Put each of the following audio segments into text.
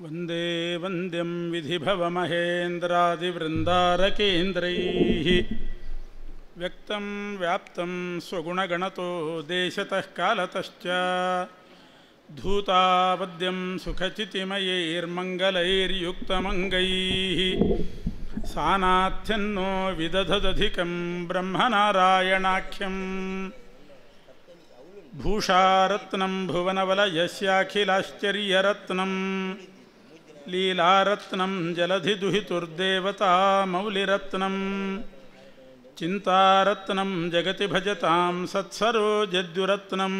ವಂದೇ ವಂದ್ಯಂ ವಿಧಿಭವಮಹೇಂದ್ರಾದಿವೃಂದಾರಕೇಂದ್ರೈಃ ವ್ಯಕ್ತಂ ವ್ಯಾಪ್ತಂ ಸ್ವಗುಣಗಣತೋ ದೇಶತಃ ಕಾಲತಶ್ಚ ಧೂತಾವದ್ಯಂ ಸುಖಚಿತಿಮಯೈರ್ಮಂಗಲೈರ್ಯುಕ್ತಮಂಗೈಃ ಸಾನಾಥ್ಯನ್ನೋ ವಿದಧದಧಿಕಂ ಬ್ರಹ್ಮನಾರಾಯಣಾಖ್ಯಂ ಭೂಷಾರತ್ನಂ ಭುವನವಲಯಸ್ಯಾಖಿಲಾಶ್ಚರ್ಯರತ್ನಂ ಲೀಲಾರತ್ನಂ ಜಲಧಿದುಹಿತುರ್ದೇವತಾ ಮೌಲಿರತ್ನಂ ಚಿಂತಾರತ್ನಂ ಜಗತಿ ಭಜತಾಂ ಸತ್ಸರೋಜದ್ಯುರತ್ನಂ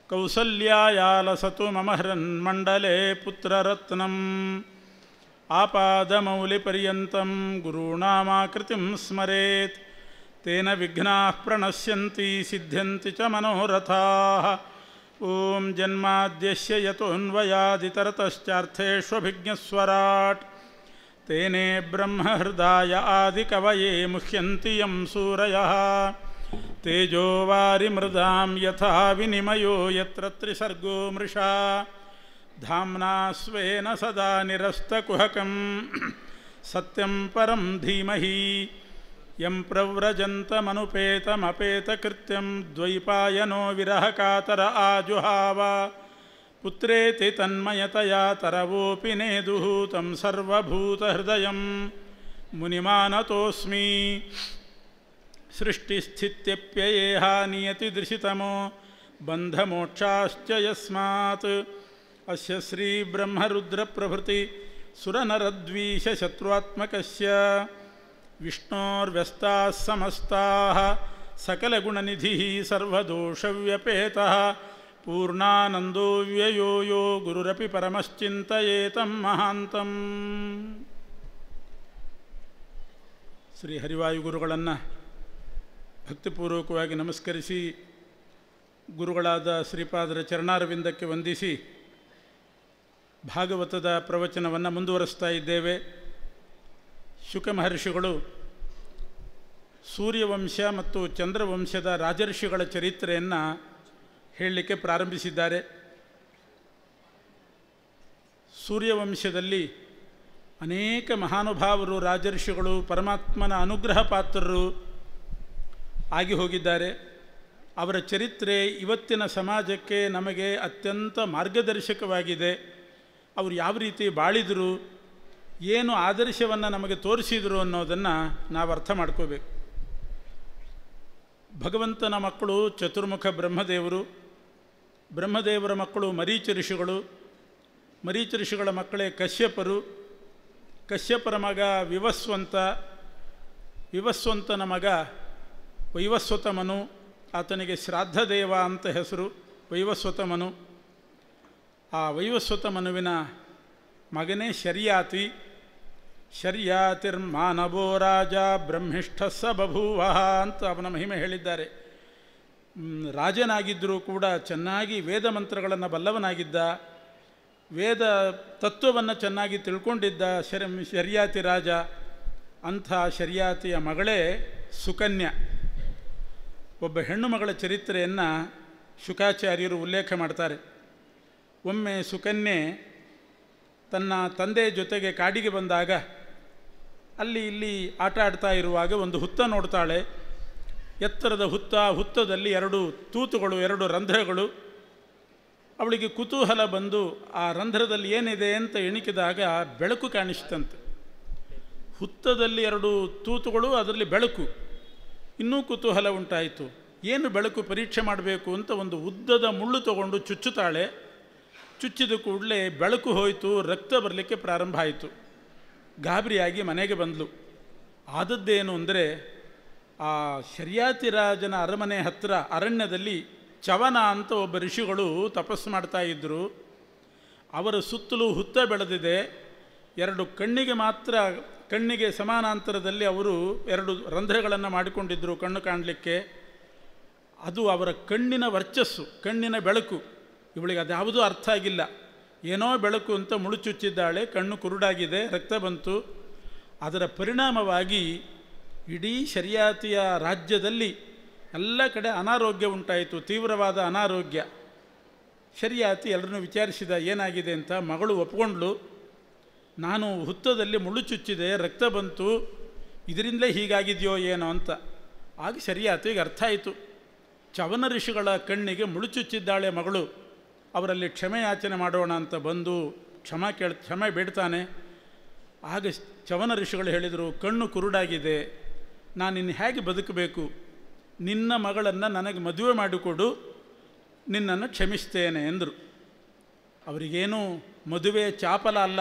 ಕೌಸಲ್ಯಾಯಾಲಸತು ಮಮ ಹೃನ್ಮಂಡಲೇ ಪುತ್ರರತ್ನಂ ಆಪಾದಮೌಲಿಪರ್ಯಂತಂ ಗುರುಣಾಮಾಕೃತಿಂ ಸ್ಮರೇತ್ ತೇನ ವಿಘ್ನಾಃ ಪ್ರಣಶ್ಯಂತಿ ಸಿದ್ಧ್ಯಂತಿ ಚ ಮನೋರಥಾಃ ಓಂ ಜನ್ಮಾದ್ಯಸ್ಯ ಯತೋನ್ವಯಾದಿತರತಶ್ಚಾರ್ಥೇಷ್ವಭಿಜ್ಞಸ್ವರಾಟ್ ತೇನೇ ಬ್ರಹ್ಮಹೃದಾಯ ಆದಿಕವಯೇ ಮುಹ್ಯಂತಿ ಯಂ ಸೂರಯಃ ತೇಜೋ ವಾರಿಮೃದಾಂ ಯಥಾ ವಿನಿಮಯೋ ಯತ್ರ ತ್ರಿಸರ್ಗೋ ಮೃಷಾ ಧಾಮ್ನಾ ಸ್ವೇನ ಸದಾ ನಿರಸ್ತಕುಹಕಂ ಸತ್ಯಂ ಪರಂ ಧೀಮಹಿ ಯಂ ಪ್ರವ್ರಜಂತಮನುಪೇತಮಪೇತಕೃತ್ಯಂ ದ್ವೈಪಾಯನೋ ವಿರಹಕಾತರ ಆಜುಹಾವ ಪುತ್ರೇತಿ ತನ್ಮಯತಯಾ ತರವೋಪಿ ನೇದುಃ ತಂ ಸರ್ವಭೂತಹೃದಯಂ ಮುನಿಮಾನತೋಸ್ಮಿ ಸೃಷ್ಟಿಸ್ಥಿತ್ಯಪ್ಯಯೇಹ ನಿಯತಿದೃಶಿತಮೋ ಬಂಧಮೋಕ್ಷಾಶ್ಚ ಯಸ್ಮಾತ್ ಅಸ್ಯ ಶ್ರೀಬ್ರಹ್ಮರುದ್ರಪ್ರಭೃತಿ ಸುರನರದ್ವೀಷಶತ್ರುತ್ಮಕಸ್ಯ ವಿಷ್ಣೋರ್ವ್ಯಸ್ತಾಃ ಸಮಸ್ತಾಃ ಸಕಲಗುಣನಿಧಿಃ ಸರ್ವದೋಷವ್ಯಪೇತಃ ಪೂರ್ಣಾನಂದೋ ವ್ಯಯೋ ಯೋ ಗುರುರಪಿ ಪರಮಶ್ಚಿಂತಯೇತಂ ಮಹಾಂತಂ. ಶ್ರೀ ಹರಿವಾಯುಗುರುಗಳನ್ನು ಭಕ್ತಿಪೂರ್ವಕವಾಗಿ ನಮಸ್ಕರಿಸಿ ಗುರುಗಳಾದ ಶ್ರೀಪಾದರ ಚರಣಾರವಿಂದಕ್ಕೆ ವಂದಿಸಿ ಭಾಗವತದ ಪ್ರವಚನವನ್ನು ಮುಂದುವರಿಸ್ತಾ ಇದ್ದೇವೆ. ಶುಕ ಮಹರ್ಷಿಗಳು ಸೂರ್ಯವಂಶ ಮತ್ತು ಚಂದ್ರವಂಶದ ರಾಜರ್ಷಿಗಳ ಚರಿತ್ರೆಯನ್ನು ಹೇಳಲಿಕ್ಕೆ ಪ್ರಾರಂಭಿಸಿದ್ದಾರೆ. ಸೂರ್ಯವಂಶದಲ್ಲಿ ಅನೇಕ ಮಹಾನುಭಾವರು ರಾಜರ್ಷಿಗಳು ಪರಮಾತ್ಮನ ಅನುಗ್ರಹ ಪಾತ್ರರು ಆಗಿ ಹೋಗಿದ್ದಾರೆ. ಅವರ ಚರಿತ್ರೆ ಇವತ್ತಿನ ಸಮಾಜಕ್ಕೆ ನಮಗೆ ಅತ್ಯಂತ ಮಾರ್ಗದರ್ಶಕವಾಗಿದೆ. ಅವರು ಯಾವ ರೀತಿ ಬಾಳಿದರು, ಏನು ಆದರ್ಶವನ್ನು ನಮಗೆ ತೋರಿಸಿದರು ಅನ್ನೋದನ್ನು ನಾವು ಅರ್ಥ ಮಾಡ್ಕೋಬೇಕು. ಭಗವಂತನ ಮಕ್ಕಳು ಚತುರ್ಮುಖ ಬ್ರಹ್ಮದೇವರು, ಬ್ರಹ್ಮದೇವರ ಮಕ್ಕಳು ಮರೀಚ ಋಷಿಗಳು, ಮರೀಚ ಋಷಿಗಳ ಮಕ್ಕಳೇ ಕಶ್ಯಪರು, ಕಶ್ಯಪರ ಮಗ ವಿವಸ್ವಂತ, ವಿವಸ್ವಂತನ ಮಗ ವೈವಸ್ವತಮನು, ಆತನಿಗೆ ಶ್ರಾದ್ದದೇವ ಅಂತ ಹೆಸರು ವೈವಸ್ವತಮನು. ಆ ವೈವಸ್ವತಮನುವಿನ ಮಗನೇ ಶರ್ಯಾತಿ. ಶರ್ಯಾತಿರ್ಮಾನವೋ ರಾಜ ಬ್ರಹ್ಮಿಷ್ಠ ಸ ಬಭೂವ ಅಂತ ಅವನ ಮಹಿಮೆ ಹೇಳಿದ್ದಾರೆ. ರಾಜನಾಗಿದ್ದರೂ ಕೂಡ ಚೆನ್ನಾಗಿ ವೇದ ಮಂತ್ರಗಳನ್ನು ಬಲ್ಲವನಾಗಿದ್ದ, ವೇದ ತತ್ವವನ್ನು ಚೆನ್ನಾಗಿ ತಿಳ್ಕೊಂಡಿದ್ದ ಶರ್ಯಾತಿ ರಾಜ. ಅಂಥ ಶರ್ಯಾತಿಯ ಮಗಳೇ ಸುಕನ್ಯಾ. ಒಬ್ಬ ಹೆಣ್ಣು ಮಗಳ ಚರಿತ್ರೆಯನ್ನು ಶುಕಾಚಾರ್ಯರು ಉಲ್ಲೇಖ ಮಾಡ್ತಾರೆ. ಒಮ್ಮೆ ಸುಕನ್ಯೆ ತನ್ನ ತಂದೆ ಜೊತೆಗೆ ಕಾಡಿಗೆ ಬಂದಾಗ ಅಲ್ಲಿ ಇಲ್ಲಿ ಆಟ ಆಡ್ತಾ ಇರುವಾಗ ಒಂದು ಹುತ್ತ ನೋಡ್ತಾಳೆ. ಎತ್ತರದ ಹುತ್ತ, ಹುತ್ತದಲ್ಲಿ ಎರಡು ತೂತುಗಳು, ಎರಡು ರಂಧ್ರಗಳು. ಅವಳಿಗೆ ಕುತೂಹಲ ಬಂದು ಆ ರಂಧ್ರದಲ್ಲಿ ಏನಿದೆ ಅಂತ ಎಣಿಕಿದಾಗ ಬೆಳಕು ಕಾಣಿಸ್ತಂತೆ. ಹುತ್ತದಲ್ಲಿ ಎರಡು ತೂತುಗಳು, ಅದರಲ್ಲಿ ಬೆಳಕು. ಇನ್ನೂ ಕುತೂಹಲ ಉಂಟಾಯಿತು. ಏನು ಬೆಳಕು ಪರೀಕ್ಷೆ ಮಾಡಬೇಕು ಅಂತ ಒಂದು ಉದ್ದದ ಮುಳ್ಳು ತಗೊಂಡು ಚುಚ್ಚುತ್ತಾಳೆ. ಚುಚ್ಚಿದ ಕೂಡಲೇ ಬೆಳಕು ಹೋಯಿತು, ರಕ್ತ ಬರಲಿಕ್ಕೆ ಪ್ರಾರಂಭ ಆಯಿತು. ಗಾಬರಿಯಾಗಿ ಮನೆಗೆ ಬಂದಳು. ಆದದ್ದೇನು ಅಂದರೆ, ಆ ಶರ್ಯಾತಿ ರಾಜನ ಅರಮನೆ ಹತ್ತಿರ ಅರಣ್ಯದಲ್ಲಿ ಚವನ ಅಂತ ಒಬ್ಬ ಋಷಿಗಳು ತಪಸ್ಸು ಮಾಡ್ತಾ ಇದ್ದರು. ಅವರ ಸುತ್ತಲೂ ಹುತ್ತ ಬೆಳೆದಿದೆ. ಎರಡು ಕಣ್ಣಿಗೆ ಮಾತ್ರ, ಕಣ್ಣಿಗೆ ಸಮಾನಾಂತರದಲ್ಲಿ ಅವರು ಎರಡು ರಂಧ್ರಗಳನ್ನು ಮಾಡಿಕೊಂಡಿದ್ದರು ಕಣ್ಣು ಕಾಣಲಿಕ್ಕೆ. ಅದು ಅವರ ಕಣ್ಣಿನ ವರ್ಚಸ್ಸು, ಕಣ್ಣಿನ ಬೆಳಕು. ಇವಳಿಗೆ ಅದ್ಯಾವುದೂ ಅರ್ಥ ಆಗಿಲ್ಲ. ಏನೋ ಬೆಳಕು ಅಂತ ಮುಳುಚುಚ್ಚಿದ್ದಾಳೆ, ಕಣ್ಣು ಕುರುಡಾಗಿದೆ, ರಕ್ತ ಬಂತು. ಅದರ ಪರಿಣಾಮವಾಗಿ ಇಡೀ ಶರ್ಯಾತಿಯ ರಾಜ್ಯದಲ್ಲಿ ಎಲ್ಲ ಕಡೆ ಅನಾರೋಗ್ಯ ಉಂಟಾಯಿತು, ತೀವ್ರವಾದ ಅನಾರೋಗ್ಯ. ಶರಿಯಾತಿ ಎಲ್ಲರನ್ನೂ ವಿಚಾರಿಸಿದ ಏನಾಗಿದೆ ಅಂತ. ಮಗಳು ಒಪ್ಕೊಂಡ್ಳು, ನಾನು ಹುತ್ತದಲ್ಲಿ ಮುಳ್ಳು ಚುಚ್ಚಿದೆ, ರಕ್ತ ಬಂತು, ಇದರಿಂದಲೇ ಹೀಗಾಗಿದೆಯೋ ಏನೋ ಅಂತ. ಆಗ ಶರಿಯಾತಿಗೆ ಅರ್ಥ ಆಯಿತು, ಚವನ ಋಷಿಗಳ ಕಣ್ಣಿಗೆ ಮುಳ್ಳು ಚುಚ್ಚಿದ್ದಾಳೆ ಮಗಳು, ಅವರಲ್ಲಿ ಕ್ಷಮೆ ಯಾಚನೆ ಮಾಡೋಣ ಅಂತ ಬಂದು ಕ್ಷಮೆ ಬೇಡ್ತಾನೆ. ಆಗ ಚವನ ಋಷಿಗಳು ಹೇಳಿದರು, ಕಣ್ಣು ಕುರುಡಾಗಿದೆ, ನಾನಿನ್ನು ಹೇಗೆ ಬದುಕಬೇಕು, ನಿನ್ನ ಮಗಳನ್ನು ನನಗೆ ಮದುವೆ ಮಾಡಿಕೊಡು, ನಿನ್ನನ್ನು ಕ್ಷಮಿಸ್ತೇನೆ ಎಂದರು. ಅವರಿಗೇನು ಮದುವೆ ಚಾಪಲ ಅಲ್ಲ,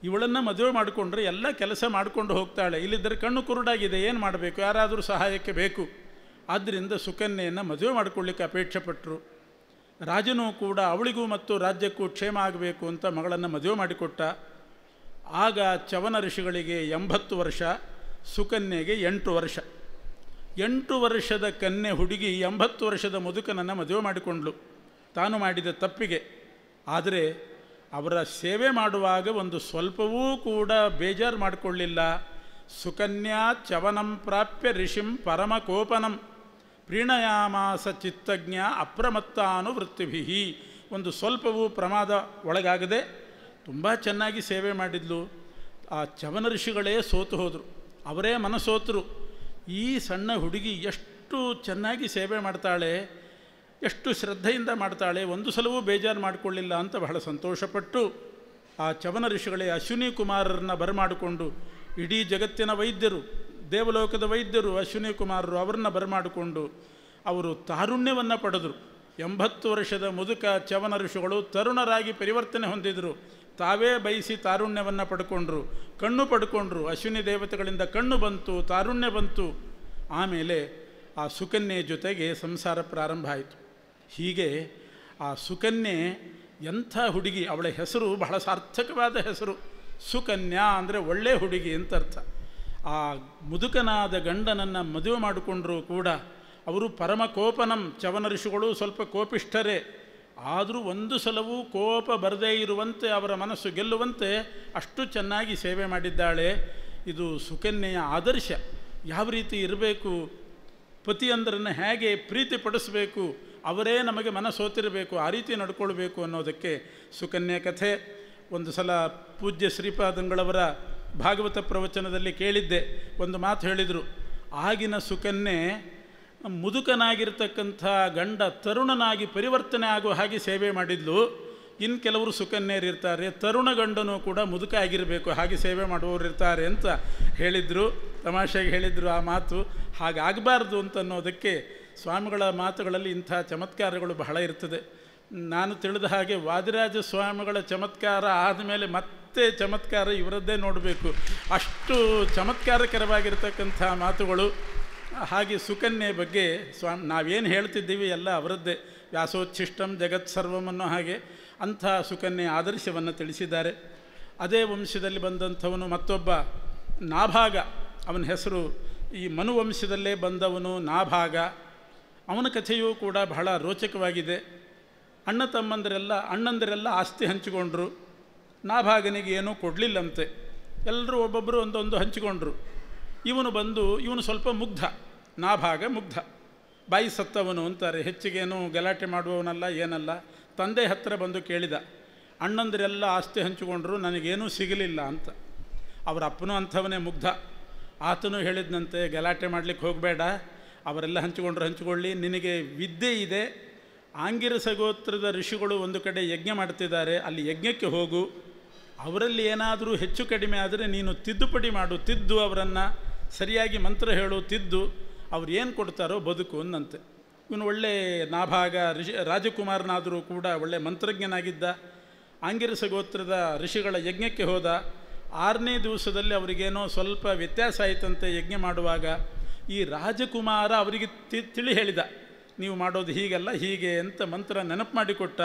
ಇವಳನ್ನು ಮದುವೆ ಮಾಡಿಕೊಂಡ್ರೆ ಎಲ್ಲ ಕೆಲಸ ಮಾಡಿಕೊಂಡು ಹೋಗ್ತಾಳೆ, ಇಲ್ಲಿದ್ದರೆ ಕಣ್ಣು ಕುರುಡಾಗಿದೆ, ಏನು ಮಾಡಬೇಕು, ಯಾರಾದರೂ ಸಹಾಯಕ್ಕೆ ಬೇಕು. ಆದ್ದರಿಂದ ಸುಕನ್ಯೆಯನ್ನು ಮದುವೆ ಮಾಡಿಕೊಳ್ಳಿಕ್ಕೆ ಅಪೇಕ್ಷೆ ಪಟ್ಟರು. ರಾಜನೂ ಕೂಡ ಅವಳಿಗೂ ಮತ್ತು ರಾಜ್ಯಕ್ಕೂ ಕ್ಷೇಮ ಆಗಬೇಕು ಅಂತ ಮಗಳನ್ನು ಮದುವೆ ಮಾಡಿಕೊಟ್ಟ. ಆಗ ಚವನ ಋಷಿಗಳಿಗೆ 80 ವರ್ಷ, ಸುಕನ್ಯೆಗೆ 8 ವರ್ಷ. 8 ವರ್ಷದ ಕನ್ಯೆ ಹುಡುಗಿ 80 ವರ್ಷದ ಮುದುಕನನ್ನು ಮದುವೆ ಮಾಡಿಕೊಂಡ್ಳು, ತಾನು ಮಾಡಿದ ತಪ್ಪಿಗೆ. ಆದರೆ ಅವರ ಸೇವೆ ಮಾಡುವಾಗ ಒಂದು ಸ್ವಲ್ಪವೂ ಕೂಡ ಬೇಜಾರು ಮಾಡಿಕೊಳ್ಳಿಲ್ಲ. ಸುಕನ್ಯಾ ಚವನಂ ಪ್ರಾಪ್ಯ ಋಷಿಂ ಪರಮಕೋಪನಂ ಪ್ರೀಣಯಾಮಾಸ ಚಿತ್ತಜ್ಞ ಅಪ್ರಮತ್ತಾನುವೃತ್ತಿಭಿ. ಒಂದು ಸ್ವಲ್ಪವೂ ಪ್ರಮಾದ ಒಳಗಾಗದೆ ತುಂಬ ಚೆನ್ನಾಗಿ ಸೇವೆ ಮಾಡಿದ್ಲು. ಆ ಚವನ ಋಷಿಗಳೇ ಸೋತು ಹೋದರು, ಅವರೇ ಮನಸೋತರು. ಈ ಸಣ್ಣ ಹುಡುಗಿ ಎಷ್ಟು ಚೆನ್ನಾಗಿ ಸೇವೆ ಮಾಡ್ತಾಳೆ, ಎಷ್ಟು ಶ್ರದ್ಧೆಯಿಂದ ಮಾಡ್ತಾಳೆ, ಒಂದು ಸಲವೂ ಬೇಜಾರು ಮಾಡಿಕೊಳ್ಳಿಲ್ಲ ಅಂತ ಬಹಳ ಸಂತೋಷಪಟ್ಟು ಆ ಚವನ ಋಷಿಗಳೇ ಅಶ್ವಿನಿ ಕುಮಾರರನ್ನ ಬರಮಾಡಿಕೊಂಡು, ಇಡೀ ಜಗತ್ತಿನ ವೈದ್ಯರು, ದೇವಲೋಕದ ವೈದ್ಯರು ಅಶ್ವಿನಿ ಕುಮಾರರು, ಅವರನ್ನ ಬರಮಾಡಿಕೊಂಡು ಅವರು ತಾರುಣ್ಯವನ್ನು ಪಡೆದರು. 80 ವರ್ಷದ ಮುದುಕ ಚವನ ಋಷಿಗಳು ತರುಣರಾಗಿ ಪರಿವರ್ತನೆ ಹೊಂದಿದರು. ತಾವೇ ಬಯಸಿ ತಾರುಣ್ಯವನ್ನು ಪಡ್ಕೊಂಡ್ರು, ಕಣ್ಣು ಪಡ್ಕೊಂಡ್ರು. ಅಶ್ವಿನಿ ದೇವತೆಗಳಿಂದ ಕಣ್ಣು ಬಂತು, ತಾರುಣ್ಯ ಬಂತು. ಆಮೇಲೆ ಆ ಸುಕನ್ಯೆ ಜೊತೆಗೆ ಸಂಸಾರ ಪ್ರಾರಂಭ ಆಯಿತು. ಹೀಗೆ ಆ ಸುಕನ್ಯೆ ಎಂಥ ಹುಡುಗಿ, ಅವಳ ಹೆಸರು ಬಹಳ ಸಾರ್ಥಕವಾದ ಹೆಸರು. ಸುಕನ್ಯಾ ಅಂದರೆ ಒಳ್ಳೆ ಹುಡುಗಿ ಅಂತ ಅರ್ಥ. ಆ ಮುದುಕನಾದ ಗಂಡನನ್ನು ಮದುವೆ ಮಾಡಿಕೊಂಡರೂ ಕೂಡ ಅವರು ಪರಮಕೋಪನಂ, ಚವನ ಋಷಿಗಳು ಸ್ವಲ್ಪ ಕೋಪಿಷ್ಠರೇ, ಆದರೂ ಒಂದು ಸಲವೂ ಕೋಪ ಬರದೇ ಇರುವಂತೆ, ಅವರ ಮನಸ್ಸು ಗೆಲ್ಲುವಂತೆ ಅಷ್ಟು ಚೆನ್ನಾಗಿ ಸೇವೆ ಮಾಡಿದ್ದಾಳೆ. ಇದು ಸುಕನ್ಯೆಯ ಆದರ್ಶ. ಯಾವ ರೀತಿ ಇರಬೇಕು, ಪತಿಯಂದ್ರನ್ನು ಹೇಗೆ ಪ್ರೀತಿ ಪಡಿಸಬೇಕು, ಅವರೇ ನಮಗೆ ಮನಸ್ಸೋತಿರಬೇಕು, ಆ ರೀತಿ ನಡ್ಕೊಳ್ಬೇಕು ಅನ್ನೋದಕ್ಕೆ ಸುಕನ್ಯೆ ಕಥೆ. ಒಂದು ಸಲ ಪೂಜ್ಯ ಶ್ರೀಪಾದಂಗಳವರ ಭಾಗವತ ಪ್ರವಚನದಲ್ಲಿ ಕೇಳಿದ್ದೆ, ಒಂದು ಮಾತು ಹೇಳಿದರು. ಆಗಿನ ಸುಕನ್ಯೆ ಮುದುಕನಾಗಿರ್ತಕ್ಕಂಥ ಗಂಡ ತರುಣನಾಗಿ ಪರಿವರ್ತನೆ ಆಗುವ ಹಾಗೆ ಸೇವೆ ಮಾಡಿದ್ಲು. ಇನ್ನು ಕೆಲವರು ಸುಕನ್ಯರಿರ್ತಾರೆ, ತರುಣ ಗಂಡನೂ ಕೂಡ ಮುದುಕ ಆಗಿರಬೇಕು, ಹಾಗೆ ಸೇವೆ ಮಾಡುವವರು ಇರ್ತಾರೆ ಅಂತ ಹೇಳಿದರು. ತಮಾಷೆಗೆ ಹೇಳಿದರು ಆ ಮಾತು. ಹಾಗಾಗಬಾರ್ದು ಅಂತನ್ನೋದಕ್ಕೆ ಸ್ವಾಮಿಗಳ ಮಾತುಗಳಲ್ಲಿ ಇಂಥ ಚಮತ್ಕಾರಗಳು ಬಹಳ ಇರ್ತದೆ. ನಾನು ತಿಳಿದ ಹಾಗೆ ವಾದಿರಾಜ ಸ್ವಾಮಿಗಳ ಚಮತ್ಕಾರ ಆದಮೇಲೆ ಮತ್ತೆ ಚಮತ್ಕಾರ ಇವರದ್ದೇ ನೋಡಬೇಕು, ಅಷ್ಟು ಚಮತ್ಕಾರಕರವಾಗಿರ್ತಕ್ಕಂಥ ಮಾತುಗಳು. ಹಾಗೆ ಸುಕನ್ಯೆ ಬಗ್ಗೆ ನಾವೇನು ಹೇಳ್ತಿದ್ದೀವಿ ಎಲ್ಲ ಅವರದ್ದೇ. ವ್ಯಾಸೋಚ್ಛಿಷ್ಟಂ ಜಗತ್ ಸರ್ವಂ ಅನ್ನೋ ಹಾಗೆ ಅಂಥ ಸುಕನ್ಯೆ ಆದರ್ಶವನ್ನು ತಿಳಿಸಿದ್ದಾರೆ. ಅದೇ ವಂಶದಲ್ಲಿ ಬಂದಂಥವನು ಮತ್ತೊಬ್ಬ ನಾಭಾಗ, ಅವನ ಹೆಸರು ಈ ಮನುವಂಶದಲ್ಲೇ ಬಂದವನು ನಾಭಾಗ. ಅವನ ಕಥೆಯೂ ಕೂಡ ಬಹಳ ರೋಚಕವಾಗಿದೆ. ಅಣ್ಣಂದಿರೆಲ್ಲ ಆಸ್ತಿ ಹಂಚಿಕೊಂಡ್ರು. ನಾಭಾಗನಿಗೆ ಏನೂ ಕೊಡಲಿಲ್ಲಂತೆ, ಎಲ್ಲರೂ ಒಬ್ಬೊಬ್ಬರು ಒಂದೊಂದು ಹಂಚಿಕೊಂಡ್ರು. ಇವನು ಸ್ವಲ್ಪ ಮುಗ್ಧ, ನಾಭಾಗ ಮುಗ್ಧ, ಬಾಯಿ ಸತ್ತವನು ಅಂತಾರೆ, ಹೆಚ್ಚಿಗೇನು ಗಲಾಟೆ ಮಾಡುವವನಲ್ಲ ಏನಲ್ಲ. ತಂದೆ ಹತ್ತಿರ ಬಂದು ಕೇಳಿದ, ಅಣ್ಣಂದಿರೆಲ್ಲ ಆಸ್ತಿ ಹಂಚಿಕೊಂಡ್ರು, ನನಗೇನೂ ಸಿಗಲಿಲ್ಲ ಅಂತ. ಅವರ ಅಪ್ಪನೂ ಅಂಥವನೇ ಮುಗ್ಧ. ಆತನೂ ಹೇಳಿದ್ನಂತೆ, ಗಲಾಟೆ ಮಾಡಲಿಕ್ಕೆ ಹೋಗಬೇಡ, ಅವರೆಲ್ಲ ಹಂಚಿಕೊಳ್ಳಿ, ನಿನಗೆ ವಿದ್ಯೆ ಇದೆ, ಆಂಗಿರಸ ಗೋತ್ರದ ಋಷಿಗಳು ಒಂದು ಕಡೆ ಯಜ್ಞ ಮಾಡ್ತಿದ್ದಾರೆ, ಅಲ್ಲಿ ಯಜ್ಞಕ್ಕೆ ಹೋಗು, ಅವರಲ್ಲಿ ಏನಾದರೂ ಹೆಚ್ಚು ಕಡಿಮೆ ಆದರೆ ನೀನು ತಿದ್ದುಪಡಿ ಮಾಡು, ತಿದ್ದು ಅವರನ್ನು ಸರಿಯಾಗಿ ಮಂತ್ರ ಹೇಳು, ತಿದ್ದು ಅವ್ರು ಏನು ಕೊಡ್ತಾರೋ ಬದುಕು ಅನ್ನಂತೆ. ಇವನು ಒಳ್ಳೆ ನಾಭಾಗ ರಾಜಕುಮಾರನಾದರೂ ಕೂಡ ಒಳ್ಳೆ ಮಂತ್ರಜ್ಞನಾಗಿದ್ದ. ಆಂಗಿರಸ ಗೋತ್ರದ ಋಷಿಗಳ ಯಜ್ಞಕ್ಕೆ ಹೋದ. 6ನೇ ದಿವಸದಲ್ಲಿ ಅವರಿಗೇನೋ ಸ್ವಲ್ಪ ವ್ಯತ್ಯಾಸ ಆಯಿತಂತೆ ಯಜ್ಞ ಮಾಡುವಾಗ. ಈ ರಾಜಕುಮಾರ ಅವರಿಗೆ ತಿಳಿ ಹೇಳಿದ, ನೀವು ಮಾಡೋದು ಹೀಗಲ್ಲ ಹೀಗೆ ಅಂತ ಮಂತ್ರ ನೆನಪು ಮಾಡಿಕೊಟ್ಟ.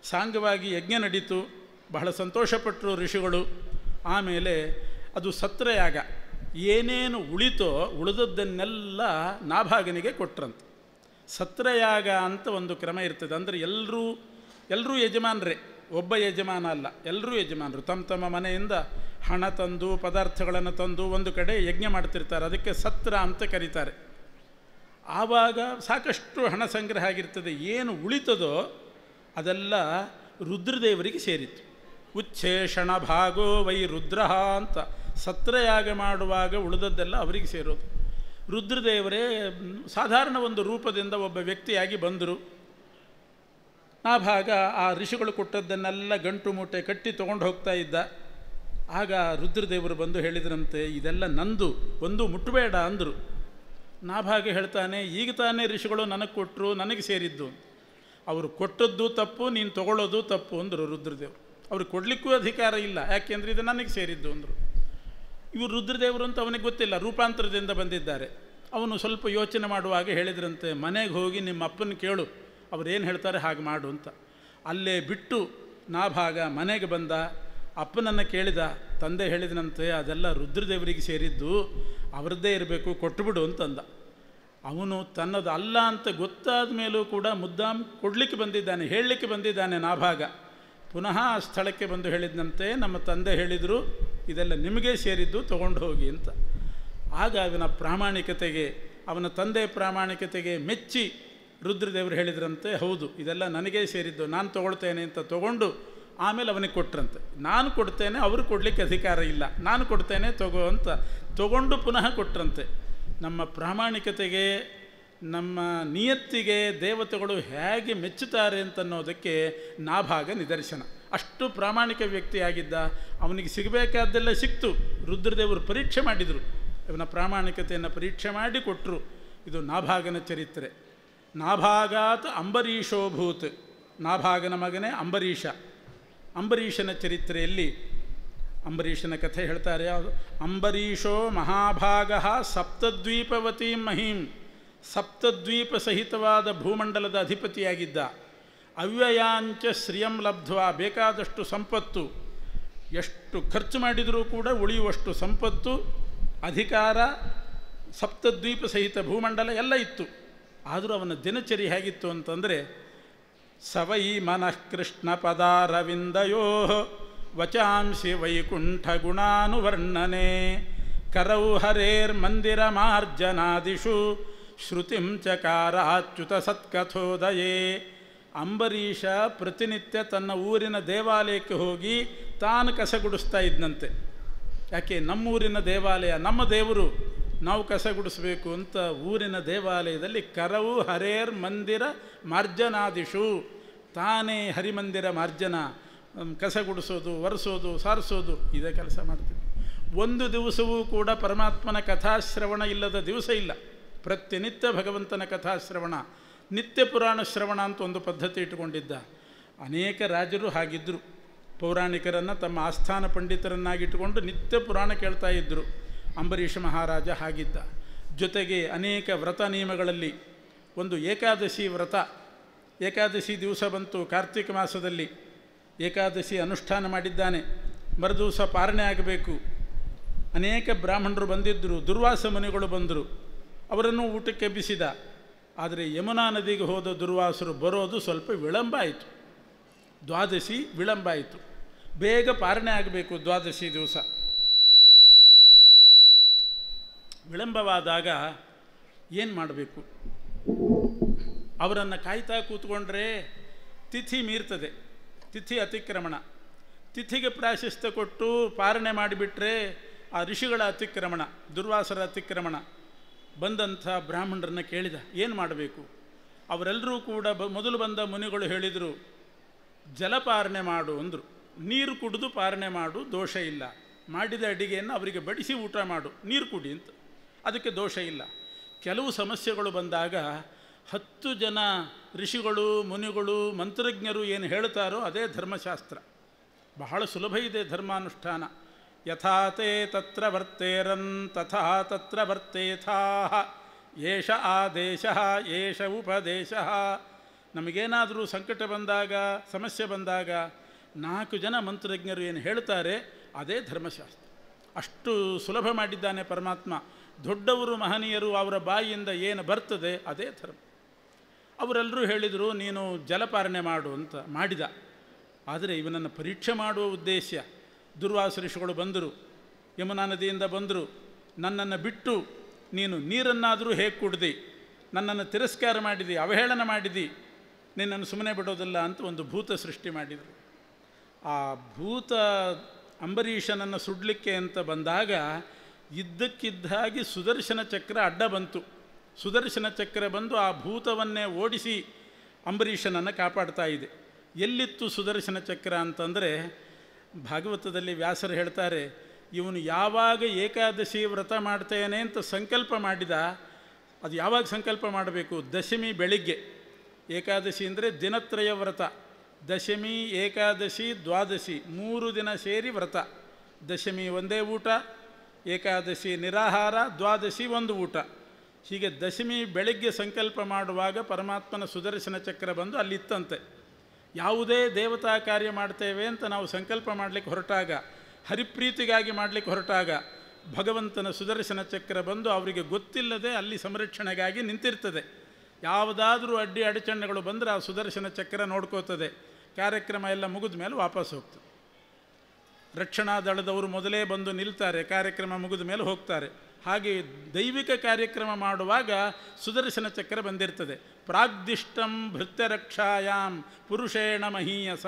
ಸಾಂಗವಾಗಿ ಯಜ್ಞ ನಡೀತು, ಬಹಳ ಸಂತೋಷಪಟ್ಟರು ಋಷಿಗಳು. ಆಮೇಲೆ ಅದು ಸತ್ರಯಾಗ, ಏನೇನು ಉಳಿತೋ ಉಳಿದದ್ದನ್ನೆಲ್ಲ ನಾಭಾಗನಿಗೆ ಕೊಟ್ರಂತೆ. ಸತ್ರಯಾಗ ಅಂತ ಒಂದು ಕ್ರಮ ಇರ್ತದೆ, ಅಂದರೆ ಎಲ್ಲರೂ ಯಜಮಾನರೇ, ಒಬ್ಬ ಯಜಮಾನ ಅಲ್ಲ, ಎಲ್ಲರೂ ಯಜಮಾನರು. ತಮ್ಮ ಮನೆಯಿಂದ ಹಣ ತಂದು ಪದಾರ್ಥಗಳನ್ನು ತಂದು ಒಂದು ಕಡೆ ಯಜ್ಞ ಮಾಡ್ತಿರ್ತಾರೆ, ಅದಕ್ಕೆ ಸತ್ರ ಅಂತ ಕರೀತಾರೆ. ಆವಾಗ ಸಾಕಷ್ಟು ಹಣ ಸಂಗ್ರಹ ಆಗಿರ್ತದೆ. ಏನು ಉಳಿತದೋ ಅದೆಲ್ಲ ರುದ್ರದೇವರಿಗೆ ಸೇರಿತ್ತು. ಉಚ್ಛೇಷಣ ಭಾಗೋ ವೈ ರುದ್ರ ಅಂತ ಸತ್ರಯಾಗ ಮಾಡುವಾಗ ಉಳಿದದ್ದೆಲ್ಲ ಅವರಿಗೆ ಸೇರೋದು. ರುದ್ರದೇವರೇ ಸಾಧಾರಣ ಒಂದು ರೂಪದಿಂದ ಒಬ್ಬ ವ್ಯಕ್ತಿಯಾಗಿ ಬಂದರು. ನಾಭಾಗ ಆ ಋಷಿಗಳು ಕೊಟ್ಟದ್ದನ್ನೆಲ್ಲ ಗಂಟು ಮೂಟೆ ಕಟ್ಟಿ ತೊಗೊಂಡು ಹೋಗ್ತಾ ಇದ್ದ. ಆಗ ರುದ್ರದೇವರು ಬಂದು ಹೇಳಿದ್ರಂತೆ, ಇದೆಲ್ಲ ನಂದು, ಒಂದು ಮುಟ್ಟಬೇಡ ಅಂದರು. ನಾಭಾಗ ಹೇಳ್ತಾನೆ, ಈಗ ತಾನೇ ಋಷಿಗಳು ನನಗೆ ಕೊಟ್ಟರು, ನನಗೆ ಸೇರಿದ್ದು. ಅವರು ಕೊಟ್ಟದ್ದು ತಪ್ಪು, ನೀನು ತಗೊಳ್ಳೋದು ತಪ್ಪು ಅಂದರು ರುದ್ರದೇವರು. ಅವ್ರಿಗೆ ಕೊಡಲಿಕ್ಕೂ ಅಧಿಕಾರ ಇಲ್ಲ, ಯಾಕೆಂದರೆ ಇದು ನನಗೆ ಸೇರಿದ್ದು ಅಂದರು. ಇವರು ರುದ್ರದೇವರು ಅಂತ ಅವನಿಗೆ ಗೊತ್ತಿಲ್ಲ, ರೂಪಾಂತರದಿಂದ ಬಂದಿದ್ದಾರೆ. ಅವನು ಸ್ವಲ್ಪ ಯೋಚನೆ ಮಾಡುವಾಗ ಹೇಳಿದ್ರಂತೆ, ಮನೆಗೆ ಹೋಗಿ ನಿಮ್ಮ ಅಪ್ಪನ ಕೇಳು, ಅವರೇನು ಹೇಳ್ತಾರೆ ಹಾಗೆ ಮಾಡು ಅಂತ. ಅಲ್ಲೇ ಬಿಟ್ಟು ನಾಭಾಗ ಮನೆಗೆ ಬಂದ. ಅಪ್ಪನನ್ನು ಕೇಳಿದ. ತಂದೆ ಹೇಳಿದನಂತೆ, ಅದೆಲ್ಲ ರುದ್ರದೇವರಿಗೆ ಸೇರಿದ್ದು, ಅವರದ್ದೇ ಇರಬೇಕು, ಕೊಟ್ಟುಬಿಡು ಅಂತಂದ. ಅವನು ತನ್ನದು ಅಲ್ಲ ಅಂತ ಗೊತ್ತಾದ ಮೇಲೂ ಕೂಡ ಮುದ್ದಾಂ ಕೊಡಲಿಕ್ಕೆ ಬಂದಿದ್ದಾನೆ, ಹೇಳಲಿಕ್ಕೆ ಬಂದಿದ್ದಾನೆ ನಾಭಾಗ. ಪುನಃ ಆ ಸ್ಥಳಕ್ಕೆ ಬಂದು ಹೇಳಿದಂತೆ, ನಮ್ಮ ತಂದೆ ಹೇಳಿದರು ಇದೆಲ್ಲ ನಿಮಗೆ ಸೇರಿದ್ದು, ತೊಗೊಂಡು ಹೋಗಿ ಅಂತ. ಆಗ ಅವನ ಪ್ರಾಮಾಣಿಕತೆಗೆ, ಅವನ ತಂದೆ ಪ್ರಾಮಾಣಿಕತೆಗೆ ಮೆಚ್ಚಿ ರುದ್ರದೇವರು ಹೇಳಿದ್ರಂತೆ, ಹೌದು ಇದೆಲ್ಲ ನನಗೇ ಸೇರಿದ್ದು, ನಾನು ತೊಗೊಳ್ತೇನೆ ಅಂತ ತೊಗೊಂಡು ಆಮೇಲೆ ಅವನಿಗೆ ಕೊಟ್ರಂತೆ. ನಾನು ಕೊಡ್ತೇನೆ, ಅವರು ಕೊಡಲಿಕ್ಕೆ ಅಧಿಕಾರ ಇಲ್ಲ, ನಾನು ಕೊಡ್ತೇನೆ ತಗೋ ಅಂತ ತೊಗೊಂಡು ಪುನಃ ಕೊಟ್ರಂತೆ. ನಮ್ಮ ಪ್ರಾಮಾಣಿಕತೆಗೆ, ನಮ್ಮ ನಿಯತ್ತಿಗೆ ದೇವತೆಗಳು ಹೇಗೆ ಮೆಚ್ಚುತ್ತಾರೆ ಅಂತನ್ನೋದಕ್ಕೆ ನಾಭಾಗ ನಿದರ್ಶನ. ಅಷ್ಟು ಪ್ರಾಮಾಣಿಕ ವ್ಯಕ್ತಿಯಾಗಿದ್ದ. ಅವನಿಗೆ ಸಿಗಬೇಕಾದ್ದೆಲ್ಲ ಸಿಕ್ತು. ರುದ್ರದೇವರು ಪರೀಕ್ಷೆ ಮಾಡಿದರು, ಇವನ ಪ್ರಾಮಾಣಿಕತೆಯನ್ನು ಪರೀಕ್ಷೆ ಮಾಡಿ ಕೊಟ್ಟರು. ಇದು ನಾಭಾಗನ ಚರಿತ್ರೆ. ನಾಭಾಗಾತ್ ಅಂಬರೀಷೋಭೂತ್. ನಾಭಾಗನ ಮಗನೇ ಅಂಬರೀಷ. ಅಂಬರೀಷನ ಚರಿತ್ರೆಯಲ್ಲಿ ಅಂಬರೀಷನ ಕಥೆ ಹೇಳ್ತಾರೆ. ಯಾವುದು? ಅಂಬರೀಷೋ ಮಹಾಭಾಗ ಸಪ್ತದ್ವೀಪವತೀಂ ಮಹೀಂ. ಸಪ್ತದ್ವೀಪ ಸಹಿತವಾದ ಭೂಮಂಡಲದ ಅಧಿಪತಿಯಾಗಿದ್ದ. ಅವ್ಯಯಾಂಚ ಶ್ರಿಯಂ ಲಬ್ಧ್ವಾ. ಬೇಕಾದಷ್ಟು ಸಂಪತ್ತು, ಎಷ್ಟು ಖರ್ಚು ಮಾಡಿದರೂ ಕೂಡ ಉಳಿಯುವಷ್ಟು ಸಂಪತ್ತು, ಅಧಿಕಾರ, ಸಪ್ತದ್ವೀಪ ಸಹಿತ ಭೂಮಂಡಲ ಎಲ್ಲ ಇತ್ತು. ಆದರೂ ಅವನ ದಿನಚರಿ ಹೇಗಿತ್ತು ಅಂತಂದರೆ, ಸವೈ ಮನಃ ಕೃಷ್ಣ ಪದಾರವಿಂದಯೋ ವಚಾಂಸಿ ವೈಕುಂಠ ಗುಣಾನುವರ್ಣನೆ ಕರೌ ಹರೇರ್ಮಂದಿರ ಮಾರ್ಜನಾದಿಷು ಶ್ರುತಿಂ ಚಕಾರಾಚ್ಯುತ ಸತ್ಕಥೋದಯೇ. ಅಂಬರೀಷ ಪ್ರತಿನಿತ್ಯ ತನ್ನ ಊರಿನ ದೇವಾಲಯಕ್ಕೆ ಹೋಗಿ ತಾನು ಕಸಗುಡಿಸ್ತಾ ಇದ್ದಂತೆ. ಯಾಕೆ? ನಮ್ಮೂರಿನ ದೇವಾಲಯ, ನಮ್ಮ ದೇವರು, ನಾವು ಕಸಗುಡಿಸ್ಬೇಕು ಅಂತ ಊರಿನ ದೇವಾಲಯದಲ್ಲಿ ಕರವು ಹರೇರ್ ಮಂದಿರ ಮಾರ್ಜನಾದಿಷು, ತಾನೇ ಹರಿಮಂದಿರ ಮಾರ್ಜನ, ಕಸಗುಡಿಸೋದು, ಒರೆಸೋದು, ಸಾರಿಸೋದು, ಇದೇ ಕೆಲಸ ಮಾಡ್ತೀವಿ. ಒಂದು ದಿವಸವೂ ಕೂಡ ಪರಮಾತ್ಮನ ಕಥಾಶ್ರವಣ ಇಲ್ಲದ ದಿವಸ ಇಲ್ಲ. ಪ್ರತಿನಿತ್ಯ ಭಗವಂತನ ಕಥಾಶ್ರವಣ, ನಿತ್ಯ ಪುರಾಣ ಶ್ರವಣ ಅಂತ ಒಂದು ಪದ್ಧತಿ ಇಟ್ಟುಕೊಂಡಿದ್ದ. ಅನೇಕ ರಾಜರು ಹಾಗಿದ್ದರು. ಪೌರಾಣಿಕರನ್ನು ತಮ್ಮ ಆಸ್ಥಾನ ಪಂಡಿತರನ್ನಾಗಿಟ್ಟುಕೊಂಡು ನಿತ್ಯ ಪುರಾಣ ಕೇಳ್ತಾ ಇದ್ದರು. ಅಂಬರೀಷ ಮಹಾರಾಜ ಹಾಗಿದ್ದ. ಜೊತೆಗೆ ಅನೇಕ ವ್ರತ ನಿಯಮಗಳಲ್ಲಿ ಒಂದು ಏಕಾದಶಿ ವ್ರತ. ಏಕಾದಶಿ ದಿವಸ ಬಂತು ಕಾರ್ತಿಕ ಮಾಸದಲ್ಲಿ. ಏಕಾದಶಿ ಅನುಷ್ಠಾನ ಮಾಡಿದ್ದಾನೆ. ಮರುದಿವಸ ಪಾರಣೆ ಆಗಬೇಕು. ಅನೇಕ ಬ್ರಾಹ್ಮಣರು ಬಂದಿದ್ದರು. ದುರ್ವಾಸ ಮುನಿಗಳು ಬಂದರು. ಅವರನ್ನು ಊಟಕ್ಕೆ ಎಬ್ಬಿಸಿದ. ಆದರೆ ಯಮುನಾ ನದಿಗೆ ಹೋದ ದುರ್ವಾಸರು ಬರೋದು ಸ್ವಲ್ಪ ವಿಳಂಬ ಆಯಿತು. ದ್ವಾದಶಿ ವಿಳಂಬ ಆಯಿತು. ಬೇಗ ಪಾರಣೆ ಆಗಬೇಕು ದ್ವಾದಶಿ ದಿವಸ. ವಿಳಂಬವಾದಾಗ ಏನು ಮಾಡಬೇಕು? ಅವರನ್ನು ಕಾಯ್ತಾ ಕೂತ್ಕೊಂಡ್ರೆ ತಿಥಿ ಮೀರ್ತದೆ, ತಿಥಿ ಅತಿಕ್ರಮಣ. ತಿಥಿಗೆ ಪ್ರಾಶಸ್ತ್ಯ ಕೊಟ್ಟು ಪಾರಣೆ ಮಾಡಿಬಿಟ್ರೆ ಆ ಋಷಿಗಳ ಅತಿಕ್ರಮಣ, ದುರ್ವಾಸರ ಅತಿಕ್ರಮಣ. ಬಂದಂಥ ಬ್ರಾಹ್ಮಣರನ್ನು ಕೇಳಿದ, ಏನು ಮಾಡಬೇಕು? ಅವರೆಲ್ಲರೂ ಕೂಡ ಮೊದಲು ಬಂದ ಮುನಿಗಳು ಹೇಳಿದರು, ಜಲಪಾರಣೆ ಮಾಡು ಅಂದರು. ನೀರು ಕುಡಿದು ಪಾರಣೆ ಮಾಡು, ದೋಷ ಇಲ್ಲ. ಮಾಡಿದ ಅಡಿಗೆಯನ್ನು ಅವರಿಗೆ ಬಡಿಸಿ ಊಟ ಮಾಡು, ನೀರು ಕುಡಿ ಅಂತ, ಅದಕ್ಕೆ ದೋಷ ಇಲ್ಲ. ಕೆಲವು ಸಮಸ್ಯೆಗಳು ಬಂದಾಗ 10 ಜನ ಋಷಿಗಳು, ಮುನಿಗಳು, ಮಂತ್ರಜ್ಞರು ಏನು ಹೇಳ್ತಾರೋ ಅದೇ ಧರ್ಮಶಾಸ್ತ್ರ. ಬಹಳ ಸುಲಭ ಇದೆ ಧರ್ಮಾನುಷ್ಠಾನ. ಯಥಾತೇ ತತ್ರ ವರ್ತೇರನ್ ತಥಾ ತತ್ರ ವರ್ತೇಥಾ ಏಷ ಆದೇಶ ಏಷ ಉಪದೇಶ. ನಮಗೇನಾದರೂ ಸಂಕಟ ಬಂದಾಗ, ಸಮಸ್ಯೆ ಬಂದಾಗ 4 ಜನ ಮಂತ್ರಜ್ಞರು ಏನು ಹೇಳ್ತಾರೆ ಅದೇ ಧರ್ಮಶಾಸ್ತ್ರ. ಅಷ್ಟು ಸುಲಭ ಮಾಡಿದ್ದಾನೆ ಪರಮಾತ್ಮ. ದೊಡ್ಡವರು ಮಹನೀಯರು ಅವರ ಬಾಯಿಯಿಂದ ಏನು ಬರ್ತದೆ ಅದೇ ಧರ್ಮ. ಅವರೆಲ್ಲರೂ ಹೇಳಿದರು, ನೀನು ಜಲಪಾರಣೆ ಮಾಡು ಅಂತ. ಮಾಡಿದ. ಆದರೆ ಇವನನ್ನು ಪರೀಕ್ಷೆ ಮಾಡುವ ಉದ್ದೇಶ. ದುರ್ವಾಸ ಋಷಿಗಳು ಬಂದರು, ಯಮುನಾ ನದಿಯಿಂದ ಬಂದರು. ನನ್ನನ್ನು ಬಿಟ್ಟು ನೀನು ನೀರನ್ನಾದರೂ ಹೇಗೆ ಕುಡ್ದಿ? ನನ್ನನ್ನು ತಿರಸ್ಕಾರ ಮಾಡಿದಿ, ಅವಹೇಳನ ಮಾಡಿದಿ, ನಿನ್ನನ್ನು ಸುಮ್ಮನೆ ಬಿಡೋದಿಲ್ಲ ಅಂತ ಒಂದು ಭೂತ ಸೃಷ್ಟಿ ಮಾಡಿದರು. ಆ ಭೂತ ಅಂಬರೀಷನನ್ನು ಸುಡಲಿಕ್ಕೆ ಅಂತ ಬಂದಾಗ ಇದ್ದಕ್ಕಿದ್ದ ಹಾಗೆ ಸುದರ್ಶನ ಚಕ್ರ ಅಡ್ಡ ಬಂತು. ಸುದರ್ಶನ ಚಕ್ರ ಬಂದು ಆ ಭೂತವನ್ನೇ ಓಡಿಸಿ ಅಂಬರೀಷನನ್ನು ಕಾಪಾಡ್ತಾ ಇದೆ. ಎಲ್ಲಿತ್ತು ಸುದರ್ಶನ ಚಕ್ರ ಅಂತಂದರೆ, ಭಾಗವತದಲ್ಲಿ ವ್ಯಾಸರು ಹೇಳ್ತಾರೆ, ಇವನು ಯಾವಾಗ ಏಕಾದಶಿ ವ್ರತ ಮಾಡ್ತೇನೆ ಅಂತ ಸಂಕಲ್ಪ ಮಾಡಿದ, ಅದು ಯಾವಾಗ ಸಂಕಲ್ಪ ಮಾಡಬೇಕು? ದಶಮಿ ಬೆಳಿಗ್ಗೆ. ಏಕಾದಶಿ ಅಂದರೆ ದಿನತ್ರಯ ವ್ರತ. ದಶಮಿ, ಏಕಾದಶಿ, ದ್ವಾದಶಿ 3 ದಿನ ಸೇರಿ ವ್ರತ. ದಶಮಿ ಒಂದೇ ಊಟ, ಏಕಾದಶಿ ನಿರಾಹಾರ, ದ್ವಾದಶಿ ಒಂದು ಊಟ. ಹೀಗೆ ದಶಮಿ ಬೆಳಗ್ಗೆ ಸಂಕಲ್ಪ ಮಾಡುವಾಗ ಪರಮಾತ್ಮನ ಸುದರ್ಶನ ಚಕ್ರ ಬಂದು ಅಲ್ಲಿತ್ತಂತೆ. ಯಾವುದೇ ದೇವತಾ ಕಾರ್ಯ ಮಾಡ್ತೇವೆ ಅಂತ ನಾವು ಸಂಕಲ್ಪ ಮಾಡಲಿಕ್ಕೆ ಹೊರಟಾಗ, ಹರಿಪ್ರೀತಿಗಾಗಿ ಮಾಡಲಿಕ್ಕೆ ಹೊರಟಾಗ ಭಗವಂತನ ಸುದರ್ಶನ ಚಕ್ರ ಬಂದು ಅವರಿಗೆ ಗೊತ್ತಿಲ್ಲದೆ ಅಲ್ಲಿ ಸಂರಕ್ಷಣೆಗಾಗಿ ನಿಂತಿರ್ತದೆ. ಯಾವುದಾದ್ರೂ ಅಡ್ಡಿ ಅಡಚಣೆಗಳು ಬಂದರೆ ಆ ಸುದರ್ಶನ ಚಕ್ರ ನೋಡ್ಕೋತದೆ. ಕಾರ್ಯಕ್ರಮ ಎಲ್ಲ ಮುಗಿದ ಮೇಲೆ ವಾಪಸ್ ಹೋಗ್ತದೆ. ರಕ್ಷಣಾ ದಳದವರು ಮೊದಲೇ ಬಂದು ನಿಲ್ತಾರೆ, ಕಾರ್ಯಕ್ರಮ ಮುಗಿದ ಮೇಲೆ ಹೋಗ್ತಾರೆ. ಹಾಗೆ ದೈವಿಕ ಕಾರ್ಯಕ್ರಮ ಮಾಡುವಾಗ ಸುದರ್ಶನ ಚಕ್ರ ಬಂದಿರ್ತದೆ. ಪ್ರಾಗ್ದಿಷ್ಟಂ ಭೃತ್ಯರಕ್ಷಾಯಾಂ ಪುರುಷೇಣ ಮಹೀಯಸ.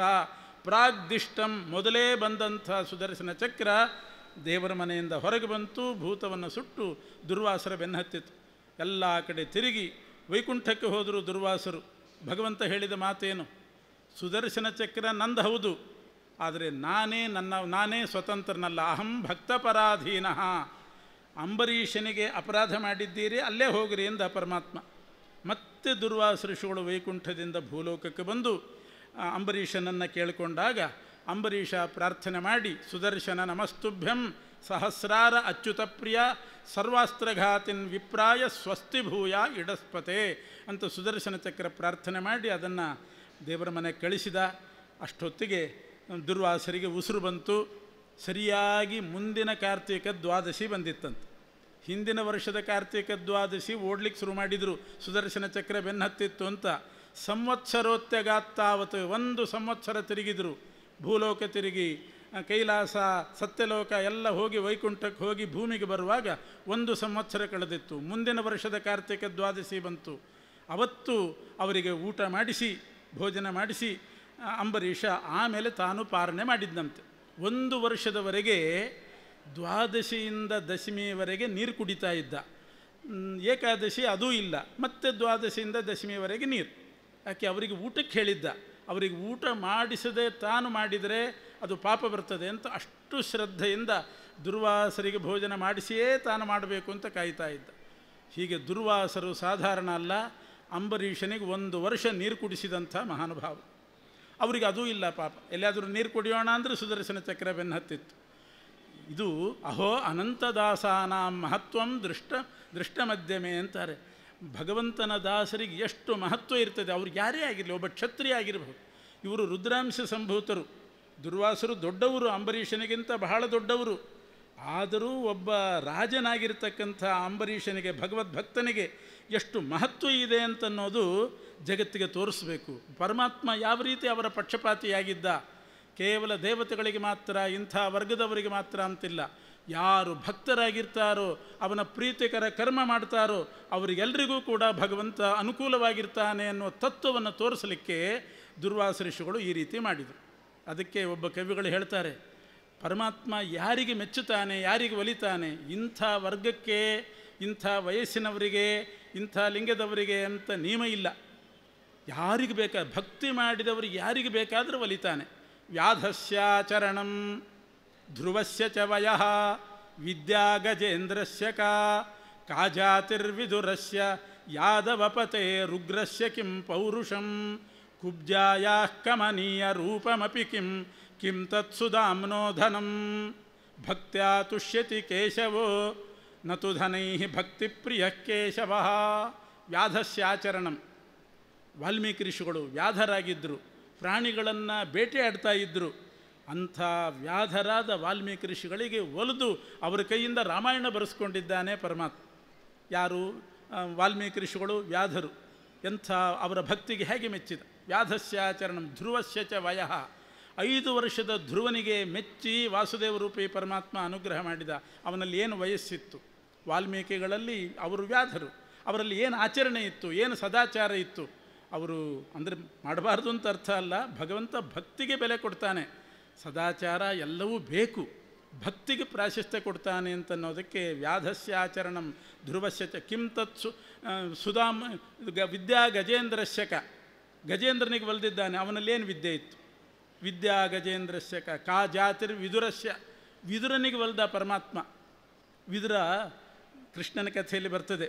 ಪ್ರಾಗ್ದಿಷ್ಟಂ ಮೊದಲೇ ಬಂದಂಥ ಸುದರ್ಶನ ಚಕ್ರ ದೇವರ ಮನೆಯಿಂದ ಹೊರಗೆ ಬಂತು, ಭೂತವನ್ನು ಸುಟ್ಟು ದುರ್ವಾಸರ ಬೆನ್ನಹತ್ತಿತು. ಎಲ್ಲ ಕಡೆ ತಿರುಗಿ ವೈಕುಂಠಕ್ಕೆ ಹೋದರು ದುರ್ವಾಸರು. ಭಗವಂತ ಹೇಳಿದ ಮಾತೇನು? ಸುದರ್ಶನ ಚಕ್ರ ನಂದು ಹೌದು, ಆದರೆ ನಾನೇ ಸ್ವತಂತ್ರನಲ್ಲ. ಅಹಂ ಭಕ್ತಪರಾಧೀನಃ. ಅಂಬರೀಷನಿಗೆ ಅಪರಾಧ ಮಾಡಿದ್ದೀರಿ, ಅಲ್ಲೇ ಹೋಗ್ರಿ ಎಂದ ಪರಮಾತ್ಮ. ಮತ್ತೆ ದುರ್ವಾಸ ಋಷಿಗಳು ವೈಕುಂಠದಿಂದ ಭೂಲೋಕಕ್ಕೆ ಬಂದು ಅಂಬರೀಷನನ್ನು ಕೇಳಿಕೊಂಡಾಗ ಅಂಬರೀಷ ಪ್ರಾರ್ಥನೆ ಮಾಡಿ, ಸುದರ್ಶನ ನಮಸ್ತುಭ್ಯಂ ಸಹಸ್ರಾರ ಅಚ್ಯುತ ಪ್ರಿಯ ಸರ್ವಾಸ್ತ್ರಘಾತಿನ್ ವಿಪ್ರಾಯ ಸ್ವಸ್ತಿ ಭೂಯ ಇಡಸ್ಪತೆ ಅಂತ ಸುದರ್ಶನ ಚಕ್ರ ಪ್ರಾರ್ಥನೆ ಮಾಡಿ ಅದನ್ನು ದೇವರ ಮನೆಗೆ ಕಳಿಸಿದ. ಅಷ್ಟೊತ್ತಿಗೆ ದುರ್ವಾಸರಿಗೆ ಉಸಿರು ಬಂತು. ಸರಿಯಾಗಿ ಮುಂದಿನ ಕಾರ್ತಿಕ ದ್ವಾದಶಿ ಬಂದಿತ್ತಂತೆ. ಹಿಂದಿನ ವರ್ಷದ ಕಾರ್ತಿಕ ದ್ವಾದಶಿ ಓಡ್ಲಿಕ್ಕೆ ಶುರು ಮಾಡಿದರು, ಸುದರ್ಶನ ಚಕ್ರ ಬೆನ್ನಹತ್ತಿತ್ತು ಅಂತ. ಸಂವತ್ಸರೋತ್ಯಗಾತ್ತಾವತ್ತು 1 ಸಂವತ್ಸರ ತಿರುಗಿದರು. ಭೂಲೋಕ ತಿರುಗಿ, ಕೈಲಾಸ, ಸತ್ಯಲೋಕ ಎಲ್ಲ ಹೋಗಿ ವೈಕುಂಠಕ್ಕೆ ಹೋಗಿ ಭೂಮಿಗೆ ಬರುವಾಗ 1 ಸಂವತ್ಸರ ಕಳೆದಿತ್ತು. ಮುಂದಿನ ವರ್ಷದ ಕಾರ್ತಿಕ ದ್ವಾದಶಿ ಬಂತು. ಅವತ್ತು ಅವರಿಗೆ ಊಟ ಮಾಡಿಸಿ, ಭೋಜನ ಮಾಡಿಸಿ ಅಂಬರೀಷ ಆಮೇಲೆ ತಾನು ಪಾರಣೆ ಮಾಡಿದ್ದಂತೆ. 1 ವರ್ಷದವರೆಗೆ ದ್ವಾದಶಿಯಿಂದ ದಶಮಿಯವರೆಗೆ ನೀರು ಕುಡಿತಾ ಇದ್ದ. ಏಕಾದಶಿ ಅದೂ ಇಲ್ಲ, ಮತ್ತು ದ್ವಾದಶಿಯಿಂದ ದಶಮಿಯವರೆಗೆ ನೀರು. ಯಾಕೆ? ಅವರಿಗೆ ಊಟಕ್ಕೆ ಹೇಳಿದ್ದ. ಅವರಿಗೆ ಊಟ ಮಾಡಿಸದೆ ತಾನು ಮಾಡಿದರೆ ಅದು ಪಾಪ ಬರ್ತದೆ ಅಂತ ಅಷ್ಟು ಶ್ರದ್ಧೆಯಿಂದ ದುರ್ವಾಸರಿಗೆ ಭೋಜನ ಮಾಡಿಸಿಯೇ ತಾನು ಮಾಡಬೇಕು ಅಂತ ಕಾಯ್ತಾ ಇದ್ದ. ಹೀಗೆ ದುರ್ವಾಸರು ಸಾಧಾರಣ ಅಲ್ಲ, ಅಂಬರೀಷನಿಗೆ 1 ವರ್ಷ ನೀರು ಕುಡಿಸಿದಂಥ ಮಹಾನುಭಾವ. ಅವರಿಗೆ ಅದೂ ಇಲ್ಲ ಪಾಪ. ಎಲ್ಲಿಯಾದರೂ ನೀರು ಕುಡಿಯೋಣ ಅಂದರೆ ಸುದರ್ಶನ ಚಕ್ರ ಬೆನ್ನಹತ್ತಿತ್ತು. ಇದು ಅಹೋ ಅನಂತದಾಸಾನಾಂ ಮಹತ್ವಂ ದೃಷ್ಟ ಮಧ್ಯಮೆ ಅಂತಾರೆ. ಭಗವಂತನ ದಾಸರಿಗೆ ಎಷ್ಟು ಮಹತ್ವ ಇರ್ತದೆ. ಅವ್ರಿಗೆ ಯಾರೇ ಆಗಿರಲಿ, ಒಬ್ಬ ಕ್ಷತ್ರಿಯ ಆಗಿರಬಹುದು. ಇವರು ರುದ್ರಾಂಶ ಸಂಭೂತರು. ದುರ್ವಾಸರು ದೊಡ್ಡವರು, ಅಂಬರೀಷನಿಗಿಂತ ಬಹಳ ದೊಡ್ಡವರು. ಆದರೂ ಒಬ್ಬ ರಾಜನಾಗಿರ್ತಕ್ಕಂಥ ಅಂಬರೀಷನಿಗೆ, ಭಗವದ್ಭಕ್ತನಿಗೆ ಎಷ್ಟು ಮಹತ್ವ ಇದೆ ಅಂತನ್ನೋದು ಜಗತ್ತಿಗೆ ತೋರಿಸಬೇಕು. ಪರಮಾತ್ಮ ಯಾವ ರೀತಿ ಅವರ ಪಕ್ಷಪಾತಿಯಾಗಿದ್ದ. ಕೇವಲ ದೇವತೆಗಳಿಗೆ ಮಾತ್ರ, ಇಂಥ ವರ್ಗದವರಿಗೆ ಮಾತ್ರ ಅಂತಿಲ್ಲ. ಯಾರು ಭಕ್ತರಾಗಿರ್ತಾರೋ, ಅವನ ಪ್ರೀತಿಕರ ಕರ್ಮ ಮಾಡ್ತಾರೋ ಅವರಿಗೆಲ್ಲರಿಗೂ ಕೂಡ ಭಗವಂತ ಅನುಕೂಲವಾಗಿರ್ತಾನೆ ಅನ್ನೋ ತತ್ವವನ್ನು ತೋರಿಸಲಿಕ್ಕೆ ದುರ್ವಾಸ ಋಷಿಗಳು ಈ ರೀತಿ ಮಾಡಿದರು. ಅದಕ್ಕೆ ಒಬ್ಬ ಕವಿಗಳು ಹೇಳ್ತಾರೆ, ಪರಮಾತ್ಮ ಯಾರಿಗೆ ಮೆಚ್ಚುತ್ತಾನೆ, ಯಾರಿಗೆ ಒಲಿತಾನೆ, ಇಂಥ ವರ್ಗಕ್ಕೆ, ಇಂಥ ವಯಸ್ಸಿನವರಿಗೆ, ಇಂಥ ಲಿಂಗದವರಿಗೆ ಅಂತ ನಿಯಮ ಇಲ್ಲ. ಯಾರಿಗೆ ಬೇಕಾದ ಭಕ್ತಿ ಮಾಡಿದವರಿಗೆ ಯಾರಿಗೆ ಬೇಕಾದರೂ ಒಲಿತಾನೆ. ವ್ಯಾಧಸ್ಯಾಚರಣಂ ಧ್ರುವಸ್ಯ ಚ ವಯಃ ವಿದ್ಯಾ ಗಜೇಂದ್ರಸ್ಯ ಕಾ ಜಾತಿರ್ವಿದುರಸ್ಯ ಯಾದವಪತೆ ರುಗ್ರಸ್ಯ ಕಿಂ ಪೌರುಷಂ ಕುಬ್ಜಾಯಾಃ ಕಮನೀಯ ರೂಪಮಪಿ ಕಿಂ ತತ್ಸುಧಾಮ್ನೋಧನಂ ಭಕ್ತ್ಯಾ ತುಷ್ಯತಿ ಕೇಶವೋ ನತು ಧನೈಃ ಭಕ್ತಿಪ್ರಿಯಃ ಕೇಶವಃ. ವ್ಯಾಧಸ್ಯಾಚರಣಂ. ವಾಲ್ಮೀಕಿ ಋಷಿಗಳು ವ್ಯಾಧರಾಗಿದ್ದರು, ಪ್ರಾಣಿಗಳನ್ನು ಬೇಟೆಯಾಡ್ತಾ ಇದ್ದರು. ಅಂಥ ವ್ಯಾಧರಾದ ವಾಲ್ಮೀಕಿ ಋಷಿಗಳಿಗೆ ಒಲಿದು ಅವರ ಕೈಯಿಂದ ರಾಮಾಯಣ ಬರೆಸ್ಕೊಂಡಿದ್ದಾನೆ ಪರಮಾತ್ಮ. ಯಾರು? ವಾಲ್ಮೀಕಿ ಋಷಿಗಳು ವ್ಯಾಧರು. ಎಂಥ ಅವರ ಭಕ್ತಿಗೆ ಹೇಗೆ ಮೆಚ್ಚಿದ. ವ್ಯಾಧಸ್ಯಾಚರಣಂ ಧ್ರುವಸ್ಯ ಚ ವಯಃ. 5 ವರ್ಷದ ಧ್ರುವನಿಗೆ ಮೆಚ್ಚಿ ವಾಸುದೇವ ರೂಪಿ ಪರಮಾತ್ಮ ಅನುಗ್ರಹ ಮಾಡಿದ. ಅವನಲ್ಲಿ ಏನು ವಯಸ್ಸಿತ್ತು? ವಾಲ್ಮೀಕಿಗಳಲ್ಲಿ ಅವರು ವ್ಯಾಧರು. ಅವರಲ್ಲಿ ಏನು ಆಚರಣೆ ಇತ್ತು, ಏನು ಸದಾಚಾರ ಇತ್ತು. ಅವರು ಅಂದರೆ ಮಾಡಬಾರ್ದು ಅಂತ ಅರ್ಥ ಅಲ್ಲ, ಭಗವಂತ ಭಕ್ತಿಗೆ ಬೆಲೆ ಕೊಡ್ತಾನೆ. ಸದಾಚಾರ ಎಲ್ಲವೂ ಬೇಕು, ಭಕ್ತಿಗೆ ಪ್ರಾಶಸ್ತ್ಯ ಕೊಡ್ತಾನೆ ಅಂತನ್ನೋದಕ್ಕೆ ವ್ಯಾಧಸ್ಯ ಆಚರಣಂ ಧ್ರುವಸ್ಯ ಚ ಕಿಂ ತತ್ ಸುಧಾಮ ವಿದ್ಯಾ ಗಜೇಂದ್ರಶ್ಯಕ. ಗಜೇಂದ್ರನಿಗೆ ಒಲಿದಿದ್ದಾನೆ, ಅವನಲ್ಲೇನು ವಿದ್ಯೆ ಇತ್ತು? ವಿದ್ಯಾ ಗಜೇಂದ್ರಶ್ಯಕ ಕಾ ಜಾತಿರ್ ವಿದುರಸ್ಯ. ವಿದುರನಿಗೆ ಒಲಿದ ಪರಮಾತ್ಮ. ವಿದುರ ಕೃಷ್ಣನ ಕಥೆಯಲ್ಲಿ ಬರ್ತದೆ.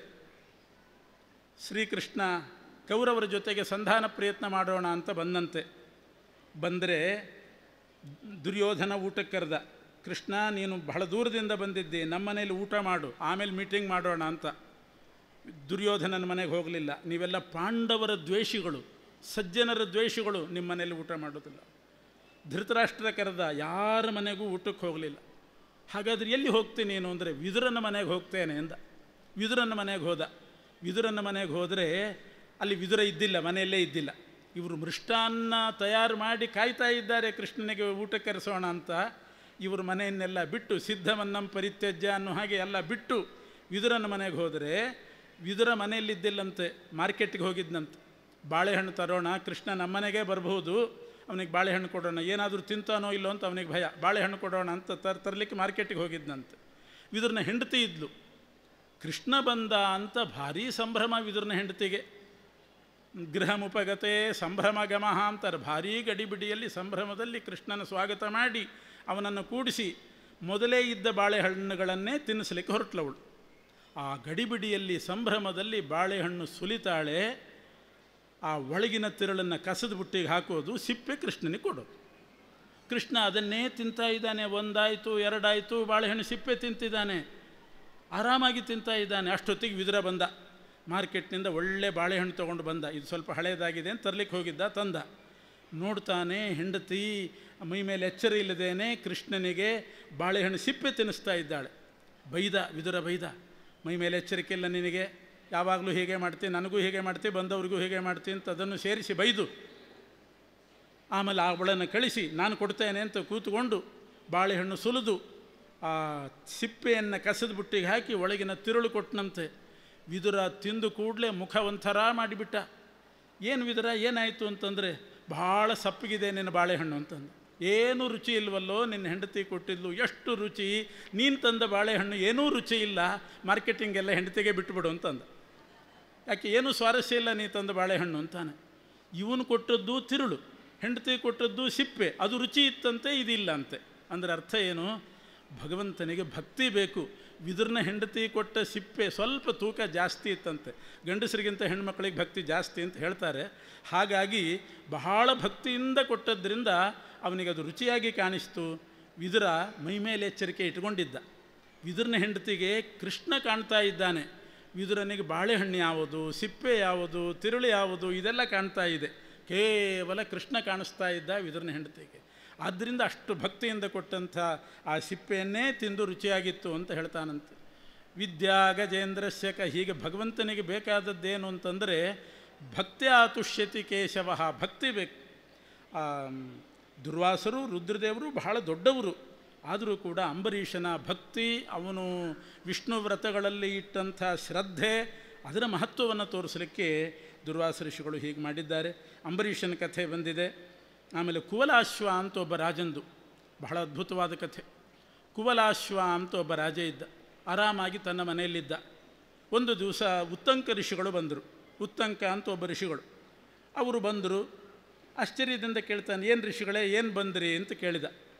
ಶ್ರೀಕೃಷ್ಣ ಕೌರವರ ಜೊತೆಗೆ ಸಂಧಾನ ಪ್ರಯತ್ನ ಮಾಡೋಣ ಅಂತ ಬಂದಂತೆ. ಬಂದರೆ ದುರ್ಯೋಧನ ಊಟಕ್ಕೆ ಕರೆದ. ಕೃಷ್ಣ, ನೀನು ಬಹಳ ದೂರದಿಂದ ಬಂದಿದ್ದಿ, ನಮ್ಮ ಮನೇಲಿ ಊಟ ಮಾಡು, ಆಮೇಲೆ ಮೀಟಿಂಗ್ ಮಾಡೋಣ ಅಂತ. ದುರ್ಯೋಧನನ ಮನೆಗೆ ಹೋಗಲಿಲ್ಲ. ನೀವೆಲ್ಲ ಪಾಂಡವರ ದ್ವೇಷಿಗಳು, ಸಜ್ಜನರ ದ್ವೇಷಿಗಳು, ನಿಮ್ಮ ಮನೇಲಿ ಊಟ ಮಾಡೋದಿಲ್ಲ. ಧೃತರಾಷ್ಟ್ರ ಕರೆದ, ಯಾರ ಮನೆಗೂ ಊಟಕ್ಕೆ ಹೋಗಲಿಲ್ಲ. ಹಾಗಾದರೆ ಎಲ್ಲಿ ಹೋಗ್ತೀನಿ ನೀನು ಅಂದರೆ, ವಿದುರನ ಮನೆಗೆ ಹೋಗ್ತೇನೆ ಎಂದ. ವಿದುರನ ಮನೆಗೆ ಹೋದ. ವಿದುರನ ಮನೆಗೆ ಹೋದರೆ ಅಲ್ಲಿ ವಿದುರ ಇದ್ದಿಲ್ಲ, ಮನೆಯಲ್ಲೇ ಇದ್ದಿಲ್ಲ. ಇವರು ಮೃಷ್ಟಾನ್ನ ತಯಾರು ಮಾಡಿ ಕಾಯ್ತಾ ಇದ್ದಾರೆ ಕೃಷ್ಣನಿಗೆ ಊಟಕ್ಕೆ ಕರೆಸೋಣ ಅಂತ. ಇವರು ಮನೆಯನ್ನೆಲ್ಲ ಬಿಟ್ಟು ಸಿದ್ಧಮನ್ನಂ ಪರಿತ್ಯಜ್ಯ ಅನ್ನೋ ಹಾಗೆ ಎಲ್ಲ ಬಿಟ್ಟು ವಿದುರನ ಮನೆಗೆ ಹೋದರೆ, ವಿದುರ ಮನೆಯಲ್ಲಿದ್ದಿಲ್ಲಂತೆ, ಮಾರ್ಕೆಟ್ಗೆ ಹೋಗಿದ್ದಂತೆ. ಬಾಳೆಹಣ್ಣು ತರೋಣ, ಕೃಷ್ಣ ನಮ್ಮನೆಗೆ ಬರಬಹುದು, ಅವನಿಗೆ ಬಾಳೆಹಣ್ಣು ಕೊಡೋಣ, ಏನಾದರೂ ತಿಂತಾನೋ ಇಲ್ಲೋ ಅಂತ ಅವನಿಗೆ ಭಯ, ಬಾಳೆಹಣ್ಣು ಕೊಡೋಣ ಅಂತ ತರಲಿಕ್ಕೆ ಮಾರ್ಕೆಟಿಗೆ ಹೋಗಿದ್ದಂತೆ. ವಿದುರನ ಹೆಂಡತಿ ಇದ್ಲು. ಕೃಷ್ಣ ಬಂದ ಅಂತ ಭಾರೀ ಸಂಭ್ರಮ ವಿದುರನ ಹೆಂಡತಿಗೆ. ಗೃಹಮುಪಗತೆ ಸಂಭ್ರಮ ಗಮಃ ಅಂತಾರೆ. ಭಾರೀ ಗಡಿಬಿಡಿಯಲ್ಲಿ ಸಂಭ್ರಮದಲ್ಲಿ ಕೃಷ್ಣನ ಸ್ವಾಗತ ಮಾಡಿ ಅವನನ್ನು ಕೂಡಿಸಿ ಮೊದಲೇ ಇದ್ದ ಬಾಳೆಹಣ್ಣುಗಳನ್ನೇ ತಿನ್ನಿಸ್ಲಿಕ್ಕೆ ಹೊರಟ್ಲವಳು. ಆ ಗಡಿಬಿಡಿಯಲ್ಲಿ ಸಂಭ್ರಮದಲ್ಲಿ ಬಾಳೆಹಣ್ಣು ಸುಲಿತಾಳೆ. ಆ ಒಳಗಿನ ತಿರುಳನ್ನು ಕಸದ ಬುಟ್ಟಿಗೆ ಹಾಕೋದು, ಸಿಪ್ಪೆ ಕೃಷ್ಣನಿಗೆ ಕೊಡೋದು. ಕೃಷ್ಣ ಅದನ್ನೇ ತಿಂತಾ ಇದ್ದಾನೆ. ಒಂದಾಯಿತು, ಎರಡಾಯಿತು, ಬಾಳೆಹಣ್ಣು ಸಿಪ್ಪೆ ತಿಂತಿದ್ದಾನೆ, ಆರಾಮಾಗಿ ತಿಂತಾ ಇದ್ದಾನೆ. ಅಷ್ಟೊತ್ತಿಗೆ ವಿದುರ ಬಂದ. ಮಾರ್ಕೆಟ್ನಿಂದ ಒಳ್ಳೆ ಬಾಳೆಹಣ್ಣು ತೊಗೊಂಡು ಬಂದ. ಇದು ಸ್ವಲ್ಪ ಹಳೇದಾಗಿದೆ ಅಂತ ತರಲಿಕ್ಕೆ ಹೋಗಿದ್ದ, ತಂದ. ನೋಡ್ತಾನೆ ಹೆಂಡತಿ ಮೈ ಮೇಲೆ ಎಚ್ಚರ ಇಲ್ಲದೇನೆ ಕೃಷ್ಣನಿಗೆ ಬಾಳೆಹಣ್ಣು ಸಿಪ್ಪೆ ತಿನ್ನಿಸ್ತಾ ಇದ್ದಾಳೆ. ಬೈದ, ವಿದುರ ಬೈದ, ಮೈ ಮೇಲೆ ಎಚ್ಚರಿಕೆ ಇಲ್ಲ ನಿನಗೆ, ಯಾವಾಗಲೂ ಹೀಗೆ ಮಾಡ್ತೀನಿ, ನನಗೂ ಹೀಗೆ ಮಾಡ್ತೀನಿ, ಬಂದವ್ರಿಗೂ ಹೀಗೆ ಮಾಡ್ತೀನಿ ಅಂತ ಅದನ್ನು ಸೇರಿಸಿ ಬೈದು, ಆಮೇಲೆ ಅವಳನ್ನು ಕಳಿಸಿ ನಾನು ಕೊಡ್ತೇನೆ ಅಂತ ಕೂತ್ಕೊಂಡು ಬಾಳೆಹಣ್ಣು ಸುಲಿದು ಆ ಸಿಪ್ಪೆಯನ್ನು ಕಸದ ಬುಟ್ಟಿಗೆ ಹಾಕಿ ಒಳಗಿನ ತಿರುಳು ಕೊಟ್ಟನಂತೆ. ವಿದುರ ತಿಂದು ಕೂಡಲೇ ಮುಖ ಒಂಥರ ಮಾಡಿಬಿಟ್ಟ. ಏನು ವಿದುರ, ಏನಾಯಿತು ಅಂತಂದರೆ, ಭಾಳ ಸಪ್ಪಗಿದೆ ನಿನ್ನ ಬಾಳೆಹಣ್ಣು ಅಂತಂದು. ಏನೂ ರುಚಿ ಇಲ್ವಲ್ಲೋ, ನಿನ್ನ ಹೆಂಡತಿ ಕೊಟ್ಟಿದ್ಲು, ಎಷ್ಟು ರುಚಿ, ನೀನು ತಂದ ಬಾಳೆಹಣ್ಣು ಏನೂ ರುಚಿ ಇಲ್ಲ, ಮಾರ್ಕೆಟಿಂಗೆಲ್ಲ ಹೆಂಡತಿಗೆ ಬಿಟ್ಟುಬಿಡು ಅಂತಂದ. ಯಾಕೆ, ಏನೂ ಸ್ವಾರಸ್ಯ ಇಲ್ಲ ನೀ ತಂದ ಬಾಳೆಹಣ್ಣು ಅಂತಾನೆ. ಇವನು ಕೊಟ್ಟದ್ದು ತಿರುಳು, ಹೆಂಡತಿ ಕೊಟ್ಟದ್ದು ಸಿಪ್ಪೆ, ಅದು ರುಚಿ ಇತ್ತಂತೆ, ಇದಿಲ್ಲ ಅಂತೆ. ಅಂದರೆ ಅರ್ಥ ಏನು, ಭಗವಂತನಿಗೆ ಭಕ್ತಿ ಬೇಕು. ವಿದುರನ ಹೆಂಡತಿ ಕೊಟ್ಟ ಸಿಪ್ಪೆ ಸ್ವಲ್ಪ ತೂಕ ಜಾಸ್ತಿ ಇತ್ತಂತೆ, ಗಂಡಸರಿಗಿಂತ ಹೆಣ್ಮಕ್ಳಿಗೆ ಭಕ್ತಿ ಜಾಸ್ತಿ ಅಂತ ಹೇಳ್ತಾರೆ. ಹಾಗಾಗಿ ಬಹಳ ಭಕ್ತಿಯಿಂದ ಕೊಟ್ಟದ್ರಿಂದ ಅವನಿಗೆ ಅದು ರುಚಿಯಾಗಿ ಕಾಣಿಸ್ತು. ವಿದುರ ಮೈಮೇಲೆ ಎಚ್ಚರಿಕೆ ಇಟ್ಕೊಂಡಿದ್ದ. ವಿದುರನ ಹೆಂಡತಿಗೆ ಕೃಷ್ಣ ಕಾಣ್ತಾ ಇದ್ದಾನೆ, ವಿದುರನಿಗೆ ಬಾಳೆಹಣ್ಣು ಯಾವುದು, ಸಿಪ್ಪೆ ಯಾವುದು, ತಿರುಳು ಯಾವುದು, ಇದೆಲ್ಲ ಕಾಣ್ತಾ ಇದೆ. ಕೇವಲ ಕೃಷ್ಣ ಕಾಣಿಸ್ತಾ ಇದ್ದ ವಿದುರನ ಹೆಂಡತಿಗೆ. ಆದ್ದರಿಂದ ಅಷ್ಟು ಭಕ್ತಿಯಿಂದ ಕೊಟ್ಟಂಥ ಆ ಸಿಪ್ಪೆಯನ್ನೇ ತಿಂದು ರುಚಿಯಾಗಿತ್ತು ಅಂತ ಹೇಳ್ತಾನಂತೆ. ವಿದ್ಯಾ ಗಜೇಂದ್ರಶ್ಯಕ. ಹೀಗೆ ಭಗವಂತನಿಗೆ ಬೇಕಾದದ್ದೇನು ಅಂತಂದರೆ, ಭಕ್ತಿ ಆತುಷ್ಯತಿ ಕೇಶವ, ಭಕ್ತಿ ಬೇಕು. ದುರ್ವಾಸರು ರುದ್ರದೇವರು ಬಹಳ ದೊಡ್ಡವರು, ಆದರೂ ಕೂಡ ಅಂಬರೀಷನ ಭಕ್ತಿ, ಅವನು ವಿಷ್ಣು ವ್ರತಗಳಲ್ಲಿ ಇಟ್ಟಂಥ ಶ್ರದ್ಧೆ, ಅದರ ಮಹತ್ವವನ್ನು ತೋರಿಸಲಿಕ್ಕೆ ದುರ್ವಾಸ ಋಷಿಗಳು ಹೀಗೆ ಮಾಡಿದ್ದಾರೆ. ಅಂಬರೀಷನ ಕಥೆ ಬಂದಿದೆ. ಆಮೇಲೆ ಕುವಲಾಶ್ವ ಅಂತ ಒಬ್ಬ ರಾಜಂದು ಬಹಳ ಅದ್ಭುತವಾದ ಕಥೆ. ಕುವಲಾಶ್ವ ಅಂತ ಒಬ್ಬ ರಾಜ ಇದ್ದ, ಆರಾಮಾಗಿ ತನ್ನ ಮನೆಯಲ್ಲಿದ್ದ. ಒಂದು ದಿವಸ ಉತ್ತಂಕ ಋಷಿಗಳು ಬಂದರು. ಉತ್ತಂಕ ಅಂತ ಒಬ್ಬ ಋಷಿಗಳು, ಅವರು ಬಂದರು. ಆಶ್ಚರ್ಯದಿಂದ ಕೇಳ್ತಾನೆ, ಏನು ಋಷಿಗಳೇ, ಏನು ಬಂದ್ರಿ ಅಂತ ಕೇಳಿದ.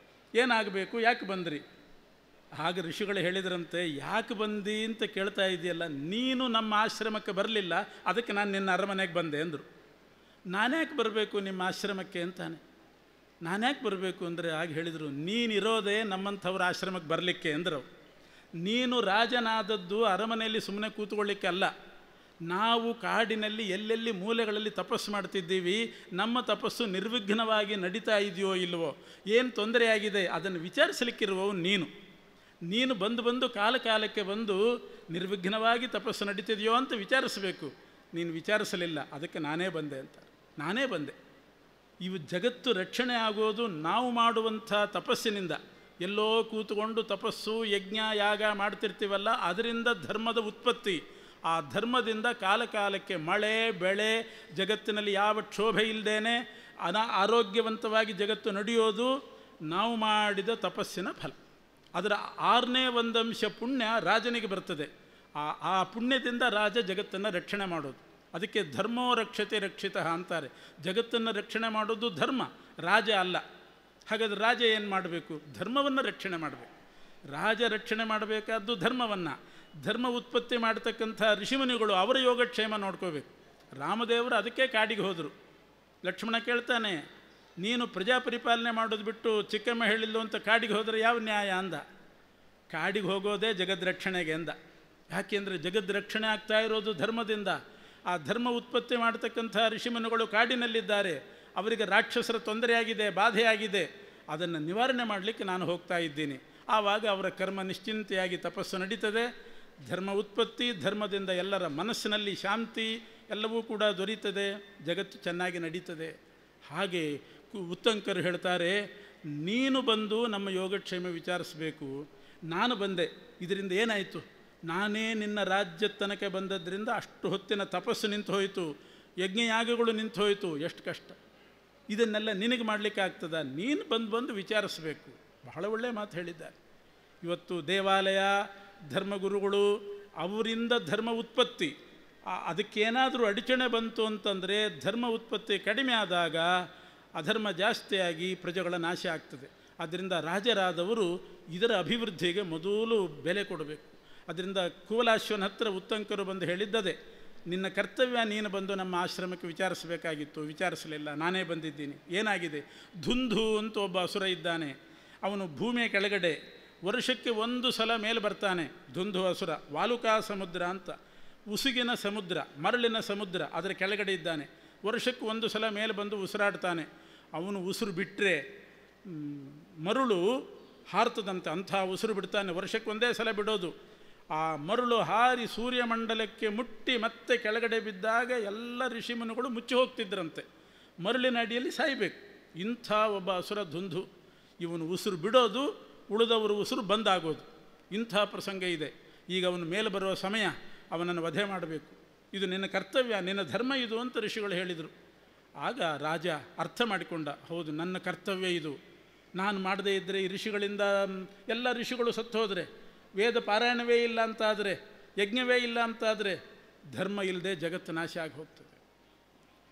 ಏನಾಗಬೇಕು, ಯಾಕೆ ಬಂದ್ರಿ? ಆಗ ಋಷಿಗಳು ಹೇಳಿದ್ರಂತೆ, ಯಾಕೆ ಬಂದಿ ಅಂತ ಕೇಳ್ತಾ ಇದೆಯಲ್ಲ, ನೀನು ನಮ್ಮ ಆಶ್ರಮಕ್ಕೆ ಬರಲಿಲ್ಲ, ಅದಕ್ಕೆ ನಾನು ನಿನ್ನ ಅರಮನೆಗೆ ಬಂದೆ ಅಂದರು. ನಾನ್ಯಾಕೆ ಬರಬೇಕು ನಿಮ್ಮ ಆಶ್ರಮಕ್ಕೆ ಅಂತಾನೆ. ನಾನ್ಯಾಕೆ ಬರಬೇಕು ಅಂದರೆ ಆಗ ಹೇಳಿದರು, ನೀನಿರೋದೇ ನಮ್ಮಂಥವ್ರ ಆಶ್ರಮಕ್ಕೆ ಬರಲಿಕ್ಕೆ ಅಂದರು. ನೀನು ರಾಜನಾದದ್ದು ಅರಮನೆಯಲ್ಲಿ ಸುಮ್ಮನೆ ಕೂತ್ಕೊಳ್ಳಿಕ್ಕೆ ಅಲ್ಲ. ನಾವು ಕಾಡಿನಲ್ಲಿ ಎಲ್ಲೆಲ್ಲಿ ಮೂಲೆಗಳಲ್ಲಿ ತಪಸ್ಸು ಮಾಡ್ತಿದ್ದೀವಿ, ನಮ್ಮ ತಪಸ್ಸು ನಿರ್ವಿಘ್ನವಾಗಿ ನಡೀತಾ ಇದೆಯೋ ಇಲ್ವೋ, ಏನು ತೊಂದರೆಯಾಗಿದೆ ಅದನ್ನು ವಿಚಾರಿಸಲಿಕ್ಕಿರುವವು ನೀನು ಬಂದು ಕಾಲಕ್ಕೆ ಬಂದು ನಿರ್ವಿಘ್ನವಾಗಿ ತಪಸ್ಸು ನಡೀತಿದೆಯೋ ಅಂತ ವಿಚಾರಿಸಬೇಕು. ನೀನು ವಿಚಾರಿಸಲಿಲ್ಲ, ಅದಕ್ಕೆ ನಾನೇ ಬಂದೆ ಅಂತ. ನಾನೇ ಬಂದೆ. ಇವು ಜಗತ್ತು ರಕ್ಷಣೆ ಆಗೋದು ನಾವು ಮಾಡುವಂಥ ತಪಸ್ಸಿನಿಂದ. ಎಲ್ಲೋ ಕೂತ್ಕೊಂಡು ತಪಸ್ಸು ಯಜ್ಞ ಯಾಗ ಮಾಡ್ತಿರ್ತೀವಲ್ಲ, ಅದರಿಂದ ಧರ್ಮದ ಉತ್ಪತ್ತಿ. ಆ ಧರ್ಮದಿಂದ ಕಾಲಕಾಲಕ್ಕೆ ಮಳೆ ಬೆಳೆ, ಜಗತ್ತಿನಲ್ಲಿ ಯಾವ ಕ್ಷೋಭೆ ಇಲ್ಲದೇನೆ ಆರೋಗ್ಯವಂತವಾಗಿ ಜಗತ್ತು ನಡೆಯೋದು ನಾವು ಮಾಡಿದ ತಪಸ್ಸಿನ ಫಲ. ಅದರ 6ನೇ ಅಂಶ ಪುಣ್ಯ ರಾಜನಿಗೆ ಬರ್ತದೆ. ಆ ಪುಣ್ಯದಿಂದ ರಾಜ ಜಗತ್ತನ್ನು ರಕ್ಷಣೆ ಮಾಡೋದು. ಅದಕ್ಕೆ ಧರ್ಮೋ ರಕ್ಷತೆ ರಕ್ಷಿತ ಅಂತಾರೆ. ಜಗತ್ತನ್ನು ರಕ್ಷಣೆ ಮಾಡೋದು ಧರ್ಮ, ರಾಜ ಅಲ್ಲ. ಹಾಗಾದರೆ ರಾಜ ಏನು ಮಾಡಬೇಕು? ಧರ್ಮವನ್ನು ರಕ್ಷಣೆ ಮಾಡಬೇಕು. ರಾಜ ರಕ್ಷಣೆ ಮಾಡಬೇಕಾದ್ದು ಧರ್ಮವನ್ನು. ಧರ್ಮ ಉತ್ಪತ್ತಿ ಮಾಡತಕ್ಕಂಥ ಋಷಿಮುನಿಗಳು ಅವರ ಯೋಗಕ್ಷೇಮ ನೋಡ್ಕೋಬೇಕು. ರಾಮದೇವರು ಅದಕ್ಕೆ ಕಾಡಿಗೆ ಹೋದರು. ಲಕ್ಷ್ಮಣ ಕೇಳ್ತಾನೆ, ನೀನು ಪ್ರಜಾ ಪರಿಪಾಲನೆ ಮಾಡೋದು ಬಿಟ್ಟು ಚಿಕ್ಕಮ್ಮ ಹೇಳಿಲ್ಲ ಅಂತ ಕಾಡಿಗೆ ಹೋದರೆ ಯಾವ ನ್ಯಾಯ ಅಂದ. ಕಾಡಿಗೆ ಹೋಗೋದೇ ಜಗದ್ರಕ್ಷಣೆಗೆ ಅಂದ. ಯಾಕೆಂದರೆ ಜಗದ್ರಕ್ಷಣೆ ಆಗ್ತಾ ಇರೋದು ಧರ್ಮದಿಂದ. ಆ ಧರ್ಮ ಉತ್ಪತ್ತಿ ಮಾಡತಕ್ಕಂಥ ಋಷಿಮುನಿಗಳು ಕಾಡಿನಲ್ಲಿದ್ದಾರೆ. ಅವರಿಗೆ ರಾಕ್ಷಸರ ತೊಂದರೆಯಾಗಿದೆ, ಬಾಧೆಯಾಗಿದೆ. ಅದನ್ನು ನಿವಾರಣೆ ಮಾಡಲಿಕ್ಕೆ ನಾನು ಹೋಗ್ತಾ ಇದ್ದೀನಿ. ಆವಾಗ ಅವರ ಕರ್ಮ ನಿಶ್ಚಿಂತೆಯಾಗಿ ತಪಸ್ಸು ನಡೀತದೆ. ಧರ್ಮ ಉತ್ಪತ್ತಿ, ಧರ್ಮದಿಂದ ಎಲ್ಲರ ಮನಸ್ಸಿನಲ್ಲಿ ಶಾಂತಿ ಎಲ್ಲವೂ ಕೂಡ ದೊರೀತದೆ, ಜಗತ್ತು ಚೆನ್ನಾಗಿ ನಡೀತದೆ. ಹಾಗೆ ಉತ್ತಂಕರು ಹೇಳ್ತಾರೆ, ನೀನು ಬಂದು ನಮ್ಮ ಯೋಗಕ್ಷೇಮ ವಿಚಾರಿಸಬೇಕು. ನಾನು ಬಂದೆ, ಇದರಿಂದ ಏನಾಯಿತು? ನಾನೇ ನಿನ್ನ ರಾಜ್ಯದ ತನಕ ಬಂದದ್ರಿಂದ ಅಷ್ಟು ಹೊತ್ತಿನ ತಪಸ್ಸು ನಿಂತು ಹೋಯಿತು, ಯಜ್ಞಯಾಗಗಳು ನಿಂತು ಹೋಯಿತು. ಎಷ್ಟು ಕಷ್ಟ! ಇದನ್ನೆಲ್ಲ ನಿನಗೆ ಮಾಡಲಿಕ್ಕೆ ಆಗ್ತದ? ನೀನು ಬಂದು ವಿಚಾರಿಸಬೇಕು. ಬಹಳ ಒಳ್ಳೆಯ ಮಾತು ಹೇಳಿದ್ದಾರೆ. ಇವತ್ತು ದೇವಾಲಯ, ಧರ್ಮಗುರುಗಳು, ಅವರಿಂದ ಧರ್ಮ ಉತ್ಪತ್ತಿ, ಅದಕ್ಕೇನಾದರೂ ಅಡಚಣೆ ಬಂತು ಅಂತಂದರೆ, ಧರ್ಮ ಉತ್ಪತ್ತಿ ಕಡಿಮೆ ಆದಾಗ ಅಧರ್ಮ ಜಾಸ್ತಿಯಾಗಿ ಪ್ರಜೆಗಳ ನಾಶ ಆಗ್ತದೆ. ಆದ್ದರಿಂದ ರಾಜರಾದವರು ಇದರ ಅಭಿವೃದ್ಧಿಗೆ ಮೊದಲು ಬೆಲೆ ಕೊಡಬೇಕು. ಅದರಿಂದ ಕುವಲಾಶ್ವನ ಹತ್ರ ಉತ್ತಂಕರು ಬಂದು ಹೇಳಿದ್ದದೆ, ನಿನ್ನ ಕರ್ತವ್ಯ ನೀನು ಬಂದು ನಮ್ಮ ಆಶ್ರಮಕ್ಕೆ ವಿಚಾರಿಸಬೇಕಾಗಿತ್ತು, ವಿಚಾರಿಸಲಿಲ್ಲ, ನಾನೇ ಬಂದಿದ್ದೀನಿ. ಏನಾಗಿದೆ? ಧುಂಧು ಅಂತ ಒಬ್ಬ ಅಸುರ ಇದ್ದಾನೆ. ಅವನು ಭೂಮಿಯ ಕೆಳಗಡೆ ವರ್ಷಕ್ಕೆ 1 ಸಲ ಮೇಲೆ ಬರ್ತಾನೆ. ಧುಂಧು ಅಸುರ. ವಾಲುಕಾ ಸಮುದ್ರ ಅಂತ, ಉಸುಗಿನ ಸಮುದ್ರ, ಮರಳಿನ ಸಮುದ್ರ, ಅದರ ಕೆಳಗಡೆ ಇದ್ದಾನೆ. ವರ್ಷಕ್ಕೆ 1 ಸಲ ಮೇಲೆ ಬಂದು ಉಸಿರಾಡ್ತಾನೆ. ಅವನು ಉಸಿರು ಬಿಟ್ಟರೆ ಮರುಳು ಹಾರ್ತದಂತೆ, ಅಂಥ ಉಸಿರು ಬಿಡ್ತಾನೆ. ವರ್ಷಕ್ಕೆ 1 ಸಲ ಬಿಡೋದು. ಆ ಮರುಳು ಹಾರಿ ಸೂರ್ಯಮಂಡಲಕ್ಕೆ ಮುಟ್ಟಿ ಮತ್ತೆ ಕೆಳಗಡೆ ಬಿದ್ದಾಗ ಎಲ್ಲ ಋಷಿಮುನಿಗಳು ಮುಚ್ಚಿ ಹೋಗ್ತಿದ್ರಂತೆ. ಮರುಳಿನ ಅಡಿಯಲ್ಲಿ ಸಾಯಬೇಕು. ಇಂಥ ಒಬ್ಬ ಅಸುರ ಧುಂಧು. ಇವನು ಉಸಿರು ಬಿಡೋದು, ಉಳಿದವರು ಉಸಿರು ಬಂದಾಗೋದು. ಇಂಥ ಪ್ರಸಂಗ ಇದೆ. ಈಗ ಅವನು ಮೇಲೆ ಬರುವ ಸಮಯ, ಅವನನ್ನು ವಧೆ ಮಾಡಬೇಕು. ಇದು ನಿನ್ನ ಕರ್ತವ್ಯ, ನಿನ್ನ ಧರ್ಮ ಇದು ಅಂತ ಋಷಿಗಳು ಹೇಳಿದರು. ಆಗ ರಾಜ ಅರ್ಥ ಮಾಡಿಕೊಂಡ, ಹೌದು ನನ್ನ ಕರ್ತವ್ಯ ಇದು. ನಾನು ಮಾಡದೇ ಇದ್ದರೆ ಈ ಋಷಿಗಳಿಂದ ಎಲ್ಲ ಋಷಿಗಳು ಸತ್ತು ಹೋದರೆ, ವೇದ ಪಾರಾಯಣವೇ ಇಲ್ಲ ಅಂತಾದರೆ, ಯಜ್ಞವೇ ಇಲ್ಲ ಅಂತಾದರೆ, ಧರ್ಮ ಇಲ್ಲದೆ ಜಗತ್ತು ನಾಶ ಆಗಿ ಹೋಗ್ತದೆ.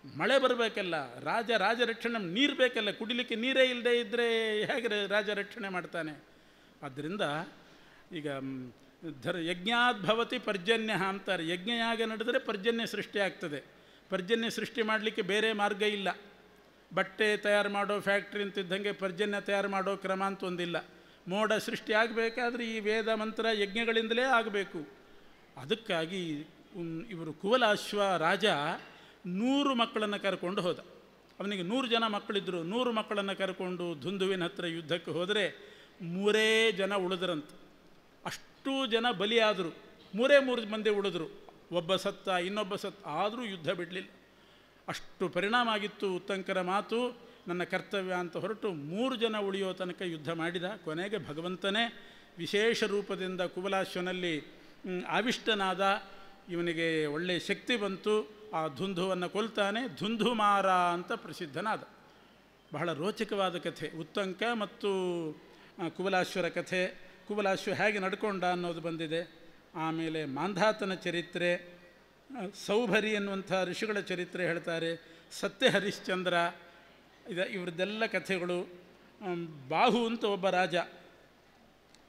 ಮಳೆ ಬರಬೇಕಲ್ಲ, ರಾಜ ರಕ್ಷಣೆ, ನೀರು ಬೇಕಲ್ಲ, ಕುಡಿಲಿಕ್ಕೆ ನೀರೇ ಇಲ್ಲದೆ ಇದ್ದರೆ ಹೇಗೆ ರಾಜ ರಕ್ಷಣೆ ಮಾಡ್ತಾನೆ? ಆದ್ದರಿಂದ ಈಗ ಯಜ್ಞಾದ್ಭವತಿ ಪರ್ಜನ್ಯ ಅಂತಾರೆ. ಯಜ್ಞಯಾಗ ನಡೆದರೆ ಪರ್ಜನ್ಯ ಸೃಷ್ಟಿ ಆಗ್ತದೆ. ಪರ್ಜನ್ಯ ಸೃಷ್ಟಿ ಮಾಡಲಿಕ್ಕೆ ಬೇರೆ ಮಾರ್ಗ ಇಲ್ಲ. ಬಟ್ಟೆ ತಯಾರು ಮಾಡೋ ಫ್ಯಾಕ್ಟ್ರಿ ಅಂತಿದ್ದಂಗೆ ಪರ್ಜನ್ಯ ತಯಾರು ಮಾಡೋ ಕ್ರಮ ಅಂತ ಒಂದಿಲ್ಲ. ಮೋಡ ಸೃಷ್ಟಿ ಆಗಬೇಕಾದ್ರೆ ಈ ವೇದ ಮಂತ್ರ ಯಜ್ಞಗಳಿಂದಲೇ ಆಗಬೇಕು. ಅದಕ್ಕಾಗಿ ಇವರು ಕುವಲಾಶ್ವ ರಾಜ 100 ಮಕ್ಕಳನ್ನು ಕರ್ಕೊಂಡು ಹೋದ. ಅವನಿಗೆ 100 ಜನ ಮಕ್ಕಳಿದ್ದರು. 100 ಮಕ್ಕಳನ್ನು ಕರ್ಕೊಂಡು ಧುಂಧುವಿನ ಹತ್ರ ಯುದ್ಧಕ್ಕೆ ಹೋದರೆ 3 ಜನ ಉಳಿದ್ರಂತೆ. ಅಷ್ಟು ಜನ ಬಲಿಯಾದರು. 3 ಮಂದಿ ಉಳಿದ್ರು. ಒಬ್ಬ ಸತ್ತ, ಇನ್ನೊಬ್ಬ ಸತ್ತ, ಆದರೂ ಯುದ್ಧ ಬಿಡಲಿಲ್ಲ. ಅಷ್ಟು ಪರಿಣಾಮ ಆಗಿತ್ತು ಉತ್ತಂಕರ ಮಾತು. ನನ್ನ ಕರ್ತವ್ಯ ಅಂತ ಹೊರಟು 3 ಜನ ಉಳಿಯೋ ತನಕ ಯುದ್ಧ ಮಾಡಿದ. ಕೊನೆಗೆ ಭಗವಂತನೇ ವಿಶೇಷ ರೂಪದಿಂದ ಕುವಲಾಶ್ವನಲ್ಲಿ ಆವಿಷ್ಟನಾದ. ಇವನಿಗೆ ಒಳ್ಳೆಯ ಶಕ್ತಿ ಬಂತು. ಆ ಧುಂಧುವನ್ನು ಕೊಲ್ತಾನೆ. ಧುಂಧುಮಾರ ಅಂತ ಪ್ರಸಿದ್ಧನಾದ. ಬಹಳ ರೋಚಕವಾದ ಕಥೆ ಉತ್ತಂಕ ಮತ್ತು ಕುವಲಾಶ್ವರ ಕಥೆ. ಕುವಲಾಶ್ವ ಹೇಗೆ ನಡ್ಕೊಂಡ ಅನ್ನೋದು ಬಂದಿದೆ. ಆಮೇಲೆ ಮಾಂಧಾತನ ಚರಿತ್ರೆ, ಸೌಭರಿ ಎನ್ನುವಂಥ ಋಷಿಗಳ ಚರಿತ್ರೆ ಹೇಳ್ತಾರೆ. ಸತ್ಯ ಹರಿಶ್ಚಂದ್ರ, ಇವ್ರದ್ದೆಲ್ಲ ಕಥೆಗಳು. ಬಾಹು ಅಂತ ಒಬ್ಬ ರಾಜ.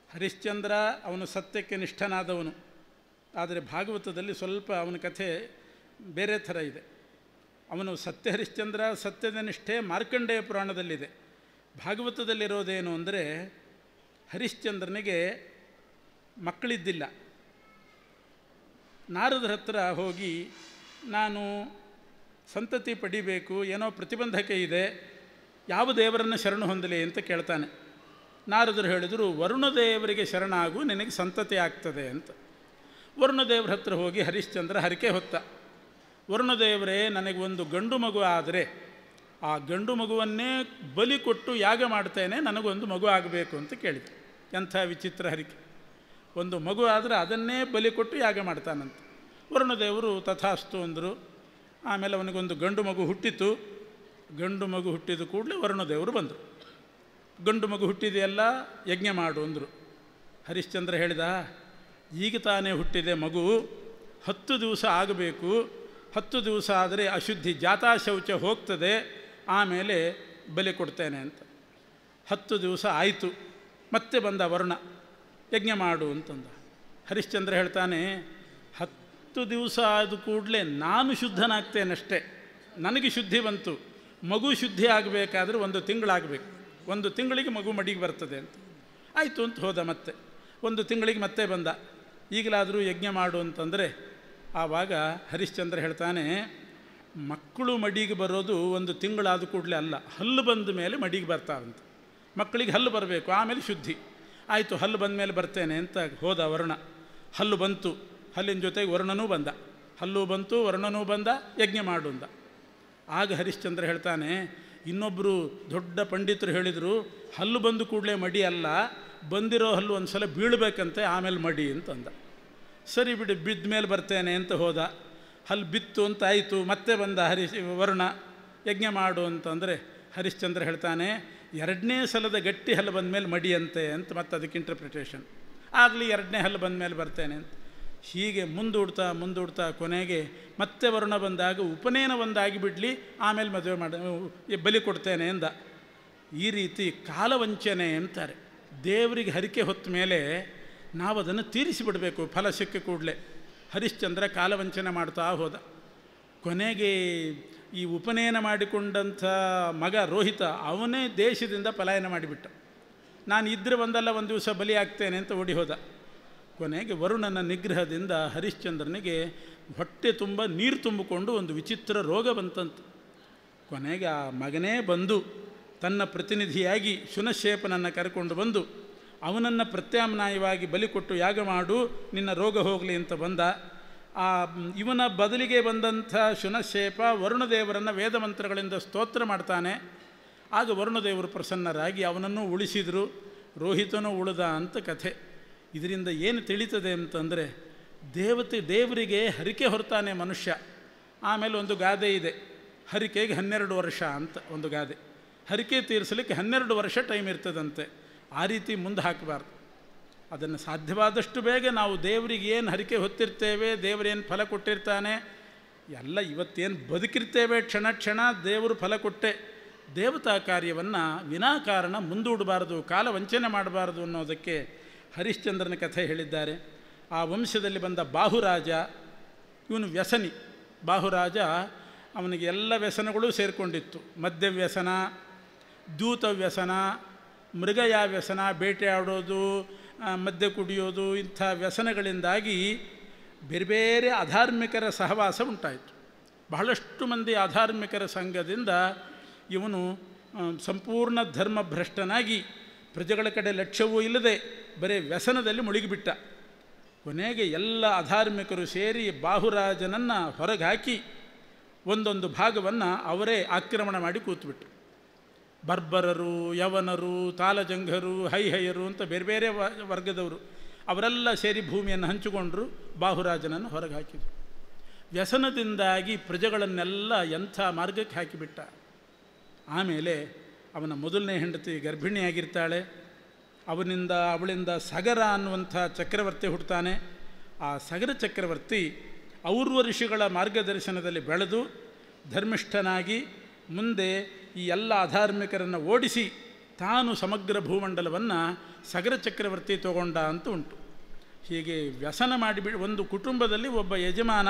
ಹರಿಶ್ಚಂದ್ರ ಅವನು ಸತ್ಯಕ್ಕೆ ನಿಷ್ಠನಾದವನು. ಆದರೆ ಭಾಗವತದಲ್ಲಿ ಸ್ವಲ್ಪ ಅವನ ಕಥೆ ಬೇರೆ ಥರ ಇದೆ. ಅವನು ಸತ್ಯ ಹರಿಶ್ಚಂದ್ರ, ಸತ್ಯದ ನಿಷ್ಠೆ ಮಾರ್ಕಂಡೇಯ ಪುರಾಣದಲ್ಲಿದೆ. ಭಾಗವತದಲ್ಲಿರೋದೇನು ಅಂದರೆ, ಹರಿಶ್ಚಂದ್ರನಿಗೆ ಮಕ್ಕಳಿದ್ದಿಲ್ಲ. ನಾರದರ ಹತ್ರ ಹೋಗಿ ನಾನು ಸಂತತಿ ಪಡಿಬೇಕು, ಏನೋ ಪ್ರತಿಬಂಧಕ ಇದೆ, ಯಾವ ದೇವರನ್ನು ಶರಣು ಹೊಂದಲಿ ಅಂತ ಕೇಳ್ತಾನೆ. ನಾರದರು ಹೇಳಿದರು, ವರುಣದೇವರಿಗೆ ಶರಣಾಗು, ನಿನಗೆ ಸಂತತಿ ಆಗ್ತದೆ ಅಂತ. ವರುಣದೇವರ ಹತ್ರ ಹೋಗಿ ಹರಿಶ್ಚಂದ್ರ ಹರಕೆ ಹೊತ್ತ. ವರುಣದೇವರೇ, ನನಗೆ ಒಂದು ಗಂಡು ಮಗು ಆದರೆ ಆ ಗಂಡು ಮಗುವನ್ನೇ ಬಲಿ ಕೊಟ್ಟು ಯಾಗ ಮಾಡ್ತೇನೆ, ನನಗೊಂದು ಮಗು ಆಗಬೇಕು ಅಂತ ಕೇಳಿದ. ಎಂಥ ವಿಚಿತ್ರ ಹರಿಕೆ! ಒಂದು ಮಗು ಆದರೆ ಅದನ್ನೇ ಬಲಿ ಕೊಟ್ಟು ಯಾಗ ಮಾಡ್ತಾನಂತೆ. ವರುಣದೇವರು ತಥಾಸ್ತು ಅಂದರು. ಆಮೇಲೆ ಅವನಿಗೊಂದು ಗಂಡು ಮಗು ಹುಟ್ಟಿತು. ಗಂಡು ಮಗು ಹುಟ್ಟಿದ ಕೂಡಲೇ ವರುಣದೇವರು ಬಂದರು. ಗಂಡು ಮಗು ಹುಟ್ಟಿದೆಯಲ್ಲ, ಯಜ್ಞ ಮಾಡು ಅಂದರು. ಹರಿಶ್ಚಂದ್ರ ಹೇಳಿದ, ಈಗ ತಾನೇ ಹುಟ್ಟಿದೆ ಮಗು, 10 ದಿವಸ ಆಗಬೇಕು. 10 ದಿವಸ ಆದರೆ ಅಶುದ್ಧಿ ಜಾತಾಶೌಚ ಹೋಗ್ತದೆ, ಆಮೇಲೆ ಬಲಿ ಕೊಡ್ತೇನೆ ಅಂತ. 10 ದಿವಸ ಆಯಿತು. ಮತ್ತೆ ಬಂದ ವರುಣ, ಯಜ್ಞ ಮಾಡು ಅಂತಂದ. ಹರಿಶ್ಚಂದ್ರ ಹೇಳ್ತಾನೆ, 10 ದಿವಸ ಆದ ಕೂಡಲೇ ನಾನು ಶುದ್ಧನಾಗ್ತೇನಷ್ಟೇ, ನನಗೆ ಶುದ್ಧಿ ಬಂತು. ಮಗು ಶುದ್ಧಿ ಆಗಬೇಕಾದ್ರೆ 1 ತಿಂಗಳಾಗಬೇಕು. 1 ತಿಂಗಳಿಗೆ ಮಗು ಮಡಿಗೆ ಬರ್ತದೆ ಅಂತ. ಆಯಿತು ಅಂತ ಹೋದ. ಮತ್ತೆ 1 ತಿಂಗಳಿಗೆ ಮತ್ತೆ ಬಂದ, ಈಗಲಾದರೂ ಯಜ್ಞ ಮಾಡು ಅಂತಂದರೆ ಆವಾಗ ಹರಿಶ್ಚಂದ್ರ ಹೇಳ್ತಾನೆ, ಮಕ್ಕಳು ಮಡಿಗೆ ಬರೋದು 1 ತಿಂಗಳಾದ ಕೂಡಲೇ ಅಲ್ಲ, ಹಲ್ಲು ಬಂದ ಮೇಲೆ ಮಡಿಗೆ ಬರ್ತಾವಂತ. ಮಕ್ಕಳಿಗೆ ಹಲ್ಲು ಬರಬೇಕು, ಆಮೇಲೆ ಶುದ್ಧಿ. ಆಯಿತು, ಹಲ್ಲು ಬಂದ ಮೇಲೆ ಬರ್ತೇನೆ ಅಂತ ಹೋದ ವರುಣ. ಹಲ್ಲು ಬಂತು, ಹಲ್ಲಿನ ಜೊತೆಗೆ ವರುಣನೂ ಬಂದ. ಹಲ್ಲು ಬಂತು, ವರುಣನೂ ಬಂದ, ಯಜ್ಞ ಮಾಡು ಅಂದ. ಆಗ ಹರಿಶ್ಚಂದ್ರ ಹೇಳ್ತಾನೆ, ಇನ್ನೊಬ್ಬರು ದೊಡ್ಡ ಪಂಡಿತರು ಹೇಳಿದರು, ಹಲ್ಲು ಬಂದು ಕೂಡಲೇ ಮಡಿ ಅಲ್ಲ, ಬಂದಿರೋ ಹಲ್ಲು ಒಂದು ಸಲ ಬೀಳಬೇಕಂತೆ, ಆಮೇಲೆ ಮಡಿ ಅಂತಂದ. ಸರಿ ಬಿಡಿ, ಬಿದ್ದ ಮೇಲೆ ಬರ್ತೇನೆ ಅಂತ ಹೋದ. ಹಲ್ಲು ಬಿತ್ತು ಅಂತ ಆಯಿತು, ಮತ್ತೆ ಬಂದ ವರುಣ, ಯಜ್ಞ ಮಾಡು ಅಂತಂದರೆ ಹರಿಶ್ಚಂದ್ರ ಹೇಳ್ತಾನೆ, 2ನೇ ಸಲದ ಗಟ್ಟಿ ಹಲ್ಲು ಬಂದ ಮೇಲೆ ಮಡಿಯಂತೆ ಅಂತ. ಮತ್ತೆ ಅದಕ್ಕೆ ಇಂಟರ್ಪ್ರಿಟೇಷನ್ ಆಗಲಿ, 2ನೇ ಹಲ್ಲು ಬಂದ ಮೇಲೆ ಬರ್ತೇನೆ ಅಂತ. ಹೀಗೆ ಮುಂದೂಡ್ತಾ ಕೊನೆಗೆ ಮತ್ತೆ ವರುಣ ಬಂದಾಗ ಉಪನಯನ ಒಂದಾಗಿ ಬಿಡಲಿ, ಆಮೇಲೆ ಮದುವೆ ಬಲಿ ಕೊಡ್ತೇನೆ ಎಂದ. ಈ ರೀತಿ ಕಾಲವಂಚನೆ ಅಂತಾರೆ. ದೇವರಿಗೆ ಹರಿಕೆ ಹೊತ್ತ ಮೇಲೆ ನಾವು ಅದನ್ನು ತೀರಿಸಿಬಿಡಬೇಕು ಫಲ ಸಿಕ್ಕ ಕೂಡಲೇ. ಹರಿಶ್ಚಂದ್ರ ಕಾಲವಂಚನೆ ಮಾಡ್ತಾ ಹೋದ. ಕೊನೆಗೆ ಈ ಉಪನಯನ ಮಾಡಿಕೊಂಡಂಥ ಮಗ ರೋಹಿತ, ಅವನೇ ದೇಶದಿಂದ ಪಲಾಯನ ಮಾಡಿಬಿಟ್ಟ. ನಾನು ಇದ್ದರೆ ಒಂದಲ್ಲ ಒಂದು ದಿವಸ ಬಲಿ ಆಗ್ತೇನೆ ಅಂತ ಓಡಿ ಹೋದ. ಕೊನೆಗೆ ವರುಣನ ನಿಗ್ರಹದಿಂದ ಹರಿಶ್ಚಂದ್ರನಿಗೆ ಹೊಟ್ಟೆ ತುಂಬ ನೀರು ತುಂಬಿಕೊಂಡು ಒಂದು ವಿಚಿತ್ರ ರೋಗ ಬಂತಂತೆ. ಕೊನೆಗೆ ಆ ಮಗನೇ ಬಂದು ತನ್ನ ಪ್ರತಿನಿಧಿಯಾಗಿ ಶುನಶೇಪನನ್ನು ಕರ್ಕೊಂಡು ಬಂದು ಅವನನ್ನು ಪ್ರತ್ಯಾಮ್ನಾಯವಾಗಿ ಬಲಿ ಕೊಟ್ಟು ಯಾಗ ಮಾಡು, ನಿನ್ನ ರೋಗ ಹೋಗಲಿ ಅಂತ ಬಂದ. ಇವನ ಬದಲಿಗೆ ಬಂದಂಥ ಶುನಶೇಪ ವರುಣದೇವರನ್ನು ವೇದ ಮಂತ್ರಗಳಿಂದ ಸ್ತೋತ್ರ ಮಾಡ್ತಾನೆ. ಆಗ ವರುಣದೇವರು ಪ್ರಸನ್ನರಾಗಿ ಅವನನ್ನು ಉಳಿಸಿದರು, ರೋಹಿತನೂ ಉಳಿದ ಅಂತ ಕಥೆ. ಇದರಿಂದ ಏನು ತಿಳಿತದೆ ಅಂತಂದರೆ, ದೇವರಿಗೆ ಹರಿಕೆ ಹೊರತಾನೆ ಮನುಷ್ಯ. ಆಮೇಲೆ ಒಂದು ಗಾದೆ ಇದೆ, ಹರಿಕೆಗೆ 12 ವರ್ಷ ಅಂತ ಒಂದು ಗಾದೆ. ಹರಿಕೆ ತೀರಿಸಲಿಕ್ಕೆ 12 ವರ್ಷ ಟೈಮ್ ಇರ್ತದಂತೆ. ಆ ರೀತಿ ಮುಂದೆ ಹಾಕಬಾರ್ದು. ಅದನ್ನು ಸಾಧ್ಯವಾದಷ್ಟು ಬೇಗ ನಾವು ದೇವರಿಗೆ ಏನು ಹರಿಕೆ ಹೊತ್ತಿರ್ತೇವೆ, ದೇವರೇನು ಫಲ ಕೊಟ್ಟಿರ್ತಾನೆ, ಎಲ್ಲ ಇವತ್ತೇನು ಬದುಕಿರ್ತೇವೆ ಕ್ಷಣ ಕ್ಷಣ ದೇವರು ಫಲ ಕೊಟ್ಟೆ. ದೇವತಾ ಕಾರ್ಯವನ್ನು ವಿನಾಕಾರಣ ಮುಂದೂಡಬಾರ್ದು, ಕಾಲ ವಂಚನೆ ಮಾಡಬಾರ್ದು ಅನ್ನೋದಕ್ಕೆ ಹರಿಶ್ಚಂದ್ರನ ಕಥೆ ಹೇಳಿದ್ದಾರೆ. ಆ ವಂಶದಲ್ಲಿ ಬಂದ ಬಾಹುರಾಜ, ಇವನು ವ್ಯಸನಿ. ಬಾಹುರಾಜ, ಅವನಿಗೆ ಎಲ್ಲ ವ್ಯಸನಗಳು ಸೇರಿಕೊಂಡಿತ್ತು. ಮದ್ಯ ವ್ಯಸನ, ದ್ಯೂತ ವ್ಯಸನ, ಮೃಗಯ ವ್ಯಸನ, ಬೇಟೆಯಾಡೋದು, ಮದ್ಯ ಕುಡಿಯೋದು, ಇಂಥ ವ್ಯಸನಗಳಿಂದಾಗಿ ಬೇರೆ ಬೇರೆ ಅಧಾರ್ಮಿಕರ ಸಹವಾಸ ಉಂಟಾಯಿತು. ಬಹಳಷ್ಟು ಮಂದಿ ಅಧಾರ್ಮಿಕರ ಸಂಘದಿಂದ ಇವನು ಸಂಪೂರ್ಣ ಧರ್ಮಭ್ರಷ್ಟನಾಗಿ ಪ್ರಜೆಗಳ ಕಡೆ ಲಕ್ಷ್ಯವೂ ಇಲ್ಲದೆ ಬರೀ ವ್ಯಸನದಲ್ಲಿ ಮುಳುಗಿಬಿಟ್ಟ. ಕೊನೆಗೆ ಎಲ್ಲ ಅಧಾರ್ಮಿಕರು ಸೇರಿ ಬಾಹುರಾಜನನ್ನು ಹೊರಗೆ ಹಾಕಿ ಒಂದೊಂದು ಭಾಗವನ್ನು ಅವರೇ ಆಕ್ರಮಣ ಮಾಡಿ ಕೂತ್ಬಿಟ್ರು. ಬರ್ಬರರು, ಯವನರು, ತಾಲಜಂಘರು, ಹೈಹಯರು ಅಂತ ಬೇರೆ ಬೇರೆ ವರ್ಗದವರು ಅವರೆಲ್ಲ ಸೇರಿ ಭೂಮಿಯನ್ನು ಹಂಚಿಕೊಂಡರು, ಬಾಹುರಾಜನನ್ನು ಹೊರಗೆ ಹಾಕಿದರು. ವ್ಯಸನದಿಂದಾಗಿ ಪ್ರಜೆಗಳನ್ನೆಲ್ಲ ಎಂಥ ಮಾರ್ಗಕ್ಕೆ ಹಾಕಿಬಿಟ್ಟ. ಆಮೇಲೆ ಅವನ ಮೊದಲನೇ ಹೆಂಡತಿ ಗರ್ಭಿಣಿಯಾಗಿರ್ತಾಳೆ. ಅವಳಿಂದ ಸಗರ ಅನ್ನುವಂಥ ಚಕ್ರವರ್ತಿ ಹುಡ್ತಾನೆ. ಆ ಸಗರ ಚಕ್ರವರ್ತಿ ಔರ್ವ ಋಷಿಗಳ ಮಾರ್ಗದರ್ಶನದಲ್ಲಿ ಬೆಳೆದು ಧರ್ಮಿಷ್ಠನಾಗಿ ಮುಂದೆ ಈ ಎಲ್ಲ ಅಧಾರ್ಮಿಕರನ್ನು ಓಡಿಸಿ ತಾನು ಸಮಗ್ರ ಭೂಮಂಡಲವನ್ನು ಸಗರ ಚಕ್ರವರ್ತಿ ತಗೊಂಡ ಅಂತ ಉಂಟು. ಹೀಗೆ ವ್ಯಸನ ಒಂದು ಕುಟುಂಬದಲ್ಲಿ ಒಬ್ಬ ಯಜಮಾನ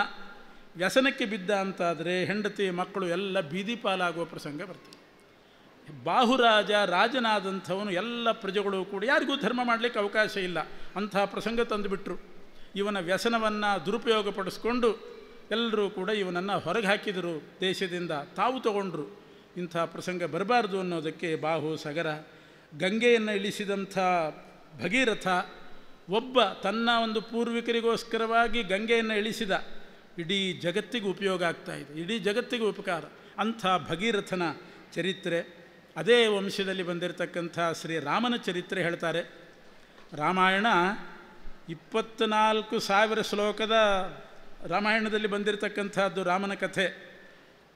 ವ್ಯಸನಕ್ಕೆ ಬಿದ್ದ ಅಂತಾದರೆ ಹೆಂಡತಿ ಮಕ್ಕಳು ಎಲ್ಲ ಬೀದಿ ಪಾಲಾಗುವ ಪ್ರಸಂಗ ಬರ್ತದೆ. ಬಾಹುರಾಜ ರಾಜನಾದಂಥವನು ಎಲ್ಲ ಪ್ರಜೆಗಳು ಕೂಡ ಯಾರಿಗೂ ಧರ್ಮ ಮಾಡಲಿಕ್ಕೆ ಅವಕಾಶ ಇಲ್ಲ, ಅಂಥ ಪ್ರಸಂಗ ತಂದುಬಿಟ್ರು. ಇವನ ವ್ಯಸನವನ್ನು ದುರುಪಯೋಗಪಡಿಸ್ಕೊಂಡು ಎಲ್ಲರೂ ಕೂಡ ಇವನನ್ನು ಹೊರಗೆ ಹಾಕಿದರು ದೇಶದಿಂದ, ತಾವು ತಗೊಂಡ್ರು. ಇಂಥ ಪ್ರಸಂಗ ಬರಬಾರ್ದು ಅನ್ನೋದಕ್ಕೆ ಬಾಹು, ಸಗರ, ಗಂಗೆಯನ್ನು ಇಳಿಸಿದಂಥ ಭಗೀರಥ ಒಬ್ಬ ತನ್ನ ಒಂದು ಪೂರ್ವಿಕರಿಗೋಸ್ಕರವಾಗಿ ಗಂಗೆಯನ್ನು ಇಳಿಸಿದ. ಇಡೀ ಜಗತ್ತಿಗೆ ಉಪಯೋಗ ಆಗ್ತಾಯಿದೆ, ಇಡೀ ಜಗತ್ತಿಗೆ ಉಪಕಾರ. ಅಂಥ ಭಗೀರಥನ ಚರಿತ್ರೆ. ಅದೇ ವಂಶದಲ್ಲಿ ಬಂದಿರತಕ್ಕಂಥ ಶ್ರೀರಾಮನ ಚರಿತ್ರೆ ಹೇಳ್ತಾರೆ. ರಾಮಾಯಣ 24,000 ಶ್ಲೋಕದ ರಾಮಾಯಣದಲ್ಲಿ ಬಂದಿರತಕ್ಕಂಥದ್ದು ರಾಮನ ಕಥೆ.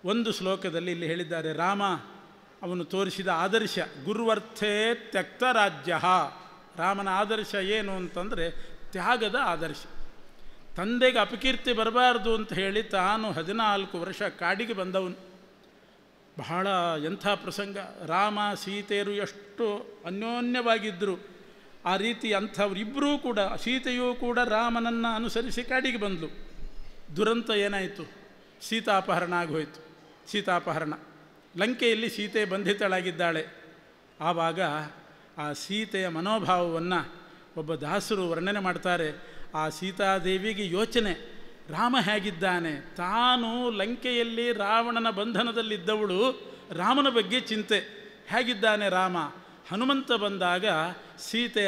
ಒಂದು ಶ್ಲೋಕದಲ್ಲಿ ಇಲ್ಲಿ ಹೇಳಿದ್ದಾರೆ, ರಾಮ ಅವನು ತೋರಿಸಿದ ಆದರ್ಶ ಗುರುವರ್ಥೇ ತ್ಯಕ್ತ ರಾಜ್ಯ. ರಾಮನ ಆದರ್ಶ ಏನು ಅಂತಂದರೆ ತ್ಯಾಗದ ಆದರ್ಶ. ತಂದೆಗೆ ಅಪಕೀರ್ತಿ ಬರಬಾರ್ದು ಅಂತ ಹೇಳಿ ತಾನು 14 ವರ್ಷ ಕಾಡಿಗೆ ಬಂದವನು. ಬಹಳ ಎಂಥ ಪ್ರಸಂಗ. ರಾಮ ಸೀತೆಯರು ಎಷ್ಟು ಅನ್ಯೋನ್ಯವಾಗಿದ್ದರು. ಆ ರೀತಿ ಅಂಥವರಿಬ್ಬರೂ ಕೂಡ, ಸೀತೆಯೂ ಕೂಡ ರಾಮನನ್ನು ಅನುಸರಿಸಿ ಕಾಡಿಗೆ ಬಂದಳು. ದುರಂತ ಏನಾಯಿತು? ಸೀತಾಪಹರಣ ಆಗೋಯಿತು. ಸೀತಾಪಹರಣ, ಲಂಕೆಯಲ್ಲಿ ಸೀತೆ ಬಂಧಿತಳಾಗಿದ್ದಾಳೆ. ಆವಾಗ ಆ ಸೀತೆಯ ಮನೋಭಾವವನ್ನು ಒಬ್ಬ ದಾಸರು ವರ್ಣನೆ ಮಾಡ್ತಾರೆ. ಆ ಸೀತಾದೇವಿಗೆ ಯೋಚನೆ, ರಾಮ ಹೇಗಿದ್ದಾನೆ, ತಾನು ಲಂಕೆಯಲ್ಲಿ ರಾವಣನ ಬಂಧನದಲ್ಲಿದ್ದವಳು, ರಾಮನ ಬಗ್ಗೆ ಚಿಂತೆ, ಹೇಗಿದ್ದಾನೆ ರಾಮ. ಹನುಮಂತ ಬಂದಾಗ ಸೀತೆ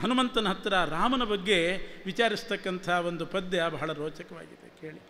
ಹನುಮಂತನ ಹತ್ರ ರಾಮನ ಬಗ್ಗೆ ವಿಚಾರಿಸ್ತಕ್ಕಂಥ ಒಂದು ಪದ್ಯ ಬಹಳ ರೋಚಕವಾಗಿದೆ, ಕೇಳಿ.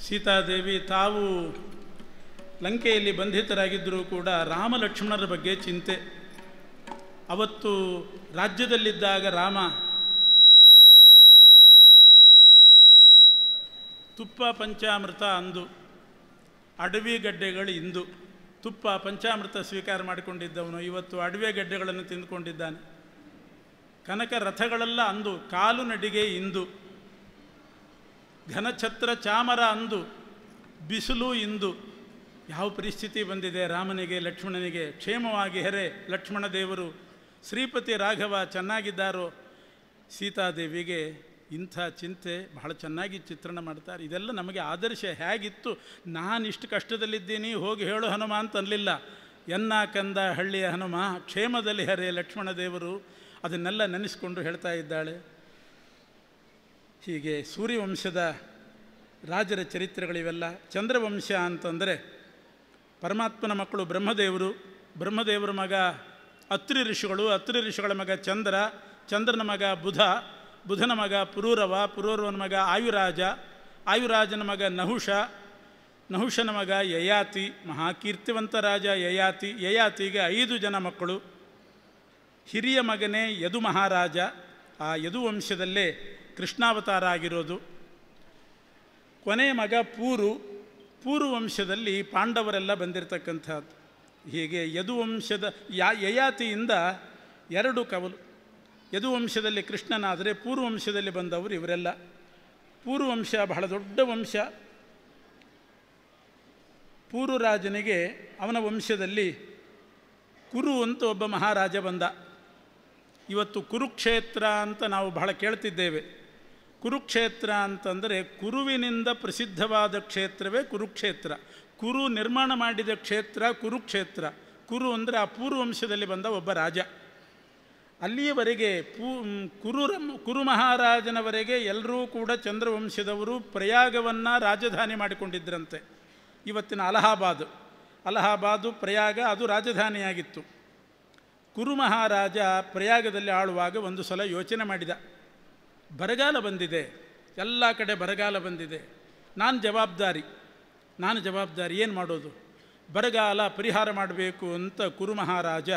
ಸೀತಾದೇವಿ ತಾವು ಲಂಕೆಯಲ್ಲಿ ಬಂಧಿತರಾಗಿದ್ದರೂ ಕೂಡ ರಾಮ ಲಕ್ಷ್ಮಣರ ಬಗ್ಗೆ ಚಿಂತೆ. ಅವತ್ತು ರಾಜ್ಯದಲ್ಲಿದ್ದಾಗ ರಾಮ ತುಪ್ಪ ಪಂಚಾಮೃತ ಅಂದು, ಅಡವಿ ಗಡ್ಡೆಗಳು ಇಂದು. ತುಪ್ಪ ಪಂಚಾಮೃತ ಸ್ವೀಕಾರ ಮಾಡಿಕೊಂಡಿದ್ದವನು ಇವತ್ತು ಅಡವೆ ಗಡ್ಡೆಗಳನ್ನು ತಿಂದುಕೊಂಡಿದ್ದಾನೆ. ಕನಕ ರಥಗಳೆಲ್ಲ ಅಂದು, ಕಾಲು ನಡಿಗೆ ಇಂದು. ಘನಛತ್ರ ಚಾಮರ ಅಂದು, ಬಿಸಿಲು ಇಂದು ಯಾವ ಪರಿಸ್ಥಿತಿ ಬಂದಿದೆ ರಾಮನಿಗೆ ಲಕ್ಷ್ಮಣನಿಗೆ. ಕ್ಷೇಮವಾಗಿ ಹೆರೆ ಲಕ್ಷ್ಮಣ ದೇವರು, ಶ್ರೀಪತಿ ರಾಘವ ಚೆನ್ನಾಗಿದ್ದಾರೋ, ಸೀತಾದೇವಿಗೆ ಇಂಥ ಚಿಂತೆ ಬಹಳ ಚೆನ್ನಾಗಿ ಚಿತ್ರಣ ಮಾಡ್ತಾರೆ. ಇದೆಲ್ಲ ನಮಗೆ ಆದರ್ಶ. ಹೇಗಿತ್ತು, ನಾನಿಷ್ಟು ಕಷ್ಟದಲ್ಲಿದ್ದೀನಿ ಹೋಗಿ ಹೇಳು ಹನುಮ ಅಂತ ಅನ್ನಲಿಲ್ಲ. ಎನ್ನ ಕಂದ ಹಳ್ಳಿಯ ಹನುಮ ಕ್ಷೇಮದಲ್ಲಿ ಹರೆ ಲಕ್ಷ್ಮಣ ದೇವರು, ಅದನ್ನೆಲ್ಲ ನೆನೆಸ್ಕೊಂಡು ಹೇಳ್ತಾ ಇದ್ದಾಳೆ. ಹೀಗೆ ಸೂರ್ಯವಂಶದ ರಾಜರ ಚರಿತ್ರೆಗಳಿವೆಲ್ಲ. ಚಂದ್ರವಂಶ ಅಂತಂದರೆ ಪರಮಾತ್ಮನ ಮಕ್ಕಳು ಬ್ರಹ್ಮದೇವರು, ಬ್ರಹ್ಮದೇವರ ಮಗ ಅತ್ರಿ ಋಷಿಗಳು, ಅತ್ರಿ ಋಷಿಗಳ ಮಗ ಚಂದ್ರ, ಚಂದ್ರನ ಮಗ ಬುಧ, ಬುಧನ ಮಗ ಪುರೂರವ, ಪುರೂರವನ ಮಗ ಆಯುರಾಜ, ಆಯುರಾಜನ ಮಗ ನಹುಷ, ನಹುಷನ ಮಗ ಯಯಾತಿ, ಮಹಾಕೀರ್ತಿವಂತ ರಾಜ ಯಯಾತಿ. ಯಯಾತಿಗೆ 5 ಜನ ಮಕ್ಕಳು. ಹಿರಿಯ ಮಗನೇ ಯದು ಮಹಾರಾಜ, ಆ ಯದು ವಂಶದಲ್ಲೇ ಕೃಷ್ಣಾವತಾರ ಆಗಿರೋದು. ಕೊನೆಯ ಮಗ ಪೂರು ವಂಶದಲ್ಲಿ ಪಾಂಡವರೆಲ್ಲ ಬಂದಿರತಕ್ಕಂಥದ್ದು. ಹೀಗೆ ಯದುವಂಶದ ಯಯಾತಿಯಿಂದ 2 ಕವಲು. ಯದುವಂಶದಲ್ಲಿ ಕೃಷ್ಣನಾದರೆ ಪೂರ್ವವಂಶದಲ್ಲಿ ಬಂದವರು ಇವರೆಲ್ಲ. ಪೂರ್ವವಂಶ ಬಹಳ ದೊಡ್ಡ ವಂಶ. ಪೂರ್ವರಾಜನಿಗೆ ಅವನ ವಂಶದಲ್ಲಿ ಕುರು ಅಂತ ಒಬ್ಬ ಮಹಾರಾಜ ಬಂದ. ಇವತ್ತು ಕುರುಕ್ಷೇತ್ರ ಅಂತ ನಾವು ಬಹಳ ಕೇಳ್ತಿದ್ದೇವೆ. ಕುರುಕ್ಷೇತ್ರ ಅಂತಂದರೆ ಕುರುವಿನಿಂದ ಪ್ರಸಿದ್ಧವಾದ ಕ್ಷೇತ್ರವೇ ಕುರುಕ್ಷೇತ್ರ. ಕುರು ನಿರ್ಮಾಣ ಮಾಡಿದ ಕ್ಷೇತ್ರ ಕುರುಕ್ಷೇತ್ರ. ಕುರು ಅಂದರೆ ಆ ಪೂರ್ವವಂಶದಲ್ಲಿ ಬಂದ ಒಬ್ಬ ರಾಜ. ಅಲ್ಲಿಯವರೆಗೆ ಕುರು ಮಹಾರಾಜನವರೆಗೆ ಎಲ್ಲರೂ ಕೂಡ ಚಂದ್ರವಂಶದವರು ಪ್ರಯಾಗವನ್ನು ರಾಜಧಾನಿ ಮಾಡಿಕೊಂಡಿದ್ದರಂತೆ. ಇವತ್ತಿನ ಅಲಹಾಬಾದು ಪ್ರಯಾಗ ಅದು ರಾಜಧಾನಿಯಾಗಿತ್ತು. ಕುರು ಮಹಾರಾಜ ಪ್ರಯಾಗದಲ್ಲಿ ಆಳುವಾಗ ಒಂದು ಸಲ ಯೋಚನೆ ಮಾಡಿದ, ಬರಗಾಲ ಬಂದಿದೆ, ಎಲ್ಲ ಕಡೆ ಬರಗಾಲ ಬಂದಿದೆ, ನಾನು ಜವಾಬ್ದಾರಿ ಏನು ಮಾಡೋದು, ಬರಗಾಲ ಪರಿಹಾರ ಮಾಡಬೇಕು ಅಂತ ಕುರು ಮಹಾರಾಜ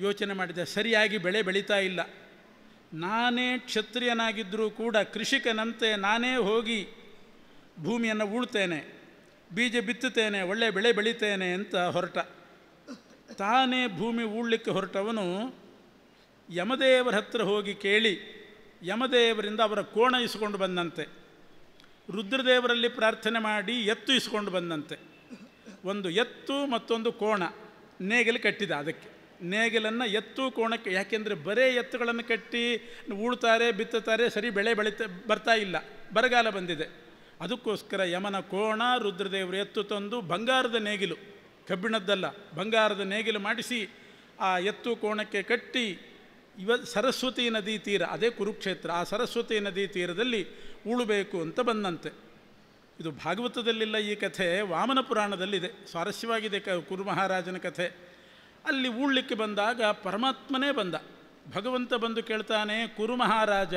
ಯೋಚನೆ ಮಾಡಿದೆ. ಸರಿಯಾಗಿ ಬೆಳೆ ಬೆಳೀತಾ ಇಲ್ಲ, ನಾನೇ ಕ್ಷತ್ರಿಯನಾಗಿದ್ದರೂ ಕೂಡ ಕೃಷಿಕನಂತೆ ನಾನೇ ಹೋಗಿ ಭೂಮಿಯನ್ನು ಉಳ್ತೇನೆ, ಬೀಜ ಬಿತ್ತುತ್ತೇನೆ, ಒಳ್ಳೆ ಬೆಳೆ ಬೆಳೀತೇನೆ ಅಂತ ಹೊರಟ. ತಾನೇ ಭೂಮಿ ಉಳ್ಲಿಕ್ಕೆ ಹೊರಟವನು ಯಮದೇವರ ಹತ್ರ ಹೋಗಿ ಕೇಳಿ ಯಮದೇವರಿಂದ ಅವರ ಕೋಣ ಇಸ್ಕೊಂಡು ಬಂದಂತೆ. ರುದ್ರದೇವರಲ್ಲಿ ಪ್ರಾರ್ಥನೆ ಮಾಡಿ ಎತ್ತು ಇಸ್ಕೊಂಡು ಬಂದಂತೆ. ಒಂದು ಎತ್ತು ಮತ್ತೊಂದು ಕೋಣ ನೇಗಿಲು ಕಟ್ಟಿದ. ಅದಕ್ಕೆ ನೇಗಿಲನ್ನು ಎತ್ತು ಕೋಣಕ್ಕೆ, ಯಾಕೆಂದರೆ ಬರೇ ಎತ್ತುಗಳನ್ನು ಕಟ್ಟಿ ಉಳ್ತಾರೆ ಬಿತ್ತುತ್ತಾರೆ, ಸರಿ ಬೆಳೆ ಬರ್ತಾ ಇಲ್ಲ, ಬರಗಾಲ ಬಂದಿದೆ. ಅದಕ್ಕೋಸ್ಕರ ಯಮನ ಕೋಣ, ರುದ್ರದೇವರು ಎತ್ತು ತಂದು ಬಂಗಾರದ ನೇಗಿಲು, ಕಬ್ಬಿಣದ್ದಲ್ಲ ಬಂಗಾರದ ನೇಗಿಲು ಮಾಡಿಸಿ ಆ ಎತ್ತು ಕೋಣಕ್ಕೆ ಕಟ್ಟಿ ಸರಸ್ವತಿ ನದಿ ತೀರ, ಅದೇ ಕುರುಕ್ಷೇತ್ರ, ಆ ಸರಸ್ವತಿ ನದಿ ತೀರದಲ್ಲಿ ಉಳಬೇಕು ಅಂತ ಬಂದಂತೆ. ಇದು ಭಾಗವತದಲ್ಲಿಲ್ಲ ಈ ಕಥೆ, ವಾಮನ ಪುರಾಣದಲ್ಲಿದೆ. ಸ್ವಾರಸ್ಯವಾಗಿದೆ ಕುರು ಮಹಾರಾಜನ ಕಥೆ. ಅಲ್ಲಿ ಉಳ್ಲಿಕ್ಕೆ ಬಂದಾಗ ಪರಮಾತ್ಮನೇ ಬಂದ. ಭಗವಂತ ಬಂದು ಕೇಳ್ತಾನೆ, ಕುರು ಮಹಾರಾಜ,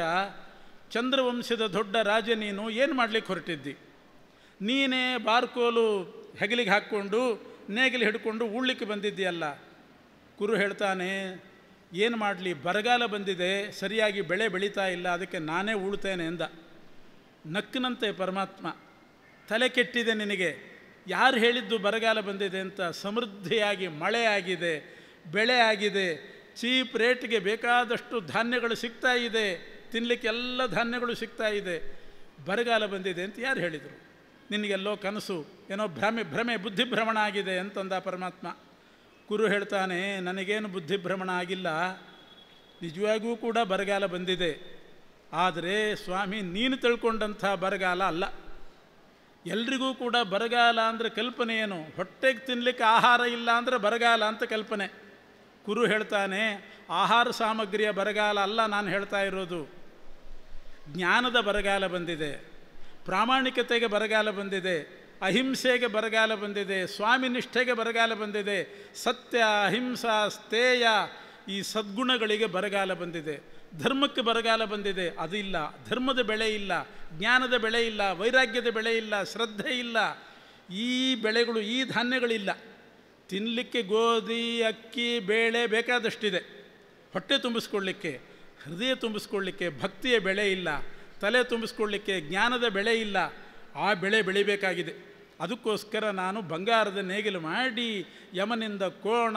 ಚಂದ್ರವಂಶದ ದೊಡ್ಡ ರಾಜ ನೀನು, ಏನು ಮಾಡಲಿಕ್ಕೆ ಹೊರಟಿದ್ದಿ? ನೀನೇ ಬಾರ್ಕೋಲು ಹೆಗಲಿಗೆ ಹಾಕ್ಕೊಂಡು ನೇಗಿಲು ಹಿಡ್ಕೊಂಡು ಉಳ್ಲಿಕ್ಕೆ ಬಂದಿದ್ದೀಯಲ್ಲ. ಕುರು ಹೇಳ್ತಾನೆ, ಏನು ಮಾಡಲಿ, ಬರಗಾಲ ಬಂದಿದೆ, ಸರಿಯಾಗಿ ಬೆಳೆ ಬೆಳೀತಾ ಇಲ್ಲ, ಅದಕ್ಕೆ ನಾನೇ ಉಳ್ತೇನೆ ಎಂದ. ನಕ್ಕನಂತೆ ಪರಮಾತ್ಮ, ತಲೆ ಕೆಟ್ಟಿದೆ ನಿನಗೆ, ಯಾರು ಹೇಳಿದ್ದು ಬರಗಾಲ ಬಂದಿದೆ ಅಂತ? ಸಮೃದ್ಧಿಯಾಗಿ ಮಳೆ ಆಗಿದೆ, ಬೆಳೆ ಆಗಿದೆ, ಚೀಪ್ ರೇಟ್ಗೆ ಬೇಕಾದಷ್ಟು ಧಾನ್ಯಗಳು ಸಿಗ್ತಾ ಇದೆ, ತಿನ್ನಲಿಕ್ಕೆ ಎಲ್ಲ ಧಾನ್ಯಗಳು ಸಿಗ್ತಾ ಇದೆ, ಬರಗಾಲ ಬಂದಿದೆ ಅಂತ ಯಾರು ಹೇಳಿದರು? ನಿನಗೆಲ್ಲೋ ಕನಸು, ಏನೋ ಭ್ರಮೆ ಬುದ್ಧಿಭ್ರಮಣ ಆಗಿದೆ ಅಂತಂದ ಪರಮಾತ್ಮ. ಕುರು ಹೇಳ್ತಾನೆ, ನನಗೇನು ಬುದ್ಧಿಭ್ರಮಣ ಆಗಿಲ್ಲ, ನಿಜವಾಗೂ ಕೂಡ ಬರಗಾಲ ಬಂದಿದೆ. ಆದರೆ ಸ್ವಾಮಿ, ನೀನು ತಿಳ್ಕೊಂಡಂಥ ಬರಗಾಲ ಅಲ್ಲ. ಎಲ್ರಿಗೂ ಕೂಡ ಬರಗಾಲ ಅಂದರೆ ಕಲ್ಪನೆ ಏನು? ಹೊಟ್ಟೆಗೆ ತಿನ್ನಲಿಕ್ಕೆ ಆಹಾರ ಇಲ್ಲ ಅಂದರೆ ಬರಗಾಲ ಅಂತ ಕಲ್ಪನೆ. ಕುರು ಹೇಳ್ತಾನೆ, ಆಹಾರ ಸಾಮಗ್ರಿಯ ಬರಗಾಲ ಅಲ್ಲ ನಾನು ಹೇಳ್ತಾ ಇರೋದು, ಜ್ಞಾನದ ಬರಗಾಲ ಬಂದಿದೆ, ಪ್ರಾಮಾಣಿಕತೆಗೆ ಬರಗಾಲ ಬಂದಿದೆ, ಅಹಿಂಸೆಗೆ ಬರಗಾಲ ಬಂದಿದೆ, ಸ್ವಾಮಿ ನಿಷ್ಠೆಗೆ ಬರಗಾಲ ಬಂದಿದೆ, ಸತ್ಯ ಅಹಿಂಸಾ ಸ್ಥೇಯ ಈ ಸದ್ಗುಣಗಳಿಗೆ ಬರಗಾಲ ಬಂದಿದೆ, ಧರ್ಮಕ್ಕೆ ಬರಗಾಲ ಬಂದಿದೆ. ಅದು ಇಲ್ಲ, ಧರ್ಮದ ಬೆಳೆ ಇಲ್ಲ, ಜ್ಞಾನದ ಬೆಳೆ ಇಲ್ಲ, ವೈರಾಗ್ಯದ ಬೆಳೆ ಇಲ್ಲ, ಶ್ರದ್ಧೆ ಇಲ್ಲ, ಈ ಬೆಳೆಗಳು ಈ ಧಾನ್ಯಗಳಿಲ್ಲ. ತಿನ್ನಲಿಕ್ಕೆ ಗೋಧಿ ಅಕ್ಕಿ ಬೇಳೆ ಬೇಕಾದಷ್ಟಿದೆ, ಹೊಟ್ಟೆ ತುಂಬಿಸ್ಕೊಳ್ಳಿಕ್ಕೆ, ಹೃದಯ ತುಂಬಿಸ್ಕೊಳ್ಳಿಕ್ಕೆ ಭಕ್ತಿಯ ಬೆಳೆ ಇಲ್ಲ, ತಲೆ ತುಂಬಿಸ್ಕೊಳ್ಳಿಕ್ಕೆ ಜ್ಞಾನದ ಬೆಳೆ ಇಲ್ಲ. ಆ ಬೆಳೆ ಬೆಳಿಬೇಕಾಗಿದೆ. ಅದಕ್ಕೋಸ್ಕರ ನಾನು ಬಂಗಾರದ ನೇಗಿಲು ಮಾಡಿ ಯಮನಿಂದ ಕೋಣ,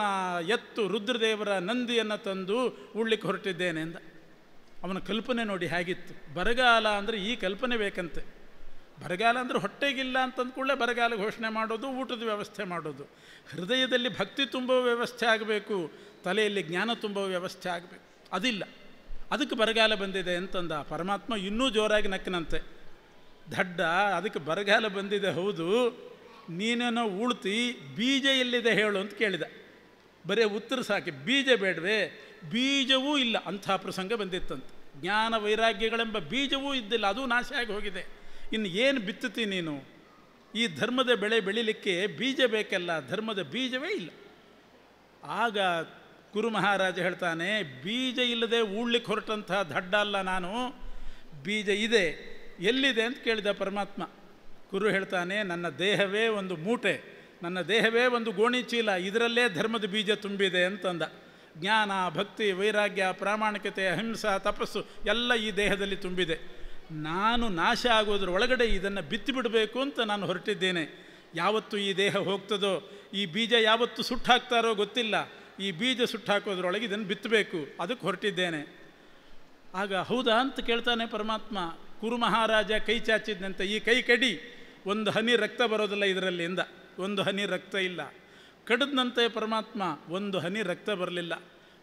ಎತ್ತು, ರುದ್ರದೇವರ ನಂದಿಯನ್ನು ತಂದು ಉಳ್ಳಿಕ್ಕೆ ಹೊರಟಿದ್ದೇನೆ ಎಂದ. ಅವನ ಕಲ್ಪನೆ ನೋಡಿ ಹೇಗಿತ್ತು. ಬರಗಾಲ ಅಂದರೆ ಈ ಕಲ್ಪನೆ ಬೇಕಂತೆ. ಬರಗಾಲ ಅಂದರೆ ಹೊಟ್ಟೆಗಿಲ್ಲ ಅಂತಂದ್ಕೊಳ್ಳೆ ಬರಗಾಲ ಘೋಷಣೆ ಮಾಡೋದು, ಊಟದ ವ್ಯವಸ್ಥೆ ಮಾಡೋದು. ಹೃದಯದಲ್ಲಿ ಭಕ್ತಿ ತುಂಬುವ ವ್ಯವಸ್ಥೆ ಆಗಬೇಕು, ತಲೆಯಲ್ಲಿ ಜ್ಞಾನ ತುಂಬುವ ವ್ಯವಸ್ಥೆ ಆಗಬೇಕು. ಅದಿಲ್ಲ, ಅದಕ್ಕೆ ಬರಗಾಲ ಬಂದಿದೆ ಅಂತಂದ ಪರಮಾತ್ಮ. ಇನ್ನೂ ಜೋರಾಗಿ ನಕ್ಕನಂತೆ, ದಡ್ಡ, ಅದಕ್ಕೆ ಬರಗಾಲ ಬಂದಿದೆ ಹೌದು, ನೀನೇನೋ ಉಳ್ತಿ, ಬೀಜ ಎಲ್ಲಿದೆ ಹೇಳು ಅಂತ ಕೇಳಿದ. ಬರೀ ಉತ್ತರ ಸಾಕಿ, ಬೀಜ ಬೇಡವೇ? ಬೀಜವೂ ಇಲ್ಲ. ಅಂಥ ಪ್ರಸಂಗ ಬಂದಿತ್ತಂತೆ. ಜ್ಞಾನ ವೈರಾಗ್ಯಗಳೆಂಬ ಬೀಜವೂ ಇದ್ದಿಲ್ಲ, ಅದು ನಾಶ ಆಗಿ ಹೋಗಿದೆ. ಇನ್ನು ಏನು ಬಿತ್ತುತ್ತಿ ನೀನು? ಈ ಧರ್ಮದ ಬೆಳೆ ಬೆಳಿಲಿಕ್ಕೆ ಬೀಜ ಬೇಕಲ್ಲ, ಧರ್ಮದ ಬೀಜವೇ ಇಲ್ಲ. ಆಗ ಕುರು ಮಹಾರಾಜ ಹೇಳ್ತಾನೆ, ಬೀಜ ಇಲ್ಲದೆ ಉಳ್ಲಿಕ್ಕೆ ಹೊರಟಂಥ ದಡ್ಡ ಅಲ್ಲ ನಾನು, ಬೀಜ ಇದೆ. ಎಲ್ಲಿದೆ ಅಂತ ಕೇಳಿದ ಪರಮಾತ್ಮ. ಕುರು ಹೇಳ್ತಾನೆ, ನನ್ನ ದೇಹವೇ ಒಂದು ಮೂಟೆ, ನನ್ನ ದೇಹವೇ ಒಂದು ಗೋಣಿ ಚೀಲ, ಇದರಲ್ಲೇ ಧರ್ಮದ ಬೀಜ ತುಂಬಿದೆ ಅಂತಂದ. ಜ್ಞಾನ, ಭಕ್ತಿ, ವೈರಾಗ್ಯ, ಪ್ರಾಮಾಣಿಕತೆ, ಅಹಿಂಸಾ, ತಪಸ್ಸು ಎಲ್ಲ ಈ ದೇಹದಲ್ಲಿ ತುಂಬಿದೆ. ನಾನು ನಾಶ ಆಗೋದ್ರ ಒಳಗಡೆ ಇದನ್ನು ಬಿತ್ತಿಬಿಡಬೇಕು ಅಂತ ನಾನು ಹೊರಟಿದ್ದೇನೆ. ಯಾವತ್ತು ಈ ದೇಹ ಹೋಗ್ತದೋ, ಈ ಬೀಜ ಯಾವತ್ತು ಸುಟ್ಟಾಕ್ತಾರೋ ಗೊತ್ತಿಲ್ಲ, ಈ ಬೀಜ ಸುಟ್ಟಾಕೋದ್ರೊಳಗೆ ಇದನ್ನು ಬಿತ್ತಬೇಕು, ಅದಕ್ಕೆ ಹೊರಟಿದ್ದೇನೆ. ಆಗ ಹೌದಾ ಅಂತ ಕೇಳ್ತಾನೆ ಪರಮಾತ್ಮ. ಕುರು ಮಹಾರಾಜ ಕೈ ಚಾಚಿದ್ನಂತೆ, ಈ ಕೈ ಕಡಿ, ಒಂದು ಹನಿ ರಕ್ತ ಬರೋದಿಲ್ಲ ಇದರಲ್ಲಿ ಇಂದ, ಒಂದು ಹನಿ ರಕ್ತ ಇಲ್ಲ. ಕಡಿದ್ನಂತೆ ಪರಮಾತ್ಮ, ಒಂದು ಹನಿ ರಕ್ತ ಬರಲಿಲ್ಲ.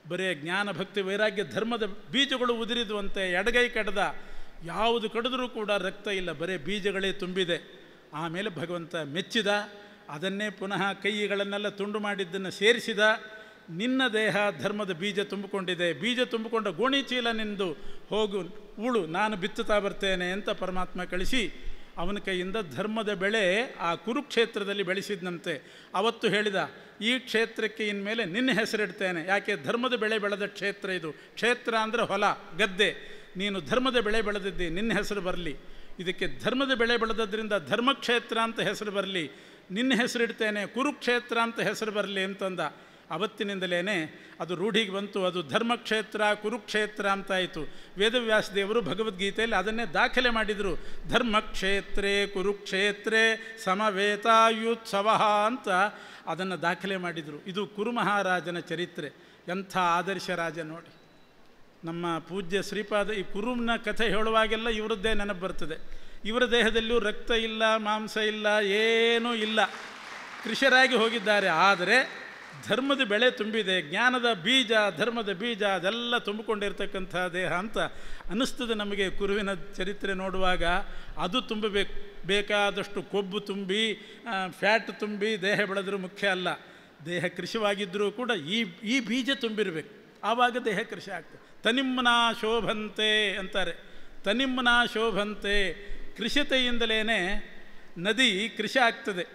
ಬರೇ ಜ್ಞಾನ, ಭಕ್ತಿ, ವೈರಾಗ್ಯ, ಧರ್ಮದ ಬೀಜಗಳು ಉದುರಿದುವಂತೆ. ಎಡಗೈ ಕಡ್ದ, ಯಾವುದು ಕಡಿದ್ರೂ ಕೂಡ ರಕ್ತ ಇಲ್ಲ, ಬರೇ ಬೀಜಗಳೇ ತುಂಬಿದೆ. ಆಮೇಲೆ ಭಗವಂತ ಮೆಚ್ಚಿದ, ಅದನ್ನೇ ಪುನಃ ಕೈಗಳನ್ನೆಲ್ಲ ತುಂಡು ಮಾಡಿದ್ದನ್ನು ಸೇರಿಸಿದ. ನಿನ್ನ ದೇಹ ಧರ್ಮದ ಬೀಜ ತುಂಬಿಕೊಂಡಿದೆ, ಬೀಜ ತುಂಬಿಕೊಂಡ ಗೋಣಿ ಚೀಲ ನಿಂದು, ಹೋಗು ಉಳು, ನಾನು ಬಿತ್ತುತ್ತಾ ಬರ್ತೇನೆ ಅಂತ ಪರಮಾತ್ಮ ಕಳಿಸಿ ಅವನ ಕೈಯಿಂದ ಧರ್ಮದ ಬೆಳೆ ಆ ಕುರುಕ್ಷೇತ್ರದಲ್ಲಿ ಬೆಳೆಸಿದ್ನಂತೆ. ಅವತ್ತು ಹೇಳಿದ, ಈ ಕ್ಷೇತ್ರಕ್ಕೆ ಇನ್ಮೇಲೆ ನಿನ್ನ ಹೆಸರಿಡ್ತೇನೆ, ಯಾಕೆ ಧರ್ಮದ ಬೆಳೆ ಬೆಳೆದ ಕ್ಷೇತ್ರ ಇದು. ಕ್ಷೇತ್ರ ಅಂದರೆ ಹೊಲ, ಗದ್ದೆ, ನೀನು ಧರ್ಮದ ಬೆಳೆ ಬೆಳೆದಿದ್ದಿ, ನಿನ್ನ ಹೆಸರು ಬರಲಿ. ಇದಕ್ಕೆ ಧರ್ಮದ ಬೆಳೆ ಬೆಳೆದದ್ರಿಂದ ಧರ್ಮಕ್ಷೇತ್ರ ಅಂತ ಹೆಸರು ಬರಲಿ, ನಿನ್ನ ಹೆಸರಿಡ್ತೇನೆ, ಕುರುಕ್ಷೇತ್ರ ಅಂತ ಹೆಸರು ಬರಲಿ ಅಂತಂದ. ಅವತ್ತಿನಿಂದಲೇ ಅದು ರೂಢಿಗೆ ಬಂತು. ಅದು ಧರ್ಮಕ್ಷೇತ್ರ, ಕುರುಕ್ಷೇತ್ರ ಅಂತಾಯಿತು. ವೇದವ್ಯಾಸ ದೇವರು ಭಗವದ್ಗೀತೆಯಲ್ಲಿ ಅದನ್ನೇ ದಾಖಲೆ ಮಾಡಿದರು. ಧರ್ಮಕ್ಷೇತ್ರೇ ಕುರುಕ್ಷೇತ್ರೇ ಸಮವೇತಾಯುತ್ಸವ ಅಂತ ಅದನ್ನು ದಾಖಲೆ ಮಾಡಿದರು. ಇದು ಕುರು ಮಹಾರಾಜನ ಚರಿತ್ರೆ. ಎಂಥ ಆದರ್ಶ ರಾಜ ನೋಡಿ. ನಮ್ಮ ಪೂಜ್ಯ ಶ್ರೀಪಾದ ಈ ಕುರುವಿನ ಕಥೆ ಹೇಳುವಾಗೆಲ್ಲ ಇವರದ್ದೇ ನೆನಪು ಬರ್ತದೆ. ಇವರ ದೇಹದಲ್ಲೂ ರಕ್ತ ಇಲ್ಲ, ಮಾಂಸ ಇಲ್ಲ, ಏನೂ ಇಲ್ಲ, ಕೃಷಿಯರಾಗಿ ಹೋಗಿದ್ದಾರೆ. ಆದರೆ ಧರ್ಮದ ಬೆಳೆ ತುಂಬಿದೆ, ಜ್ಞಾನದ ಬೀಜ, ಧರ್ಮದ ಬೀಜ ಅದೆಲ್ಲ ತುಂಬಿಕೊಂಡಿರ್ತಕ್ಕಂಥ ದೇಹ ಅಂತ ಅನ್ನಿಸ್ತದೆ ನಮಗೆ. ಕುರುವಿನ ಚರಿತ್ರೆ ನೋಡುವಾಗ ಅದು ತುಂಬಬೇಕು, ಬೇಕಾದಷ್ಟು ಕೊಬ್ಬು ತುಂಬಿ, ಫ್ಯಾಟ್ ತುಂಬಿ ದೇಹ ಬೆಳೆದರೂ ಮುಖ್ಯ ಅಲ್ಲ. ದೇಹ ಕೃಷಿವಾಗಿದ್ದರೂ ಕೂಡ ಈ ಬೀಜ ತುಂಬಿರಬೇಕು, ಆವಾಗ ದೇಹ ಕೃಷಿ ಆಗ್ತದೆ. ತನಿಮ್ನ ಶೋಭಂತೆ ಅಂತಾರೆ. ತನಿಮ್ನ ಶೋಭಂತೆ, ಕೃಷಿತೆಯಿಂದಲೇ ನದಿ ಕೃಷಿ ಆಗ್ತದೆ.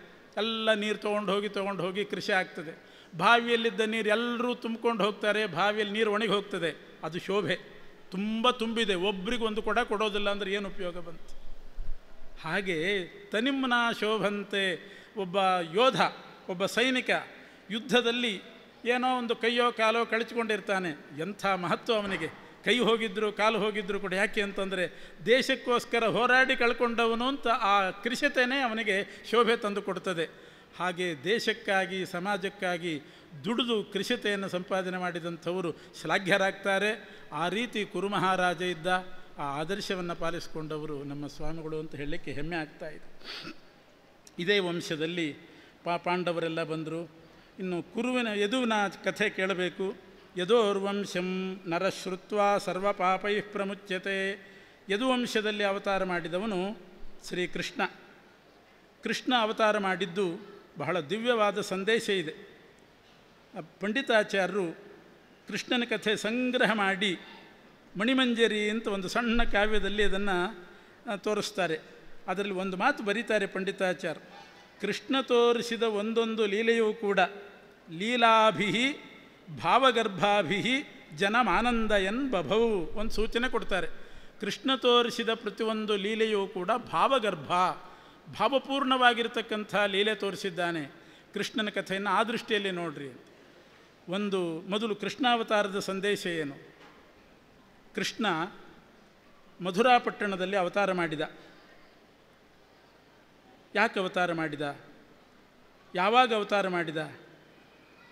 ಎಲ್ಲ ನೀರು ತೊಗೊಂಡು ಹೋಗಿ ಕೃಷಿ ಆಗ್ತದೆ. ಬಾವಿಯಲ್ಲಿದ್ದ ನೀರು ಎಲ್ಲರೂ ತುಂಬಿಕೊಂಡು ಹೋಗ್ತಾರೆ, ಬಾವಿಯಲ್ಲಿ ನೀರು ಒಣಗಿ ಹೋಗ್ತದೆ. ಅದು ಶೋಭೆ. ತುಂಬ ತುಂಬಿದೆ, ಒಬ್ರಿಗೊಂದು ಕೊಡ ಕೊಡೋದಿಲ್ಲ ಅಂದರೆ ಏನು ಉಪಯೋಗ ಬಂತು? ಹಾಗೆ ತನಿಮ್ನ ಶೋಭಂತೆ. ಒಬ್ಬ ಯೋಧ, ಒಬ್ಬ ಸೈನಿಕ ಯುದ್ಧದಲ್ಲಿ ಏನೋ ಒಂದು ಕೈಯೋ ಕಾಲೋ ಕಳಚಿಕೊಂಡಿರ್ತಾನೆ. ಎಂಥ ಮಹತ್ವ ಅವನಿಗೆ. ಕೈ ಹೋಗಿದ್ರು, ಕಾಲು ಹೋಗಿದ್ರು ಕೂಡ. ಯಾಕೆ ಅಂತಂದರೆ ದೇಶಕ್ಕೋಸ್ಕರ ಹೋರಾಡಿ ಕಳ್ಕೊಂಡವನು ಅಂತ ಆ ಕೃಷಿತೇನೆ ಅವನಿಗೆ ಶೋಭೆ ತಂದು ಕೊಡ್ತದೆ. ಹಾಗೆ ದೇಶಕ್ಕಾಗಿ, ಸಮಾಜಕ್ಕಾಗಿ ದುಡಿದು ಕೃಷಿತೆಯನ್ನು ಸಂಪಾದನೆ ಮಾಡಿದಂಥವರು ಶ್ಲಾಘ್ಯರಾಗ್ತಾರೆ. ಆ ರೀತಿ ಕುರು ಮಹಾರಾಜ ಇದ್ದ. ಆ ಆದರ್ಶವನ್ನು ಪಾಲಿಸಿಕೊಂಡವರು ನಮ್ಮ ಸ್ವಾಮಿಗಳು ಅಂತ ಹೇಳಲಿಕ್ಕೆ ಹೆಮ್ಮೆ ಆಗ್ತಾ ಇದೆ. ಇದೇ ವಂಶದಲ್ಲಿ ಪಾಂಡವರೆಲ್ಲ ಬಂದರು. ಇನ್ನು ಯದುವಿನ ಕಥೆ ಕೇಳಬೇಕು. ಯದೋರ್ವಂಶಂ ನರಶ್ರುತ್ವ ಸರ್ವಪಾಪೈ ಪ್ರಮುಚ್ಯತೆ. ಯದುವಂಶದಲ್ಲಿ ಅವತಾರ ಮಾಡಿದವನು ಶ್ರೀಕೃಷ್ಣ. ಕೃಷ್ಣ ಅವತಾರ ಮಾಡಿದ್ದು ಬಹಳ ದಿವ್ಯವಾದ ಸಂದೇಶ ಇದೆ. ಪಂಡಿತಾಚಾರ್ಯರು ಕೃಷ್ಣನ ಕಥೆ ಸಂಗ್ರಹ ಮಾಡಿ ಮಣಿಮಂಜರಿ ಅಂತ ಒಂದು ಸಣ್ಣ ಕಾವ್ಯದಲ್ಲಿ ಅದನ್ನು ತೋರಿಸ್ತಾರೆ. ಅದರಲ್ಲಿ ಒಂದು ಮಾತು ಬರೀತಾರೆ ಪಂಡಿತಾಚಾರ್ಯ. ಕೃಷ್ಣ ತೋರಿಸಿದ ಒಂದೊಂದು ಲೀಲೆಯೂ ಕೂಡ ಲೀಲಾಭಿ ಭಾವಗರ್ಭಾಭಿ ಜನಮಾನಂದಯನ್ ಬಭೌ. ಒಂದು ಸೂಚನೆ ಕೊಡ್ತಾರೆ. ಕೃಷ್ಣ ತೋರಿಸಿದ ಪ್ರತಿಯೊಂದು ಲೀಲೆಯೂ ಕೂಡ ಭಾವಗರ್ಭ, ಭಾವಪೂರ್ಣವಾಗಿರ್ತಕ್ಕಂಥ ಲೀಲೆ ತೋರಿಸಿದ್ದಾನೆ. ಕೃಷ್ಣನ ಕಥೆಯನ್ನು ಆ ದೃಷ್ಟಿಯಲ್ಲಿ ನೋಡ್ರಿ. ಒಂದು ಮೊದಲು ಕೃಷ್ಣಾವತಾರದ ಸಂದೇಶ ಏನು? ಕೃಷ್ಣ ಮಧುರಾಪಟ್ಟಣದಲ್ಲಿ ಅವತಾರ ಮಾಡಿದ. ಯಾಕೆ ಅವತಾರ ಮಾಡಿದ? ಯಾವಾಗ ಅವತಾರ ಮಾಡಿದ?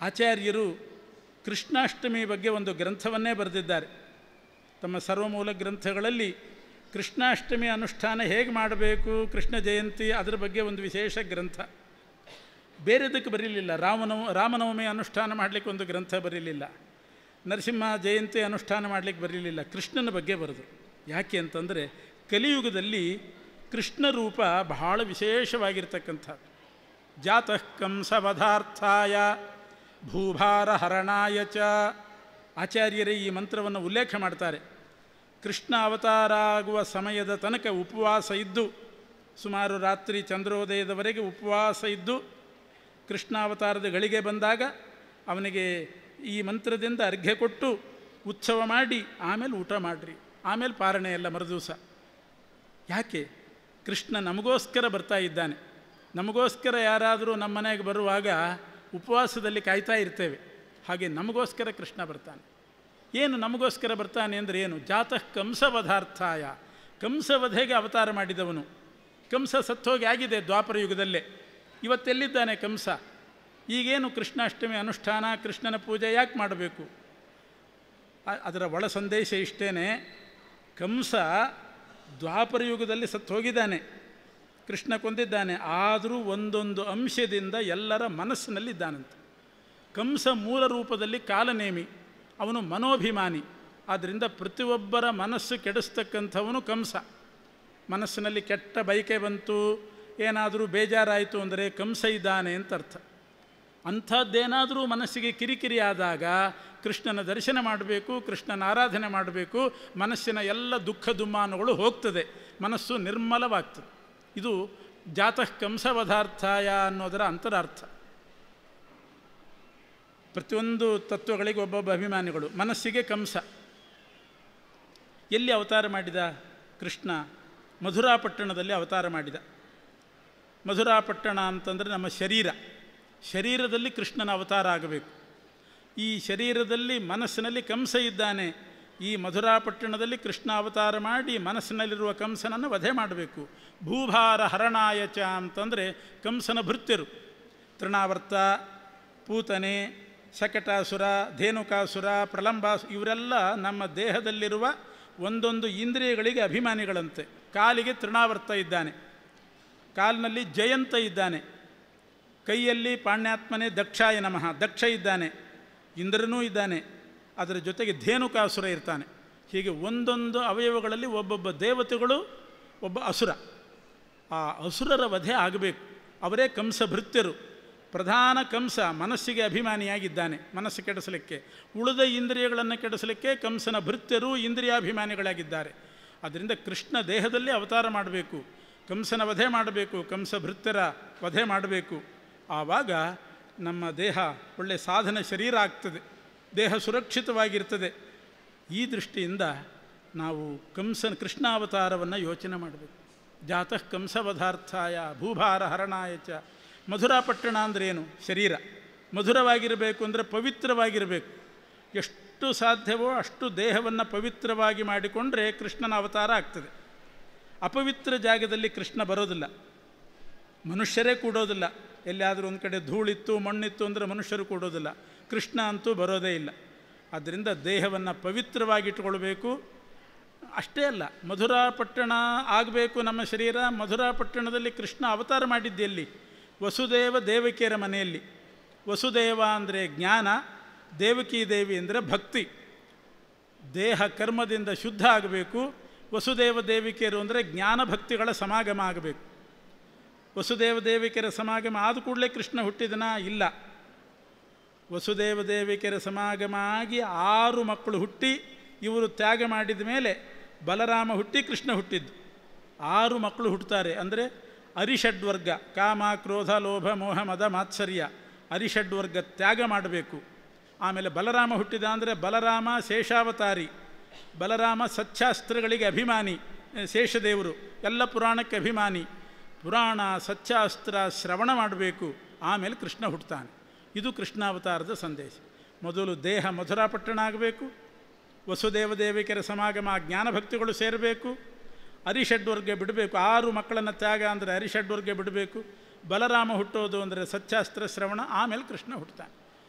ಆಚಾರ್ಯರು ಕೃಷ್ಣಾಷ್ಟಮಿ ಬಗ್ಗೆ ಒಂದು ಗ್ರಂಥವನ್ನೇ ಬರೆದಿದ್ದಾರೆ. ತಮ್ಮ ಸರ್ವಮೂಲ ಗ್ರಂಥಗಳಲ್ಲಿ ಕೃಷ್ಣಾಷ್ಟಮಿ ಅನುಷ್ಠಾನ ಹೇಗೆ ಮಾಡಬೇಕು, ಕೃಷ್ಣ ಜಯಂತಿ ಅದರ ಬಗ್ಗೆ ಒಂದು ವಿಶೇಷ ಗ್ರಂಥ. ಬೇರೆದಕ್ಕೆ ಬರೀಲಿಲ್ಲ. ರಾಮನವಮಿ ಅನುಷ್ಠಾನ ಮಾಡಲಿಕ್ಕೆ ಒಂದು ಗ್ರಂಥ ಬರೀಲಿಲ್ಲ. ನರಸಿಂಹ ಜಯಂತಿ ಅನುಷ್ಠಾನ ಮಾಡಲಿಕ್ಕೆ ಬರೀಲಿಲ್ಲ. ಕೃಷ್ಣನ ಬಗ್ಗೆ ಬರೆದು. ಯಾಕೆ ಅಂತಂದರೆ ಕಲಿಯುಗದಲ್ಲಿ ಕೃಷ್ಣ ರೂಪ ಬಹಳ ವಿಶೇಷವಾಗಿರ್ತಕ್ಕಂಥದ್ದು. ಜಾತಃ ಕಂಸವಧಾರ್ಥಾಯ ಭೂಭಾರ ಹರಣಾಯ ಚ. ಆಚಾರ್ಯರೇ ಈ ಮಂತ್ರವನ್ನು ಉಲ್ಲೇಖ ಮಾಡ್ತಾರೆ. ಕೃಷ್ಣ ಅವತಾರ ಆಗುವ ಸಮಯದ ತನಕ ಉಪವಾಸ ಇದ್ದು, ಸುಮಾರು ರಾತ್ರಿ ಚಂದ್ರೋದಯದವರೆಗೆ ಉಪವಾಸ ಇದ್ದು, ಕೃಷ್ಣಾವತಾರದ ಗಳಿಗೆ ಬಂದಾಗ ಅವನಿಗೆ ಈ ಮಂತ್ರದಿಂದ ಅರ್ಘ್ಯ ಕೊಟ್ಟು ಉತ್ಸವ ಮಾಡಿ ಆಮೇಲೆ ಊಟ ಮಾಡಿರಿ, ಆಮೇಲೆ ಪಾರಣೆ ಎಲ್ಲ ಮರುದಿವಸ. ಯಾಕೆ? ಕೃಷ್ಣ ನಮಗೋಸ್ಕರ ಬರ್ತಾ ಇದ್ದಾನೆ. ನಮಗೋಸ್ಕರ ಯಾರಾದರೂ ನಮ್ಮ ಮನೆಗೆ ಬರುವಾಗ ಉಪವಾಸದಲ್ಲಿ ಕಾಯ್ತಾ ಇರ್ತೇವೆ. ಹಾಗೆ ನಮಗೋಸ್ಕರ ಕೃಷ್ಣ ಬರ್ತಾನೆ. ಏನು ನಮಗೋಸ್ಕರ ಬರ್ತಾನೆ ಅಂದರೆ ಏನು? ಜಾತಃ ಕಂಸವಧಾರ್ಥಾಯ. ಕಂಸವಧೆಗೆ ಅವತಾರ ಮಾಡಿದವನು. ಕಂಸ ಸತ್ತೋಗಿ ಆಗಿದೆ ದ್ವಾಪರ ಯುಗದಲ್ಲೇ. ಇವತ್ತೆಲ್ಲಿದ್ದಾನೆ ಕಂಸ? ಈಗೇನು ಕೃಷ್ಣಾಷ್ಟಮಿ ಅನುಷ್ಠಾನ, ಕೃಷ್ಣನ ಪೂಜೆ ಯಾಕೆ ಮಾಡಬೇಕು? ಅದರ ಒಳ ಸಂದೇಶ ಇಷ್ಟೇ. ಕಂಸ ದ್ವಾಪರ ಯುಗದಲ್ಲಿ ಸತ್ತು ಹೋಗಿದ್ದಾನೆ, ಕೃಷ್ಣ ಕೊಂದಿದ್ದಾನೆ. ಆದರೂ ಒಂದೊಂದು ಅಂಶದಿಂದ ಎಲ್ಲರ ಮನಸ್ಸಿನಲ್ಲಿದ್ದಾನಂತೆ. ಕಂಸ ಮೂಲ ರೂಪದಲ್ಲಿ ಕಾಲನೇಮಿ, ಅವನು ಮನೋಭಿಮಾನಿ. ಆದ್ದರಿಂದ ಪ್ರತಿಯೊಬ್ಬರ ಮನಸ್ಸು ಕೆಡಿಸ್ತಕ್ಕಂಥವನು ಕಂಸ. ಮನಸ್ಸಿನಲ್ಲಿ ಕೆಟ್ಟ ಬಯಕೆ ಬಂತು, ಏನಾದರೂ ಬೇಜಾರಾಯಿತು ಅಂದರೆ ಕಂಸ ಇದ್ದಾನೆ ಅಂತ ಅರ್ಥ. ಅಂಥದ್ದೇನಾದರೂ ಮನಸ್ಸಿಗೆ ಕಿರಿಕಿರಿ ಆದಾಗ ಕೃಷ್ಣನ ದರ್ಶನ ಮಾಡಬೇಕು, ಕೃಷ್ಣನ ಆರಾಧನೆ ಮಾಡಬೇಕು. ಮನಸ್ಸಿನ ಎಲ್ಲ ದುಃಖ ದುಮ್ಮಾನಗಳು ಹೋಗ್ತದೆ, ಮನಸ್ಸು ನಿರ್ಮಲವಾಗ್ತದೆ. ಇದು ಜಾತಃ ಕಂಸವಧಾರ್ಥಾಯ ಅನ್ನೋದರ ಅಂತರಾರ್ಥ. ಪ್ರತಿಯೊಂದು ತತ್ವಗಳಿಗೆ ಒಬ್ಬೊಬ್ಬ ಅಭಿಮಾನಿಗಳು. ಮನಸ್ಸಿಗೆ ಕಂಸ. ಎಲ್ಲಿ ಅವತಾರ ಮಾಡಿದ ಕೃಷ್ಣ? ಮಧುರಾಪಟ್ಟಣದಲ್ಲಿ ಅವತಾರ ಮಾಡಿದ. ಮಧುರಾಪಟ್ಟಣ ಅಂತಂದರೆ ನಮ್ಮ ಶರೀರದಲ್ಲಿ ಕೃಷ್ಣನ ಅವತಾರ ಆಗಬೇಕು. ಈ ಶರೀರದಲ್ಲಿ ಮನಸ್ಸಿನಲ್ಲಿ ಕಂಸ ಇದ್ದಾನೆ. ಈ ಮಧುರಾಪಟ್ಟಣದಲ್ಲಿ ಕೃಷ್ಣ ಅವತಾರ ಮಾಡಿ ಮನಸ್ಸಿನಲ್ಲಿರುವ ಕಂಸನನ್ನು ವಧೆ ಮಾಡಬೇಕು. ಭೂಭಾರ ಹರಣಾಯ ಚ ಅಂತಂದರೆ ಕಂಸನ ಭೃತ್ಯರು ತೃಣಾವರ್ತ, ಪೂತನೆ, ಶಕಟಾಸುರ, ಧೇನುಕಾಸುರ, ಪ್ರಲಂಬಾಸು, ಇವರೆಲ್ಲ ನಮ್ಮ ದೇಹದಲ್ಲಿರುವ ಒಂದೊಂದು ಇಂದ್ರಿಯಗಳಿಗೆ ಅಭಿಮಾನಿಗಳಂತೆ. ಕಾಲಿಗೆ ತೃಣಾವರ್ತ ಇದ್ದಾನೆ, ಕಾಲಿನಲ್ಲಿ ಜಯಂತ ಇದ್ದಾನೆ, ಕೈಯಲ್ಲಿ ಪಾಣ್ಯಾತ್ಮನೆ ದಕ್ಷಾಯ ನಮಃ ದಕ್ಷ ಇದ್ದಾನೆ, ಇಂದ್ರನೂ ಇದ್ದಾನೆ, ಅದರ ಜೊತೆಗೆ ಧೇನುಕಾಸುರ ಇರ್ತಾನೆ. ಹೀಗೆ ಒಂದೊಂದು ಅವಯವಗಳಲ್ಲಿ ಒಬ್ಬೊಬ್ಬ ದೇವತೆಗಳು, ಒಬ್ಬ ಅಸುರ. ಆ ಅಸುರರ ವಧೆ ಆಗಬೇಕು. ಅವರೇ ಕಂಸ ಭೃತ್ಯರು. ಪ್ರಧಾನ ಕಂಸ ಮನಸ್ಸಿಗೆ ಅಭಿಮಾನಿಯಾಗಿದ್ದಾನೆ, ಮನಸ್ಸು ಕೆಡಿಸಲಿಕ್ಕೆ. ಉಳಿದ ಇಂದ್ರಿಯಗಳನ್ನು ಕೆಡಿಸಲಿಕ್ಕೆ ಕಂಸನ ಭೃತ್ಯರು ಇಂದ್ರಿಯಾಭಿಮಾನಿಗಳಾಗಿದ್ದಾರೆ. ಅದರಿಂದ ಕೃಷ್ಣ ದೇಹದಲ್ಲಿ ಅವತಾರ ಮಾಡಬೇಕು, ಕಂಸನ ವಧೆ ಮಾಡಬೇಕು, ಕಂಸ ಭೃತ್ಯರ ವಧೆ ಮಾಡಬೇಕು. ಆವಾಗ ನಮ್ಮ ದೇಹ ಒಳ್ಳೆಯ ಸಾಧನ ಶರೀರ ಆಗ್ತದೆ, ದೇಹ ಸುರಕ್ಷಿತವಾಗಿರ್ತದೆ. ಈ ದೃಷ್ಟಿಯಿಂದ ನಾವು ಕೃಷ್ಣಾವತಾರವನ್ನು ಯೋಚನೆ ಮಾಡಬೇಕು. ಜಾತಃ ಕಂಸವಧಾರ್ಥಾಯ ಭೂಭಾರ ಹರಣಾಯ ಚ. ಮಧುರಾಪಟ್ಟಣ ಅಂದ್ರೇನು? ಶರೀರ ಮಧುರವಾಗಿರಬೇಕು ಅಂದರೆ ಪವಿತ್ರವಾಗಿರಬೇಕು. ಎಷ್ಟು ಸಾಧ್ಯವೋ ಅಷ್ಟು ದೇಹವನ್ನು ಪವಿತ್ರವಾಗಿ ಮಾಡಿಕೊಂಡ್ರೆ ಕೃಷ್ಣನ ಅವತಾರ ಆಗ್ತದೆ. ಅಪವಿತ್ರ ಜಾಗದಲ್ಲಿ ಕೃಷ್ಣ ಬರೋದಿಲ್ಲ, ಮನುಷ್ಯರೇ ಕೂಡೋದಿಲ್ಲ. ಎಲ್ಲಿಯಾದರೂ ಒಂದು ಕಡೆ ಧೂಳಿತ್ತು ಮಣ್ಣಿತ್ತು ಅಂದರೆ ಮನುಷ್ಯರು ಕೂಡೋದಿಲ್ಲ, ಕೃಷ್ಣ ಅಂತೂ ಬರೋದೇ ಇಲ್ಲ. ಆದ್ದರಿಂದ ದೇಹವನ್ನು ಪವಿತ್ರವಾಗಿಟ್ಟುಕೊಳ್ಬೇಕು. ಅಷ್ಟೇ ಅಲ್ಲ, ಮಧುರಾಪಟ್ಟಣ ಆಗಬೇಕು ನಮ್ಮ ಶರೀರ. ಮಧುರಾಪಟ್ಟಣದಲ್ಲಿ ಕೃಷ್ಣ ಅವತಾರ ಮಾಡಿದ್ದೆಲ್ಲಿ? ವಸುದೇವ ದೇವಕಿಯರ ಮನೆಯಲ್ಲಿ. ವಸುದೇವ ಅಂದರೆ ಜ್ಞಾನ, ದೇವಕಿ ದೇವಿ ಅಂದರೆ ಭಕ್ತಿ. ದೇಹ ಕರ್ಮದಿಂದ ಶುದ್ಧ ಆಗಬೇಕು. ವಸುದೇವ ದೇವಿಕೆಯರು ಅಂದರೆ ಜ್ಞಾನ ಭಕ್ತಿಗಳ ಸಮಾಗಮ ಆಗಬೇಕು. ವಸುದೇವ ದೇವಿಕೆಯರ ಸಮಾಗಮ ಆದ ಕೂಡಲೇ ಕೃಷ್ಣ ಹುಟ್ಟಿದನಾ? ಇಲ್ಲ. ವಸುದೇವ ದೇವಿಕೆಯರ ಸಮಾಗಮ ಆಗಿ 6 ಮಕ್ಕಳು ಹುಟ್ಟಿ ಇವರು ತ್ಯಾಗ ಮಾಡಿದ ಮೇಲೆ ಬಲರಾಮ ಹುಟ್ಟಿ ಕೃಷ್ಣ ಹುಟ್ಟಿದ್ದು. 6 ಮಕ್ಕಳು ಹುಟ್ಟುತ್ತಾರೆ. ಅಂದರೆ ಅರಿಷಡ್ವರ್ಗ, ಕಾಮ, ಕ್ರೋಧ, ಲೋಭ, ಮೋಹ, ಮದ, ಮಾತ್ಸರ್ಯ, ಅರಿಷಡ್ವರ್ಗ ತ್ಯಾಗ ಮಾಡಬೇಕು. ಆಮೇಲೆ ಬಲರಾಮ ಹುಟ್ಟಿದ ಅಂದರೆ ಬಲರಾಮ ಶೇಷಾವತಾರಿ. ಬಲರಾಮ ಸಚ್ಚಾಸ್ತ್ರಗಳಿಗೆ ಅಭಿಮಾನಿ, ಶೇಷದೇವರು ಎಲ್ಲ ಪುರಾಣಕ್ಕೆ ಅಭಿಮಾನಿ. ಪುರಾಣ ಸಚ್ಚಾಸ್ತ್ರ ಶ್ರವಣ ಮಾಡಬೇಕು, ಆಮೇಲೆ ಕೃಷ್ಣ ಹುಟ್ಟುತ್ತಾನೆ. ಇದು ಕೃಷ್ಣಾವತಾರದ ಸಂದೇಶ. ಮೊದಲು ದೇಹ ಮಧುರಾಪಟ್ಟಣ ಆಗಬೇಕು, ವಸುದೇವ ದೇವಿಕೆಯರ ಸಮಾಗಮ ಜ್ಞಾನಭಕ್ತಿಗಳು ಸೇರಬೇಕು, ಅರಿಷಡ್ವರ್ಗ ಬಿಡಬೇಕು. 6 ಮಕ್ಕಳನ್ನು ತ್ಯಾಗ ಅಂದರೆ ಅರಿಷಡ್ವರ್ಗ ಬಿಡಬೇಕು. ಬಲರಾಮ ಹುಟ್ಟೋದು ಅಂದರೆ ಸಚ್ಚಾಸ್ತ್ರ ಶ್ರವಣ, ಆಮೇಲೆ ಕೃಷ್ಣ ಹುಟ್ಟುತ್ತಾನೆ.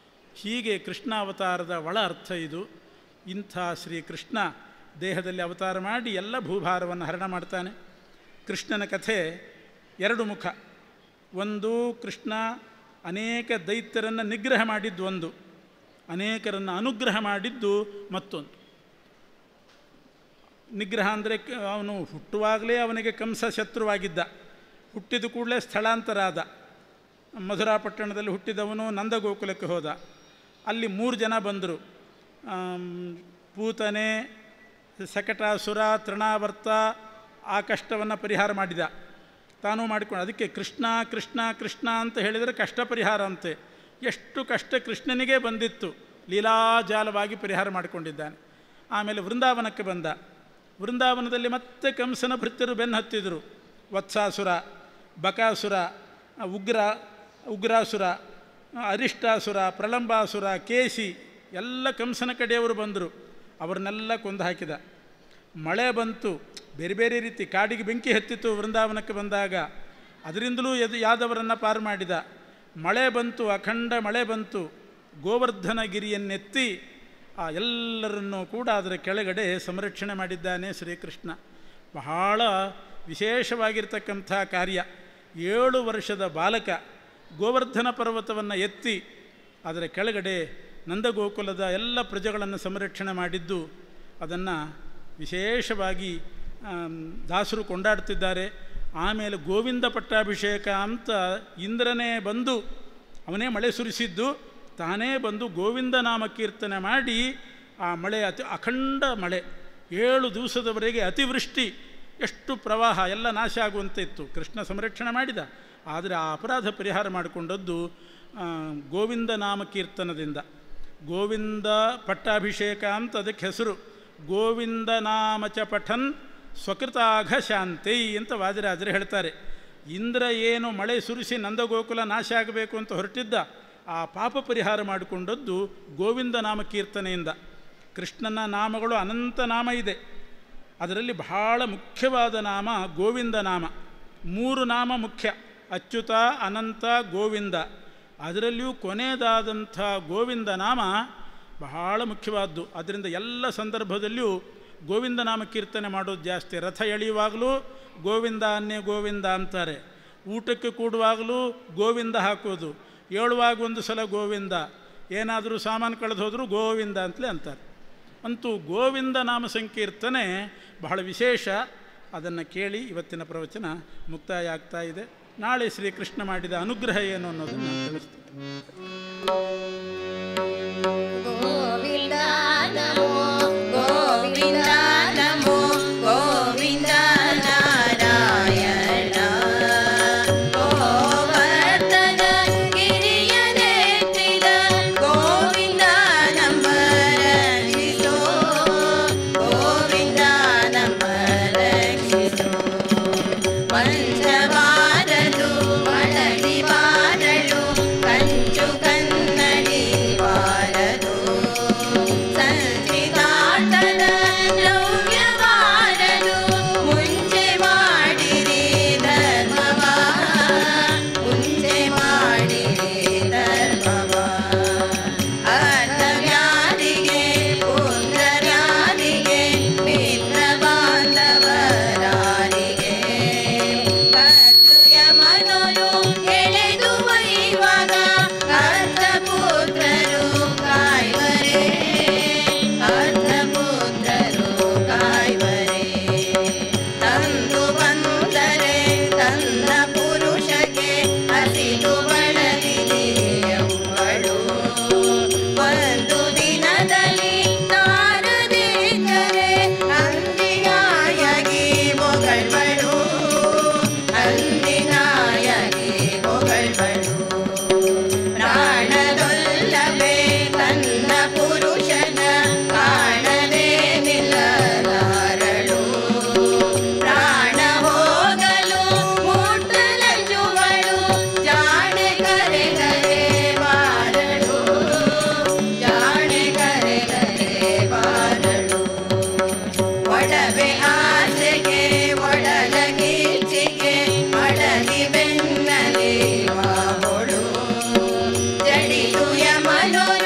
ಹೀಗೆ ಕೃಷ್ಣಾವತಾರದ ಒಳ ಅರ್ಥ ಇದು. ಇಂಥ ಶ್ರೀಕೃಷ್ಣ ದೇಹದಲ್ಲಿ ಅವತಾರ ಮಾಡಿ ಎಲ್ಲ ಭೂಭಾರವನ್ನು ಹರಣ ಮಾಡ್ತಾನೆ. ಕೃಷ್ಣನ ಕಥೆ ಎರಡು ಮುಖ. ಒಂದು, ಕೃಷ್ಣ ಅನೇಕ ದೈತ್ಯರನ್ನು ನಿಗ್ರಹ ಮಾಡಿದ್ದು ಒಂದು, ಅನೇಕರನ್ನು ಅನುಗ್ರಹ ಮಾಡಿದ್ದು ಮತ್ತೊಂದು. ನಿಗ್ರಹ ಅಂದರೆ ಅವನು ಹುಟ್ಟುವಾಗಲೇ ಅವನಿಗೆ ಕಂಸ ಶತ್ರುವಾಗಿದ್ದ. ಹುಟ್ಟಿದ ಕೂಡಲೇ ಸ್ಥಳಾಂತರ ಆದ. ಮಧುರಾಪಟ್ಟಣದಲ್ಲಿ ಹುಟ್ಟಿದವನು ನಂದಗೋಕುಲಕ್ಕೆ ಹೋದ. ಅಲ್ಲಿ 3 ಜನ ಬಂದರು. ಪೂತನೆ, ಸಕಟಾಸುರ, ತೃಣಾವರ್ತ. ಆ ಕಷ್ಟವನ್ನು ಪರಿಹಾರ ಮಾಡಿದ. ತಾನೂ ಮಾಡಿಕೊಂಡು, ಅದಕ್ಕೆ ಕೃಷ್ಣ ಕೃಷ್ಣ ಕೃಷ್ಣ ಅಂತ ಹೇಳಿದರೆ ಕಷ್ಟ ಪರಿಹಾರ ಅಂತೆ. ಎಷ್ಟು ಕಷ್ಟ ಕೃಷ್ಣನಿಗೆ ಬಂದಿತ್ತು, ಲೀಲಾಜಾಲವಾಗಿ ಪರಿಹಾರ ಮಾಡಿಕೊಂಡಿದ್ದಾನೆ. ಆಮೇಲೆ ವೃಂದಾವನಕ್ಕೆ ಬಂದ. ವೃಂದಾವನದಲ್ಲಿ ಮತ್ತೆ ಕಂಸನ ಭೃತ್ಯರು ಬೆನ್ನು ಹತ್ತಿದರು. ವತ್ಸಾಸುರ, ಬಕಾಸುರ, ಉಗ್ರಾಸುರ, ಅರಿಷ್ಟಾಸುರ, ಪ್ರಲಂಬಾಸುರ, ಕೇಸಿ ಎಲ್ಲ ಕಂಸನ ಕಡೆಯವರು ಬಂದರು. ಅವ್ರನ್ನೆಲ್ಲ ಕೊಂದು ಹಾಕಿದ. ಮಳೆ ಬಂತು, ಬೇರೆ ಬೇರೆ ರೀತಿ ಕಾಡಿಗೆ ಬೆಂಕಿ ಹತ್ತಿತ್ತು ವೃಂದಾವನಕ್ಕೆ ಬಂದಾಗ. ಅದರಿಂದಲೂ ಯಾದವರನ್ನು ಪಾರು ಮಾಡಿದ. ಮಳೆ ಬಂತು, ಅಖಂಡ ಮಳೆ ಬಂತು. ಗೋವರ್ಧನ ಗಿರಿಯನ್ನೆತ್ತಿ ಆ ಎಲ್ಲರನ್ನೂ ಕೂಡ ಅದರ ಕೆಳಗಡೆ ಸಂರಕ್ಷಣೆ ಮಾಡಿದ್ದಾನೆ ಶ್ರೀಕೃಷ್ಣ. ಬಹಳ ವಿಶೇಷವಾಗಿರ್ತಕ್ಕಂಥ ಕಾರ್ಯ. 7 ವರ್ಷದ ಬಾಲಕ ಗೋವರ್ಧನ ಪರ್ವತವನ್ನು ಎತ್ತಿ ಅದರ ಕೆಳಗಡೆ ನಂದಗೋಕುಲದ ಎಲ್ಲ ಪ್ರಜೆಗಳನ್ನು ಸಂರಕ್ಷಣೆ ಮಾಡಿದ್ದು, ಅದನ್ನು ವಿಶೇಷವಾಗಿ ದಾಸರು ಕೊಂಡಾಡ್ತಿದ್ದಾರೆ. ಆಮೇಲೆ ಗೋವಿಂದ ಪಟ್ಟಾಭಿಷೇಕ ಅಂತ ಇಂದ್ರನೇ ಬಂದು, ಅವನೇ ಮಳೆ ಸುರಿಸಿದ್ದು, ತಾನೇ ಬಂದು ಗೋವಿಂದ ನಾಮ ಕೀರ್ತನೆ ಮಾಡಿ ಆ ಮಳೆ ಅಖಂಡ ಮಳೆ 7 ದಿವಸದವರೆಗೆ ಅತಿವೃಷ್ಟಿ, ಎಷ್ಟು ಪ್ರವಾಹ ಎಲ್ಲ ನಾಶ ಆಗುವಂತೆ ಇತ್ತು. ಕೃಷ್ಣ ಸಂರಕ್ಷಣೆ ಮಾಡಿದ. ಆದರೆ ಆ ಅಪರಾಧ ಪರಿಹಾರ ಮಾಡಿಕೊಂಡದ್ದು ಗೋವಿಂದ ನಾಮ ಕೀರ್ತನದಿಂದ. ಗೋವಿಂದ ಪಟ್ಟಾಭಿಷೇಕ ಅಂತ ಅದಕ್ಕೆ ಹೆಸರು. ಗೋವಿಂದ ನಾಮ ಚ ಪಠನ್ ಸ್ವಕೃತಾಘ ಶಾಂತೈ ಅಂತ ವಾದಿರಾಜರು ಹೇಳ್ತಾರೆ. ಇಂದ್ರ ಏನು ಮಳೆ ಸುರಿಸಿ ನಂದಗೋಕುಲ ನಾಶ ಆಗಬೇಕು ಅಂತ ಹೊರಟಿದ್ದ, ಆ ಪಾಪ ಪರಿಹಾರ ಮಾಡಿಕೊಂಡದ್ದು ಗೋವಿಂದ ನಾಮ ಕೀರ್ತನೆಯಿಂದ. ಕೃಷ್ಣನ ನಾಮಗಳು ಅನಂತ ನಾಮ ಇದೆ. ಅದರಲ್ಲಿ ಬಹಳ ಮುಖ್ಯವಾದ ನಾಮ ಗೋವಿಂದ ನಾಮ. 3 ನಾಮ ಮುಖ್ಯ: ಅಚ್ಯುತ, ಅನಂತ, ಗೋವಿಂದ. ಅದರಲ್ಲಿಯೂ ಕೊನೆಯದಾದಂಥ ಗೋವಿಂದ ನಾಮ ಬಹಳ ಮುಖ್ಯವಾದ್ದು. ಅದರಿಂದ ಎಲ್ಲ ಸಂದರ್ಭದಲ್ಲಿಯೂ ಗೋವಿಂದ ನಾಮ ಕೀರ್ತನೆ ಮಾಡೋದು ಜಾಸ್ತಿ. ರಥ ಎಳೆಯುವಾಗಲೂ ಗೋವಿಂದ ಅನ್ನೇ ಗೋವಿಂದ ಅಂತಾರೆ. ಊಟಕ್ಕೆ ಕೂಡುವಾಗಲೂ ಗೋವಿಂದ ಹಾಕೋದು. ಏಳುವಾಗ ಒಂದು ಸಲ ಗೋವಿಂದ, ಏನಾದರೂ ಸಾಮಾನು ಕಳೆದು ಹೋದರೂ ಗೋವಿಂದ ಅಂತಲೇ ಅಂತಾರೆ. ಅಂತೂ ಗೋವಿಂದ ನಾಮ ಸಂಕೀರ್ತನೆ ಬಹಳ ವಿಶೇಷ. ಅದನ್ನು ಕೇಳಿ ಇವತ್ತಿನ ಪ್ರವಚನ ಮುಕ್ತಾಯ ಆಗ್ತಾ ಇದೆ. ನಾಳೆ ಶ್ರೀಕೃಷ್ಣ ಮಾಡಿದ ಅನುಗ್ರಹ ಏನು ಅನ್ನೋದನ್ನು ತಿಳಿಸ್ತೀನಿ. ಗೋವಿಂದ ನಮೋ ಗೋವಿಂದ ನಮೋ ಗೋವಿಂದ ನಾರಾಯಣ ಗೋವರ್ಧನ ಗಿರಿಯ ನೆತ್ತಿದ ಗೋವಿಂದ ನಮ್ಮ ರಕ್ಷಿಸೋ ಗೋವಿಂದ ನಮ್ಮ ರಕ್ಷಿಸೋ ಪಂಚವಾರಲು ಮಳಲಿ ಬಾರಲು ಕಂಚು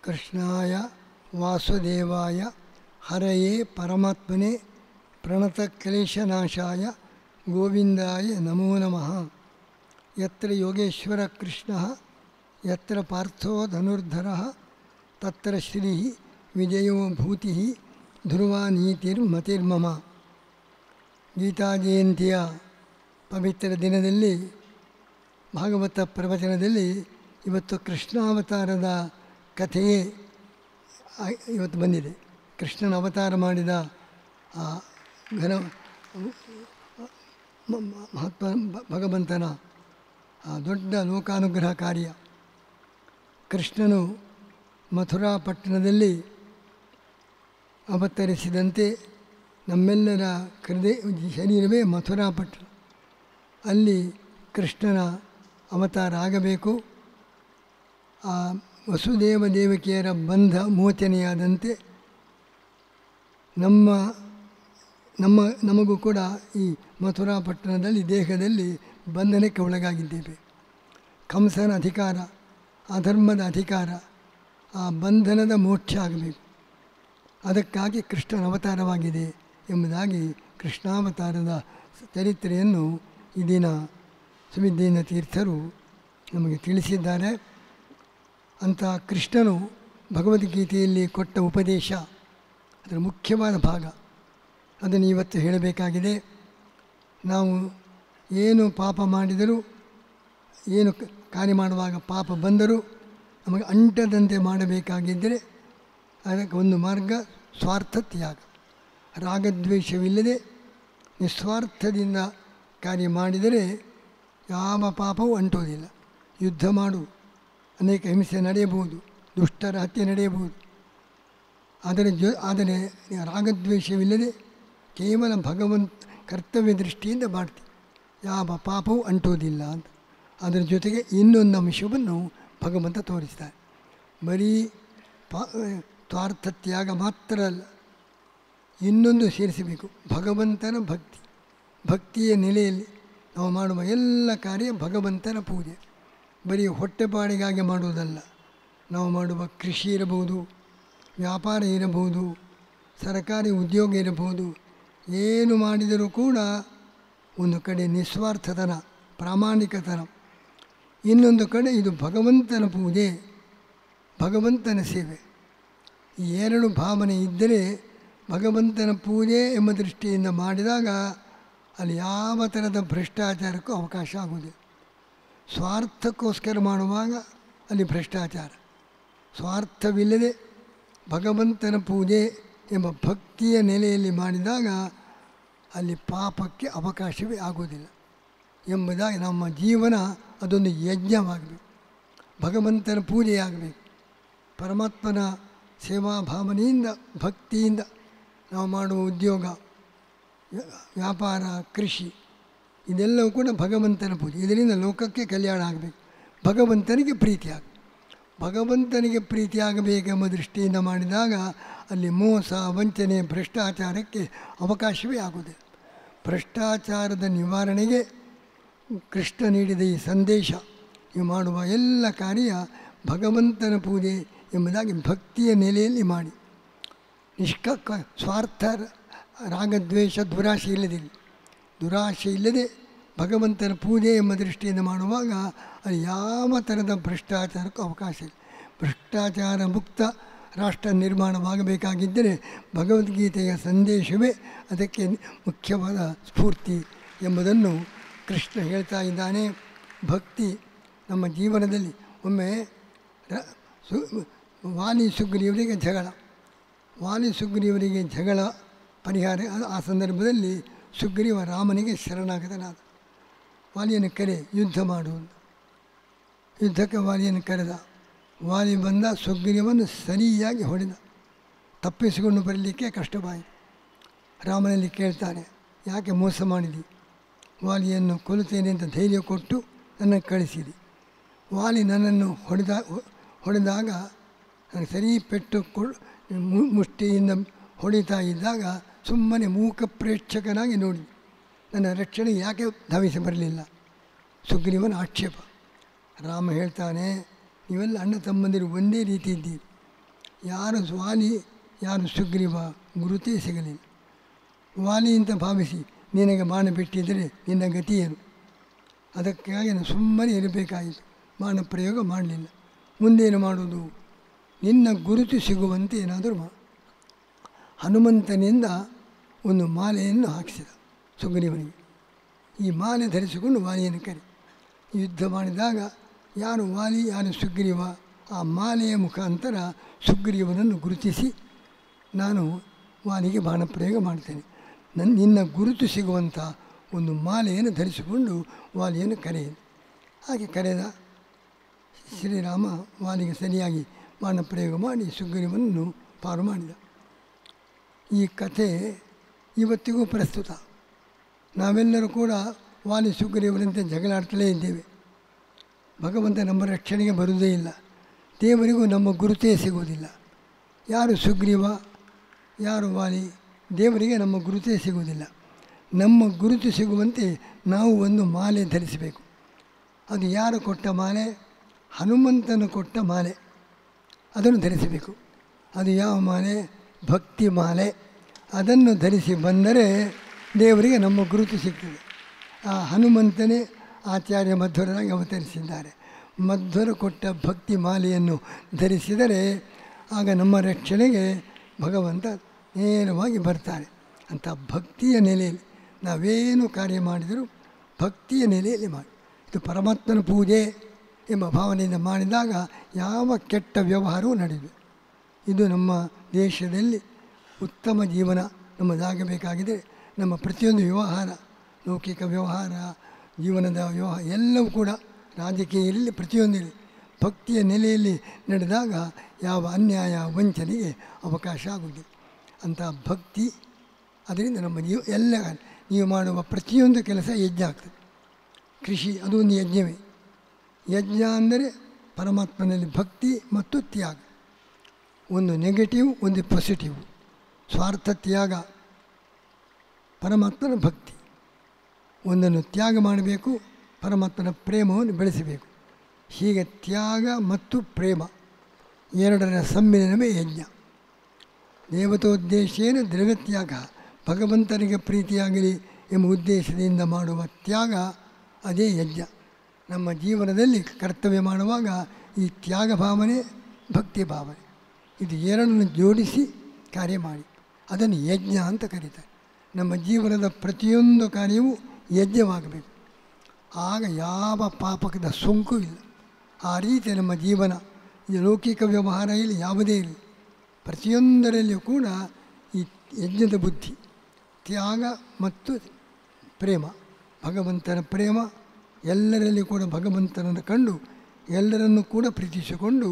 ಕೃಷ್ಣಾಯ ವಾಸುದೇವಾಯ ಹರಯೇ ಪರಮಾತ್ಮನೇ ಪ್ರಣತಕ್ಲೇಶನಾಶಾಯ ಗೋವಿಂದಾಯ ನಮೋ ನಮಃ. ಯತ್ರ ಯೋಗೇಶ್ವರ ಕೃಷ್ಣ ಯತ್ರ ಪಾರ್ಥೋ ಧನುರ್ಧರಃ ತತ್ರ ಶ್ರೀ ವಿಜಯೋ ಭೂತಿ ಧ್ರುವ ನೀತಿರ್ಮತಿರ್ಮಮ. ಗೀತಾ ಜಯಂತಿಯ ಪವಿತ್ರ ದಿನದಲ್ಲಿ ಭಾಗವತ ಪ್ರವಚನದಲ್ಲಿ ಇವತ್ತು ಕೃಷ್ಣಾವತಾರದ ಕಥೆಯೇ ಇವತ್ತು ಬಂದಿದೆ. ಕೃಷ್ಣನ ಅವತಾರ ಮಾಡಿದ ಆ ಘನ ಮಹತ್ವ ಭಗವಂತನ ಆ ದೊಡ್ಡ ಲೋಕಾನುಗ್ರಹ ಕಾರ್ಯ. ಕೃಷ್ಣನು ಮಥುರಾ ಪಟ್ಟಣದಲ್ಲಿ ಅವತರಿಸಿದಂತೆ ನಮ್ಮೆಲ್ಲರ ಶರೀರವೇ ಮಥುರಾ ಪಟ್ಟಣ. ಅಲ್ಲಿ ಕೃಷ್ಣನ ಅವತಾರ ಆಗಬೇಕು. ಆ ವಸುದೇವ ದೇವಕಿಯರ ಬಂಧ ಮೋಚನೆಯಾದಂತೆ ನಮಗೂ ಕೂಡ ಈ ಮಥುರಾ ಪಟ್ಟಣದಲ್ಲಿ ದೇಹದಲ್ಲಿ ಬಂಧನಕ್ಕೆ ಒಳಗಾಗಿದ್ದೇವೆ. ಕಂಸನ ಅಧಿಕಾರ, ಅಧರ್ಮದ ಅಧಿಕಾರ, ಆ ಬಂಧನದ ಮೋಕ್ಷ ಆಗಬೇಕು. ಅದಕ್ಕಾಗಿ ಕೃಷ್ಣನ ಅವತಾರವಾಗಿದೆ ಎಂಬುದಾಗಿ ಕೃಷ್ಣಾವತಾರದ ಚರಿತ್ರೆಯನ್ನು ಈ ದಿನ ಸುವಿದ್ಯೇನ ತೀರ್ಥರು ನಮಗೆ ತಿಳಿಸಿದ್ದಾರೆ. ಅಂಥ ಕೃಷ್ಣನು ಭಗವದ್ಗೀತೆಯಲ್ಲಿ ಕೊಟ್ಟ ಉಪದೇಶ ಅದರ ಮುಖ್ಯವಾದ ಭಾಗ, ಅದನ್ನು ಇವತ್ತು ಹೇಳಬೇಕಾಗಿದೆ. ನಾವು ಏನು ಪಾಪ ಮಾಡಿದರೂ, ಏನು ಕಾರ್ಯ ಮಾಡುವಾಗ ಪಾಪ ಬಂದರೂ ನಮಗೆ ಅಂಟದಂತೆ ಮಾಡಬೇಕಾಗಿದ್ದರೆ ಅದಕ್ಕೆ ಒಂದು ಮಾರ್ಗ ಸ್ವಾರ್ಥ ತ್ಯಾಗ. ರಾಗದ್ವೇಷವಿಲ್ಲದೆ ನಿಸ್ವಾರ್ಥದಿಂದ ಕಾರ್ಯ ಮಾಡಿದರೆ ಯಾವ ಪಾಪವೂ ಅಂಟೋದಿಲ್ಲ. ಯುದ್ಧ ಮಾಡು, ಅನೇಕ ಹಿಂಸೆ ನಡೆಯಬಹುದು, ದುಷ್ಟರ ಹತ್ಯೆ ನಡೆಯಬಹುದು. ಆದರೆ ರಾಗದ್ವೇಷವಿಲ್ಲದೆ ಕೇವಲ ಕರ್ತವ್ಯ ದೃಷ್ಟಿಯಿಂದ ಮಾಡ್ತೀವಿ, ಯಾವ ಪಾಪವೂ ಅಂಟೋದಿಲ್ಲ ಅಂತ. ಅದರ ಜೊತೆಗೆ ಇನ್ನೊಂದು ಅಂಶವನ್ನು ಭಗವಂತ ತೋರಿಸ್ತಾರೆ. ಬರೀ ಸ್ವಾರ್ಥ ತ್ಯಾಗ ಮಾತ್ರ ಅಲ್ಲ, ಇನ್ನೊಂದು ಸೇರಿಸಬೇಕು, ಭಗವಂತನ ಭಕ್ತಿ. ಭಕ್ತಿಯ ನೆಲೆಯಲ್ಲಿ ನಾವು ಮಾಡುವ ಎಲ್ಲ ಕಾರ್ಯ ಭಗವಂತನ ಪೂಜೆ. ಬರೀ ಹೊಟ್ಟೆಪಾಡಿಗಾಗಿ ಮಾಡುವುದಲ್ಲ. ನಾವು ಮಾಡುವ ಕೃಷಿ ಇರಬಹುದು, ವ್ಯಾಪಾರ ಇರಬಹುದು, ಸರ್ಕಾರಿ ಉದ್ಯೋಗ ಇರಬಹುದು, ಏನು ಮಾಡಿದರೂ ಕೂಡ ಒಂದು ಕಡೆ ನಿಸ್ವಾರ್ಥತನ, ಪ್ರಾಮಾಣಿಕತನ, ಇನ್ನೊಂದು ಕಡೆ ಇದು ಭಗವಂತನ ಪೂಜೆ, ಭಗವಂತನ ಸೇವೆ. ಈ ಎರಡು ಭಾವನೆ ಇದ್ದರೆ ಭಗವಂತನ ಪೂಜೆ ಎಂಬ ದೃಷ್ಟಿಯಿಂದ ಮಾಡಿದಾಗ ಅಲ್ಲಿ ಯಾವ ಥರದ ಭ್ರಷ್ಟಾಚಾರಕ್ಕೂ ಅವಕಾಶ ಆಗುವುದಿಲ್ಲ. ಸ್ವಾರ್ಥಕ್ಕೋಸ್ಕರ ಮಾಡುವಾಗ ಅಲ್ಲಿ ಭ್ರಷ್ಟಾಚಾರ. ಸ್ವಾರ್ಥವಿಲ್ಲದೆ ಭಗವಂತನ ಪೂಜೆ ಎಂಬ ಭಕ್ತಿಯ ನೆಲೆಯಲ್ಲಿ ಮಾಡಿದಾಗ ಅಲ್ಲಿ ಪಾಪಕ್ಕೆ ಅವಕಾಶವೇ ಆಗುವುದಿಲ್ಲ ಎಂಬುದಾಗಿ ನಮ್ಮ ಜೀವನ ಅದೊಂದು ಯಜ್ಞವಾಗಬೇಕು, ಭಗವಂತನ ಪೂಜೆಯಾಗಬೇಕು. ಪರಮಾತ್ಮನ ಸೇವಾ ಭಾವನೆಯಿಂದ, ಭಕ್ತಿಯಿಂದ ನಾವು ಮಾಡುವ ಉದ್ಯೋಗ, ವ್ಯಾಪಾರ, ಕೃಷಿ ಇದೆಲ್ಲವೂ ಕೂಡ ಭಗವಂತನ ಪೂಜೆ. ಇದರಿಂದ ಲೋಕಕ್ಕೆ ಕಲ್ಯಾಣ ಆಗಬೇಕು, ಭಗವಂತನಿಗೆ ಪ್ರೀತಿ ಆಗಬೇಕು. ಭಗವಂತನಿಗೆ ಪ್ರೀತಿ ಆಗಬೇಕೆಂಬ ದೃಷ್ಟಿಯಿಂದ ಮಾಡಿದಾಗ ಅಲ್ಲಿ ಮೋಸ, ವಂಚನೆ, ಭ್ರಷ್ಟಾಚಾರಕ್ಕೆ ಅವಕಾಶವೇ ಆಗುವುದಿಲ್ಲ. ಭ್ರಷ್ಟಾಚಾರದ ನಿವಾರಣೆಗೆ ಕೃಷ್ಣ ನೀಡಿದ ಈ ಸಂದೇಶ, ನೀವು ಮಾಡುವ ಎಲ್ಲ ಕಾರ್ಯ ಭಗವಂತನ ಪೂಜೆ ಎಂಬುದಾಗಿ ಭಕ್ತಿಯ ನೆಲೆಯಲ್ಲಿ ಮಾಡಿ, ಸ್ವಾರ್ಥ, ರಾಗದ್ವೇಷ, ದುರಾಶೆ ಇಲ್ಲದೆ ಭಗವಂತನ ಪೂಜೆ ಎಂಬ ದೃಷ್ಟಿಯಿಂದ ಮಾಡುವಾಗ ಅಲ್ಲಿ ಯಾವ ಥರದ ಭ್ರಷ್ಟಾಚಾರಕ್ಕೂ ಅವಕಾಶ ಇಲ್ಲ. ಭ್ರಷ್ಟಾಚಾರ ಮುಕ್ತ ರಾಷ್ಟ್ರ ನಿರ್ಮಾಣವಾಗಬೇಕಾಗಿದ್ದರೆ ಭಗವದ್ಗೀತೆಯ ಸಂದೇಶವೇ ಅದಕ್ಕೆ ಮುಖ್ಯವಾದ ಸ್ಫೂರ್ತಿ ಎಂಬುದನ್ನು ಕೃಷ್ಣ ಹೇಳ್ತಾ ಇದ್ದಾನೆ. ಭಕ್ತಿ ನಮ್ಮ ಜೀವನದಲ್ಲಿ ಒಮ್ಮೆ ವಾಲಿ ಸುಗ್ರೀವರಿಗೆ ಜಗಳ ಪರಿಹಾರ. ಆ ಸಂದರ್ಭದಲ್ಲಿ ಸುಗ್ರೀವ ರಾಮನಿಗೆ ಶರಣಾಗತನಾದ. ವಾಲಿಯನ್ನು ಕರೆ, ಯುದ್ಧ ಮಾಡುವುದು. ಯುದ್ಧಕ್ಕೆ ವಾಲಿಯನ್ನು ಕರೆದ. ವಾಲಿ ಬಂದ, ಸುಗ್ರೀವನ್ನು ಸರಿಯಾಗಿ ಹೊಡೆದ. ತಪ್ಪಿಸಿಕೊಂಡು ಬರಲಿಕ್ಕೆ ಕಷ್ಟವಾಯಿತು. ರಾಮನಲ್ಲಿ ಕೇಳ್ತಾನೆ, ಯಾಕೆ ಮೋಸ ಮಾಡಿದಿ? ವಾಲಿಯನ್ನು ಕೊಲ್ಲುತ್ತೇನೆ ಅಂತ ಧೈರ್ಯ ಕೊಟ್ಟು ನನ್ನ ಕಳಿಸಿದಿ. ವಾಲಿ ನನ್ನನ್ನು ಹೊಡೆದಾಗ ನನಗೆ ಸರಿ ಪೆಟ್ಟು ಮುಷ್ಟಿಯಿಂದ ಹೊಡಿತಾ ಇದ್ದಾಗ ಸುಮ್ಮನೆ ಮೂಕ ಪ್ರೇಕ್ಷಕನಾಗಿ ನೋಡಿ ನನ್ನ ರಕ್ಷಣೆಗೆ ಯಾಕೆ ಧಾವಿಸಿ ಬರಲಿಲ್ಲ? ಸುಗ್ರೀವನ ಆಕ್ಷೇಪ. ರಾಮ ಹೇಳ್ತಾನೆ, ನೀವೆಲ್ಲ ಅಣ್ಣ ತಮ್ಮಂದಿರು ಒಂದೇ ರೀತಿ ಇದ್ದೀರಿ, ಯಾರು ವಾಲಿ ಯಾರು ಸುಗ್ರೀವ ಗುರುತೇ ಸಿಗಲಿಲ್ಲ. ವಾಲಿ ಅಂತ ಭಾವಿಸಿ ನಿನಗೆ ಬಾಣ ಬಿಟ್ಟಿದ್ದರೆ ನಿನ್ನ ಗತಿ ಏನು? ಅದಕ್ಕಾಗಿ ನಾನು ಸುಮ್ಮನೆ ಇರಬೇಕಾಯಿತು, ಬಾಣ ಪ್ರಯೋಗ ಮಾಡಲಿಲ್ಲ. ಮುಂದೇನು ಮಾಡೋದು? ನಿನ್ನ ಗುರುತು ಸಿಗುವಂತೆ ಏನಾದರೂ ಹನುಮಂತನಿಂದ ಒಂದು ಮಾಲೆಯನ್ನು ಹಾಕಿಸಿದ ಸುಗ್ರೀವನಿಗೆ. ಈ ಮಾಲೆ ಧರಿಸಿಕೊಂಡು ವಾಲಿಯನ್ನು ಕರೆ. ಯುದ್ಧ ಮಾಡಿದಾಗ ಯಾರು ವಾಲಿ ಯಾರು ಸುಗ್ರೀವ ಆ ಮಾಲೆಯ ಮುಖಾಂತರ ಸುಗ್ರೀವನನ್ನು ಗುರುತಿಸಿ ನಾನು ವಾಲಿಗೆ ಬಾಣ ಪ್ರಯೋಗ ಮಾಡ್ತೇನೆ, ನಿನ್ನ ಗುರುತು ಸಿಗುವಂಥ ಒಂದು ಮಾಲೆಯನ್ನು ಧರಿಸಿಕೊಂಡು ವಾಲಿಯನ್ನು ಕರೆಯಿತು. ಹಾಗೆ ಕರೆದ ಶ್ರೀರಾಮ ವಾಲಿಗೆ ಸರಿಯಾಗಿ ಬಾಣ ಪ್ರಯೋಗ ಮಾಡಿ ಸುಗ್ರೀವನನ್ನು ಪಾರು ಮಾಡಿದ. ಈ ಕಥೆ ಇವತ್ತಿಗೂ ಪ್ರಸ್ತುತ. ನಾವೆಲ್ಲರೂ ಕೂಡ ವಾಲಿ ಸುಗ್ರೀವರಂತೆ ಜಗಳಾಡ್ತಲೇ ಇದ್ದೇವೆ. ಭಗವಂತ ನಮ್ಮ ರಕ್ಷಣೆಗೆ ಬರುವುದೇ ಇಲ್ಲ. ದೇವರಿಗೂ ನಮ್ಮ ಗುರುತೇ ಸಿಗುವುದಿಲ್ಲ. ಯಾರು ಸುಗ್ರೀವ ಯಾರು ವಾಲಿ, ದೇವರಿಗೆ ನಮ್ಮ ಗುರುತೇ ಸಿಗುವುದಿಲ್ಲ. ನಮ್ಮ ಗುರುತು ಸಿಗುವಂತೆ ನಾವು ಒಂದು ಮಾಲೆ ಧರಿಸಬೇಕು. ಅದು ಯಾರು ಕೊಟ್ಟ ಮಾಲೆ? ಹನುಮಂತನು ಕೊಟ್ಟ ಮಾಲೆ. ಅದನ್ನು ಧರಿಸಬೇಕು. ಅದು ಯಾವ ಮಾಲೆ? ಭಕ್ತಿ ಮಾಲೆ. ಅದನ್ನು ಧರಿಸಿ ಬಂದರೆ ದೇವರಿಗೆ ನಮ್ಮ ಗುರುತು ಸಿಗ್ತದೆ. ಆ ಹನುಮಂತನೇ ಆಚಾರ್ಯ ಮಧ್ವರಾಗಿ ಅವತರಿಸಿದ್ದಾರೆ. ಮಧ್ವರು ಕೊಟ್ಟ ಭಕ್ತಿ ಮಾಲೆಯನ್ನು ಧರಿಸಿದರೆ ಆಗ ನಮ್ಮ ರಕ್ಷಣೆಗೆ ಭಗವಂತ ನೇರವಾಗಿ ಬರ್ತಾರೆ. ಅಂಥ ಭಕ್ತಿಯ ನೆಲೆಯಲ್ಲಿ ನಾವೇನು ಕಾರ್ಯ ಮಾಡಿದರೂ ಭಕ್ತಿಯ ನೆಲೆಯಲ್ಲಿ ಮಾಡಿ, ಇದು ಪರಮಾತ್ಮನ ಪೂಜೆ ಎಂಬ ಭಾವನೆಯಿಂದ ಮಾಡಿದಾಗ ಯಾವ ಕೆಟ್ಟ ವ್ಯವಹಾರವೂ ನಡೆಯುವುದು. ಇದು ನಮ್ಮ ದೇಶದಲ್ಲಿ ಉತ್ತಮ ಜೀವನ ನಮ್ಮದಾಗಬೇಕಾಗಿದೆ. ನಮ್ಮ ಪ್ರತಿಯೊಂದು ವ್ಯವಹಾರ, ಲೌಕಿಕ ವ್ಯವಹಾರ, ಜೀವನದ ವ್ಯವಹಾರ ಎಲ್ಲವೂ ಕೂಡ ರಾಜಕೀಯ ಇರಲಿ ಪ್ರತಿಯೊಂದಿರಲಿ ಭಕ್ತಿಯ ನೆಲೆಯಲ್ಲಿ ನಡೆದಾಗ ಯಾವ ಅನ್ಯಾಯ ವಂಚನೆಗೆ ಅವಕಾಶ ಆಗುವುದಿಲ್ಲ. ಅಂಥ ಭಕ್ತಿ ಅದರಿಂದ ನಮ್ಮ ಎಲ್ಲ ನೀವು ಮಾಡುವ ಪ್ರತಿಯೊಂದು ಕೆಲಸ ಯಜ್ಞ ಆಗ್ತದೆ. ಕೃಷಿ ಅದು ಒಂದು ಯಜ್ಞವೇ. ಯಜ್ಞ ಅಂದರೆ ಪರಮಾತ್ಮನಲ್ಲಿ ಭಕ್ತಿ ಮತ್ತು ತ್ಯಾಗ, ಒಂದು ನೆಗೆಟಿವ್ ಒಂದು ಪಾಸಿಟಿವ್. ಸ್ವಾರ್ಥ ತ್ಯಾಗ, ಪರಮಾತ್ಮನ ಭಕ್ತಿ. ಒಂದನ್ನು ತ್ಯಾಗ ಮಾಡಬೇಕು, ಪರಮಾತ್ಮನ ಪ್ರೇಮವನ್ನು ಬೆಳೆಸಬೇಕು. ಹೀಗೆ ತ್ಯಾಗ ಮತ್ತು ಪ್ರೇಮ ಎರಡರ ಸಮ್ಮಿಲನವೇ ಯಜ್ಞ. ದೇವತೋದ್ದೇಶೇನ ದ್ರವ್ಯತ್ಯಾಗ, ಭಗವಂತನಿಗೆ ಪ್ರೀತಿಯಾಗಲಿ ಎಂಬ ಉದ್ದೇಶದಿಂದ ಮಾಡುವ ತ್ಯಾಗ ಅದೇ ಯಜ್ಞ. ನಮ್ಮ ಜೀವನದಲ್ಲಿ ಕರ್ತವ್ಯ ಮಾಡುವಾಗ ಈ ತ್ಯಾಗ ಭಾವನೆ ಭಕ್ತಿ ಭಾವನೆ ಇದು ಎರಡನ್ನು ಜೋಡಿಸಿ ಕಾರ್ಯ ಮಾಡಿ ಅದನ್ನು ಯಜ್ಞ ಅಂತ ಕರೀತಾರೆ. ನಮ್ಮ ಜೀವನದ ಪ್ರತಿಯೊಂದು ಕಾರ್ಯವೂ ಯಜ್ಞವಾಗಬೇಕು. ಆಗ ಯಾವ ಪಾಪಕದ ಸೋಂಕು ಇಲ್ಲ. ಆ ರೀತಿ ನಮ್ಮ ಜೀವನ ಈ ಲೌಕಿಕ ವ್ಯವಹಾರ ಇಲ್ಲಿ ಯಾವುದೇ ಇರಲಿ ಪ್ರತಿಯೊಂದರಲ್ಲಿಯೂ ಕೂಡ ಈ ಯಜ್ಞದ ಬುದ್ಧಿ, ತ್ಯಾಗ ಮತ್ತು ಪ್ರೇಮ, ಭಗವಂತನ ಪ್ರೇಮ, ಎಲ್ಲರಲ್ಲಿ ಕೂಡ ಭಗವಂತನನ್ನು ಕಂಡು ಎಲ್ಲರನ್ನೂ ಕೂಡ ಪ್ರೀತಿಸಿಕೊಂಡು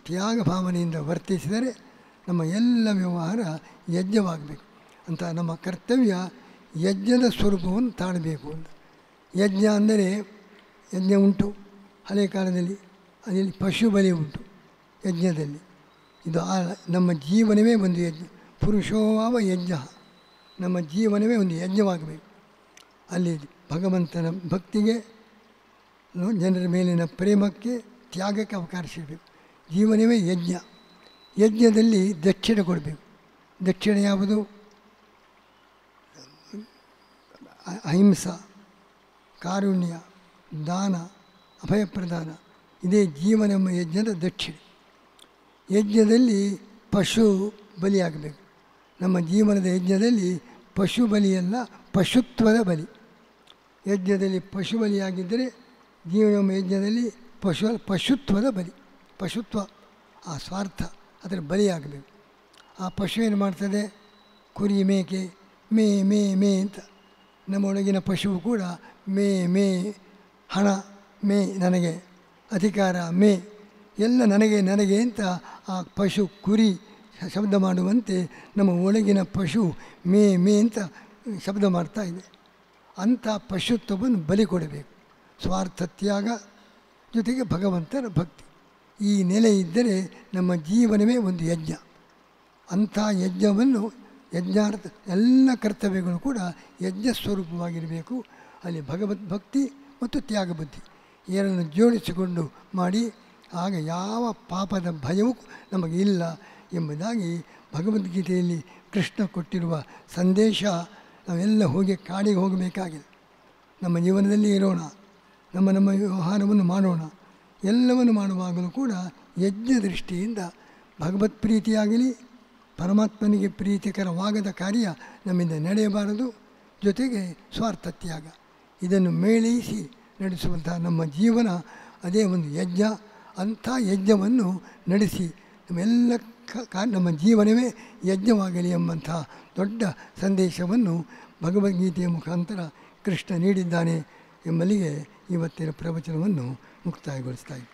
ತ್ಯಾಗ ಭಾವನೆಯಿಂದ ವರ್ತಿಸಿದರೆ ನಮ್ಮ ಎಲ್ಲ ವ್ಯವಹಾರ ಯಜ್ಞವಾಗಬೇಕು ಅಂತ ನಮ್ಮ ಕರ್ತವ್ಯ ಯಜ್ಞದ ಸ್ವರೂಪವನ್ನು ತಾಳಬೇಕು ಅಂತ. ಯಜ್ಞ ಅಂದರೆ ಯಜ್ಞ ಉಂಟು ಹಳೆಯ ಕಾಲದಲ್ಲಿ, ಅದರಲ್ಲಿ ಪಶು ಬಲಿ ಉಂಟು ಯಜ್ಞದಲ್ಲಿ. ಇದು ನಮ್ಮ ಜೀವನವೇ ಒಂದು ಯಜ್ಞ. ಪುರುಷೋವ ಯಜ್ಞ, ನಮ್ಮ ಜೀವನವೇ ಒಂದು ಯಜ್ಞವಾಗಬೇಕು. ಅಲ್ಲಿ ಭಗವಂತನ ಭಕ್ತಿಗೆ, ಜನರ ಮೇಲಿನ ಪ್ರೇಮಕ್ಕೆ, ತ್ಯಾಗಕ್ಕೆ ಅವಕಾಶ ಇರಬೇಕು. ಜೀವನವೇ ಯಜ್ಞ. ಯಜ್ಞದಲ್ಲಿ ದಕ್ಷಿಣೆ ಕೊಡಬೇಕು. ದಕ್ಷಿಣೆ ಯಾವುದು? ಅಹಿಂಸಾ, ಕಾರುಣ್ಯ, ದಾನ, ಅಭಯಪ್ರದಾನ. ಇದೇ ಜೀವನ ಎಂಬ ಯಜ್ಞದ ದಕ್ಷಿಣೆ. ಯಜ್ಞದಲ್ಲಿ ಪಶು ಬಲಿಯಾಗಬೇಕು. ನಮ್ಮ ಜೀವನದ ಯಜ್ಞದಲ್ಲಿ ಪಶು ಬಲಿಯಲ್ಲ, ಪಶುತ್ವದ ಬಲಿ. ಯಜ್ಞದಲ್ಲಿ ಪಶು ಬಲಿಯಾಗಿದ್ದರೆ ಜೀವನ ಯಜ್ಞದಲ್ಲಿ ಪಶುತ್ವದ ಬಲಿ. ಪಶುತ್ವ ಆ ಸ್ವಾರ್ಥ ಅದರ ಬಲಿಯಾಗಬೇಕು. ಆ ಪಶು ಏನು ಮಾಡ್ತದೆ? ಕುರಿ ಮೇಕೆ ಮೇ ಮೇ ಮೇ ಅಂತ. ನಮ್ಮೊಳಗಿನ ಪಶುವು ಕೂಡ ಮೇ ಮೇ, ಹಣ ಮೇ, ನನಗೆ ಅಧಿಕಾರ ಮೇ, ಎಲ್ಲ ನನಗೆ ನನಗೆ ಅಂತ ಆ ಪಶು ಕುರಿ ಶಬ್ದ ಮಾಡುವಂತೆ ನಮ್ಮ ಒಳಗಿನ ಪಶು ಮೇ ಮೇ ಅಂತ ಶಬ್ದ ಮಾಡ್ತಾ ಇದೆ. ಅಂಥ ಪಶುತ್ವವನ್ನು ಬಲಿ ಕೊಡಬೇಕು. ಸ್ವಾರ್ಥ ತ್ಯಾಗ ಜೊತೆಗೆ ಭಗವಂತನ ಭಕ್ತಿ, ಈ ನೆಲೆ ಇದ್ದರೆ ನಮ್ಮ ಜೀವನವೇ ಒಂದು ಯಜ್ಞ. ಅಂಥ ಯಜ್ಞವನ್ನು ಯಜ್ಞಾರ್ಥ ಎಲ್ಲ ಕರ್ತವ್ಯಗಳು ಕೂಡ ಯಜ್ಞ ಸ್ವರೂಪವಾಗಿರಬೇಕು. ಅಲ್ಲಿ ಭಗವದ್ ಭಕ್ತಿ ಮತ್ತು ತ್ಯಾಗ ಬುದ್ಧಿ ಎರಡನ್ನು ಜೋಡಿಸಿಕೊಂಡು ಮಾಡಿ ಆಗ ಯಾವ ಪಾಪದ ಭಯವೂ ನಮಗೆ ಇಲ್ಲ, ಎಂಬುದಾಗಿ ಭಗವದ್ಗೀತೆಯಲ್ಲಿ ಕೃಷ್ಣ ಕೊಟ್ಟಿರುವ ಸಂದೇಶ ನಾವೆಲ್ಲ ಹೋಗಿ ಕಾಡಿಗೆ ಹೋಗಬೇಕಾಗಿದೆ. ನಮ್ಮ ಜೀವನದಲ್ಲಿ ಇರೋಣ, ನಮ್ಮ ವ್ಯವಹಾರವನ್ನು ಮಾಡೋಣ. ಎಲ್ಲವನ್ನು ಮಾಡುವಾಗಲೂ ಕೂಡ ಯಜ್ಞ ದೃಷ್ಟಿಯಿಂದ ಭಗವತ್ ಪ್ರೀತಿಯಾಗಲಿ, ಪರಮಾತ್ಮನಿಗೆ ಪ್ರೀತಿಕರವಾಗದ ಕಾರ್ಯ ನಮ್ಮಿಂದ ನಡೆಯಬಾರದು. ಜೊತೆಗೆ ಸ್ವಾರ್ಥತ್ಯಾಗ ಇದನ್ನು ಮೇಳೈಸಿ ನಡೆಸುವಂಥ ನಮ್ಮ ಜೀವನ ಅದೇ ಒಂದು ಯಜ್ಞ. ಅಂಥ ಯಜ್ಞವನ್ನು ನಡೆಸಿ ನಮ್ಮೆಲ್ಲ ನಮ್ಮ ಜೀವನವೇ ಯಜ್ಞವಾಗಲಿ ಎಂಬಂಥ ದೊಡ್ಡ ಸಂದೇಶವನ್ನು ಭಗವದ್ಗೀತೆಯ ಮುಖಾಂತರ ಕೃಷ್ಣ ನೀಡಿದ್ದಾನೆ ಎಂಬಲ್ಲಿಗೆ ಇವತ್ತಿನ ಪ್ರವಚನವನ್ನು ಮುಕ್ತಾಯಗೊಳಿಸ್ತಾ ಇದ್ದೀನಿ.